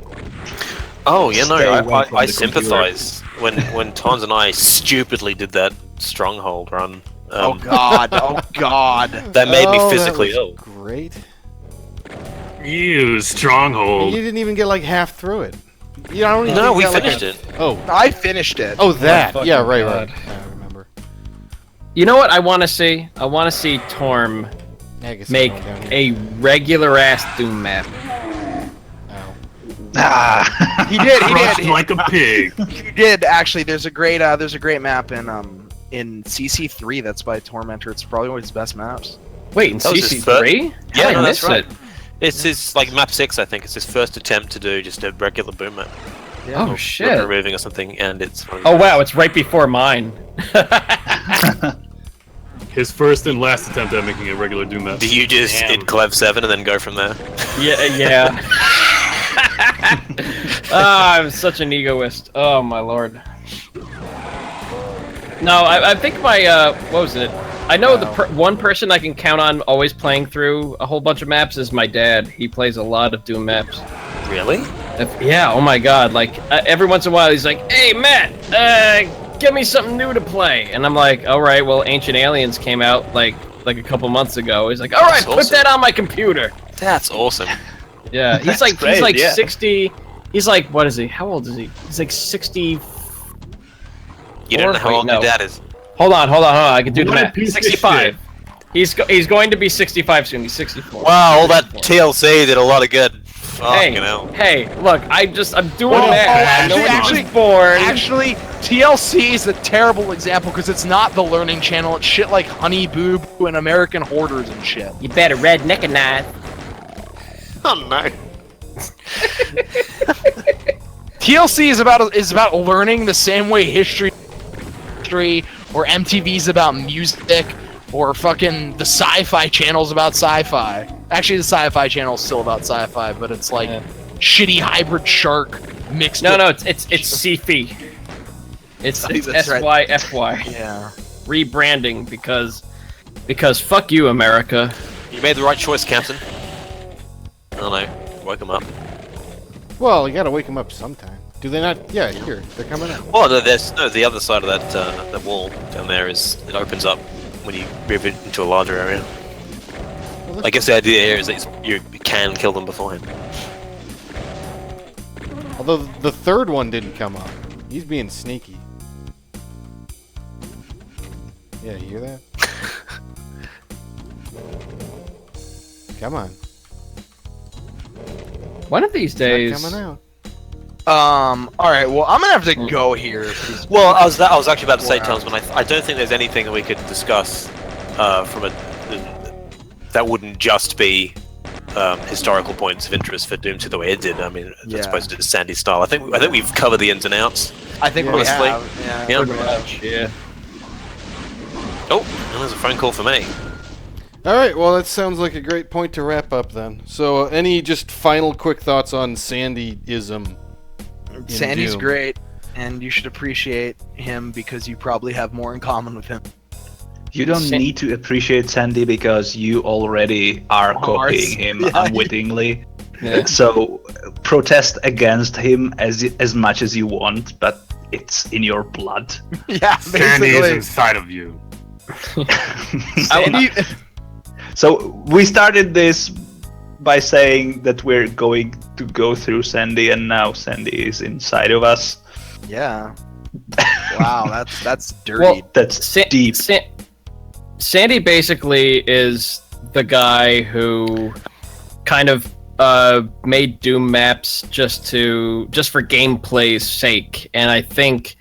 Oh, yeah, no, Stay away from I the sympathize when Tons and I stupidly did that stronghold run. Oh god, oh god. That made me Oh, that physically was ill. Great. You You stronghold. didn't even get like half through it. You don't even No, we get, like, finished a- it. Oh, I finished it. oh, that. fucking Yeah, right, God. right. I remember. You know what I want to see? I want to see Torm Yeah, I guess make I'm going down here. a regular ass Doom map. Ow. Ah. He did. He Crushed did. like a pig. He did actually. There's a great map in CC3 that's by Tormentor. It's probably one of his best maps. Wait, in That was his CC3? Yeah, I no, that's missed right. it. It's his like map 6, I think. It's his first attempt to do just a regular boom map. Oh Or shit. removing or something, and it's. Oh wow, it's right before mine. His first and last attempt at making a regular Doom map. Do you just Damn. hit Clev 7 and then go from there? Yeah. Ah, I'm such an egoist. Oh my lord. No, I think my what was it? I know the one person I can count on always playing through a whole bunch of maps is my dad. He plays a lot of Doom maps. Really? Yeah, oh my god, like every once in a while he's like, "Hey Matt, give me something new to play." And I'm like, "All right, well Ancient Aliens came out like a couple months ago." He's like, "All right, That's put awesome. that on my computer." That's awesome. Yeah, he's like great, yeah. 60. He's like, what is he? How old is he? He's like 60. You don't know how Wait, old no. your dad is. Hold on. I can do the What a math. piece of 65. He's going to be 65 soon. He's 64. Wow, all that TLC did a lot of good. Fucking hell. Hey, look, I'm doing Well, math. No one actually- was born. Actually, TLC is a terrible example because it's not the Learning Channel. It's shit like Honey Boo Boo and American Hoarders and shit. You better redneck a knife. Oh no. TLC is about learning the same way history, or MTV's about music, or fucking the Sci-Fi Channel's about sci-fi. Actually, the Sci-Fi Channel's still about sci-fi, but it's like shitty hybrid shark mixed. No, with... it's CFI. It's That's right. SYFY. Yeah. Rebranding because fuck you, America. You made the right choice, Captain. I don't know. Woke him up. Well, you gotta wake him up sometime. Do they not? Yeah, here. They're coming up. Oh, no, the other side of that wall down there it opens up when you move it into a larger area. Well, I guess the idea here is that you can kill them beforehand. although the third one didn't come up. He's being sneaky. Yeah, you hear that? Come on. One of these He's not days. coming out. All right. Well, I'm gonna have to go here. 'cause- Well, I was actually about to say, Thomas, but I don't think there's anything that we could discuss from that wouldn't just be historical points of interest for Doom 2 the way it did. I mean, Yeah. as opposed to the Sandy style. I think we've covered the ins and outs. I think we honestly. have. Yeah. Yeah. Pretty much, yeah. Oh, and there's a phone call for me. All right. Well, that sounds like a great point to wrap up then. So, any just final quick thoughts on Sandyism? in Sandy's Doom? great, and you should appreciate him because you probably have more in common with him. You don't need to appreciate Sandy because you already are copying him Yeah. unwittingly. Yeah. So protest against him as much as you want, but it's in your blood. Yeah, Sandy is basically. inside of you. Sandy, So we started this by saying that we're going to go through Sandy, and now Sandy is inside of us. yeah. Wow, that's dirty. Well, That's deep. Sandy basically is the guy who kind of made Doom maps just for gameplay's sake, and I think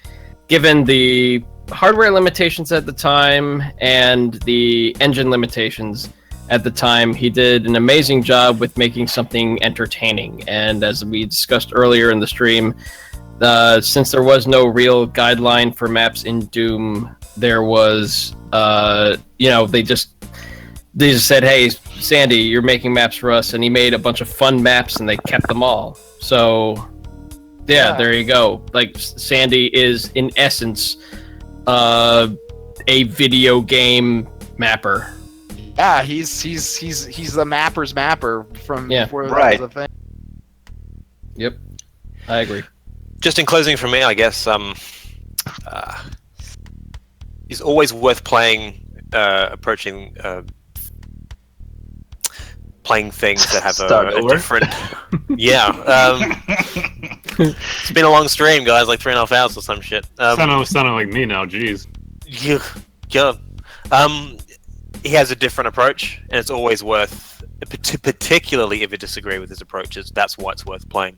given the hardware limitations at the time and the engine limitations at the time, he did an amazing job with making something entertaining. And as we discussed earlier in the stream, since there was no real guideline for maps in Doom, there was, they just said, "Hey, Sandy, you're making maps for us," and he made a bunch of fun maps, and they kept them all. So, yeah. There you go. Like, Sandy is in essence a video game mapper. Yeah, he's the mapper's mapper from before that right. was a thing. Yep, I agree. Just in closing from me, I guess, it's approaching playing things that have Start a over. different. Yeah. It's been a long stream, guys, like 3.5 hours or some shit. Sounding like me now, jeez. Yeah. He has a different approach, and it's always worth, particularly if you disagree with his approaches, that's why it's worth playing.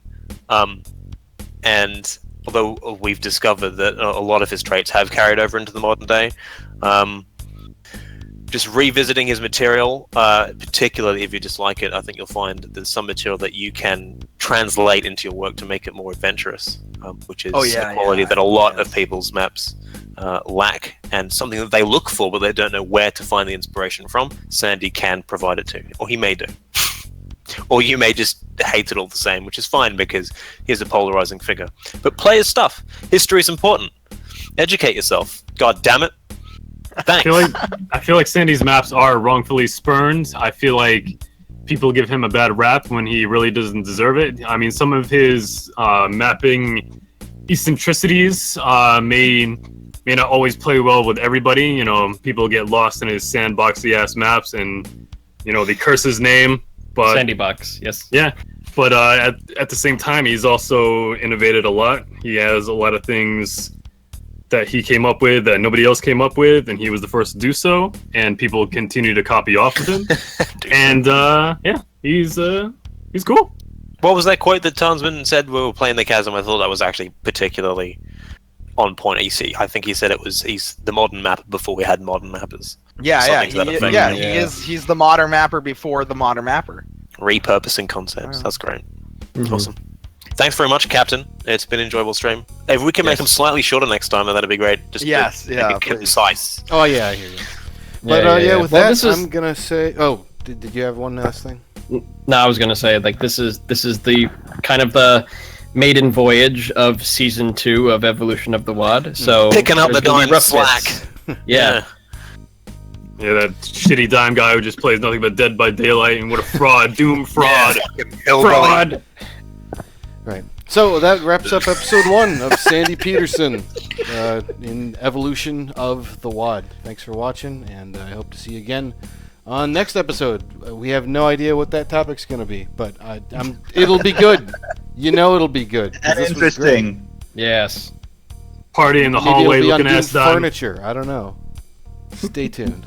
And although we've discovered that a lot of his traits have carried over into the modern day, just revisiting his material, particularly if you dislike it, I think you'll find there's some material that you can translate into your work to make it more adventurous, which is a quality that a lot of people's maps lack, and something that they look for but they don't know where to find the inspiration from. Sandy can provide it to you, or he may do. Or you may just hate it all the same, which is fine because he's a polarizing figure. But play his stuff. History is important. Educate yourself. God damn it. Thanks. I feel like Sandy's maps are wrongfully spurned. I feel like people give him a bad rap when he really doesn't deserve it. I mean, some of his mapping eccentricities may not always play well with everybody. You know, people get lost in his sandboxy ass maps, and you know they curse his name. But Sandy Box, yes. Yeah, but at the same time, he's also innovated a lot. He has a lot of things that he came up with that nobody else came up with, and he was the first to do so. And people continue to copy off of him. And yeah, he's cool. What was that quote that Townsman said we were playing the Chasm? I thought that was actually particularly on point. I think he said he's the modern mapper before we had modern mappers. He's the modern mapper before the modern mapper. Repurposing concepts. That's great. Awesome. Thanks very much, Captain. It's been an enjoyable stream. If we can make them slightly shorter next time, that'd be great. Just concise. Oh yeah, I hear you. But with that, I'm gonna say. Oh, did you have one last thing? No, I was gonna say like this is the kind of the maiden voyage of season 2 of Evolution of the WAD. So picking up the dime slack. Yeah. Yeah, that shitty dime guy who just plays nothing but Dead by Daylight, and what a fraud, Doom fraud, fraud. Right. So that wraps up episode 1 of Sandy Petersen in Evolution of the WAD. Thanks for watching, and I hope to see you again on next episode. We have no idea what that topic's going to be, but it'll be good. You know it'll be good. And interesting. Yes. Party in the hallway looking at ass dime. furniture. I don't know. Stay tuned.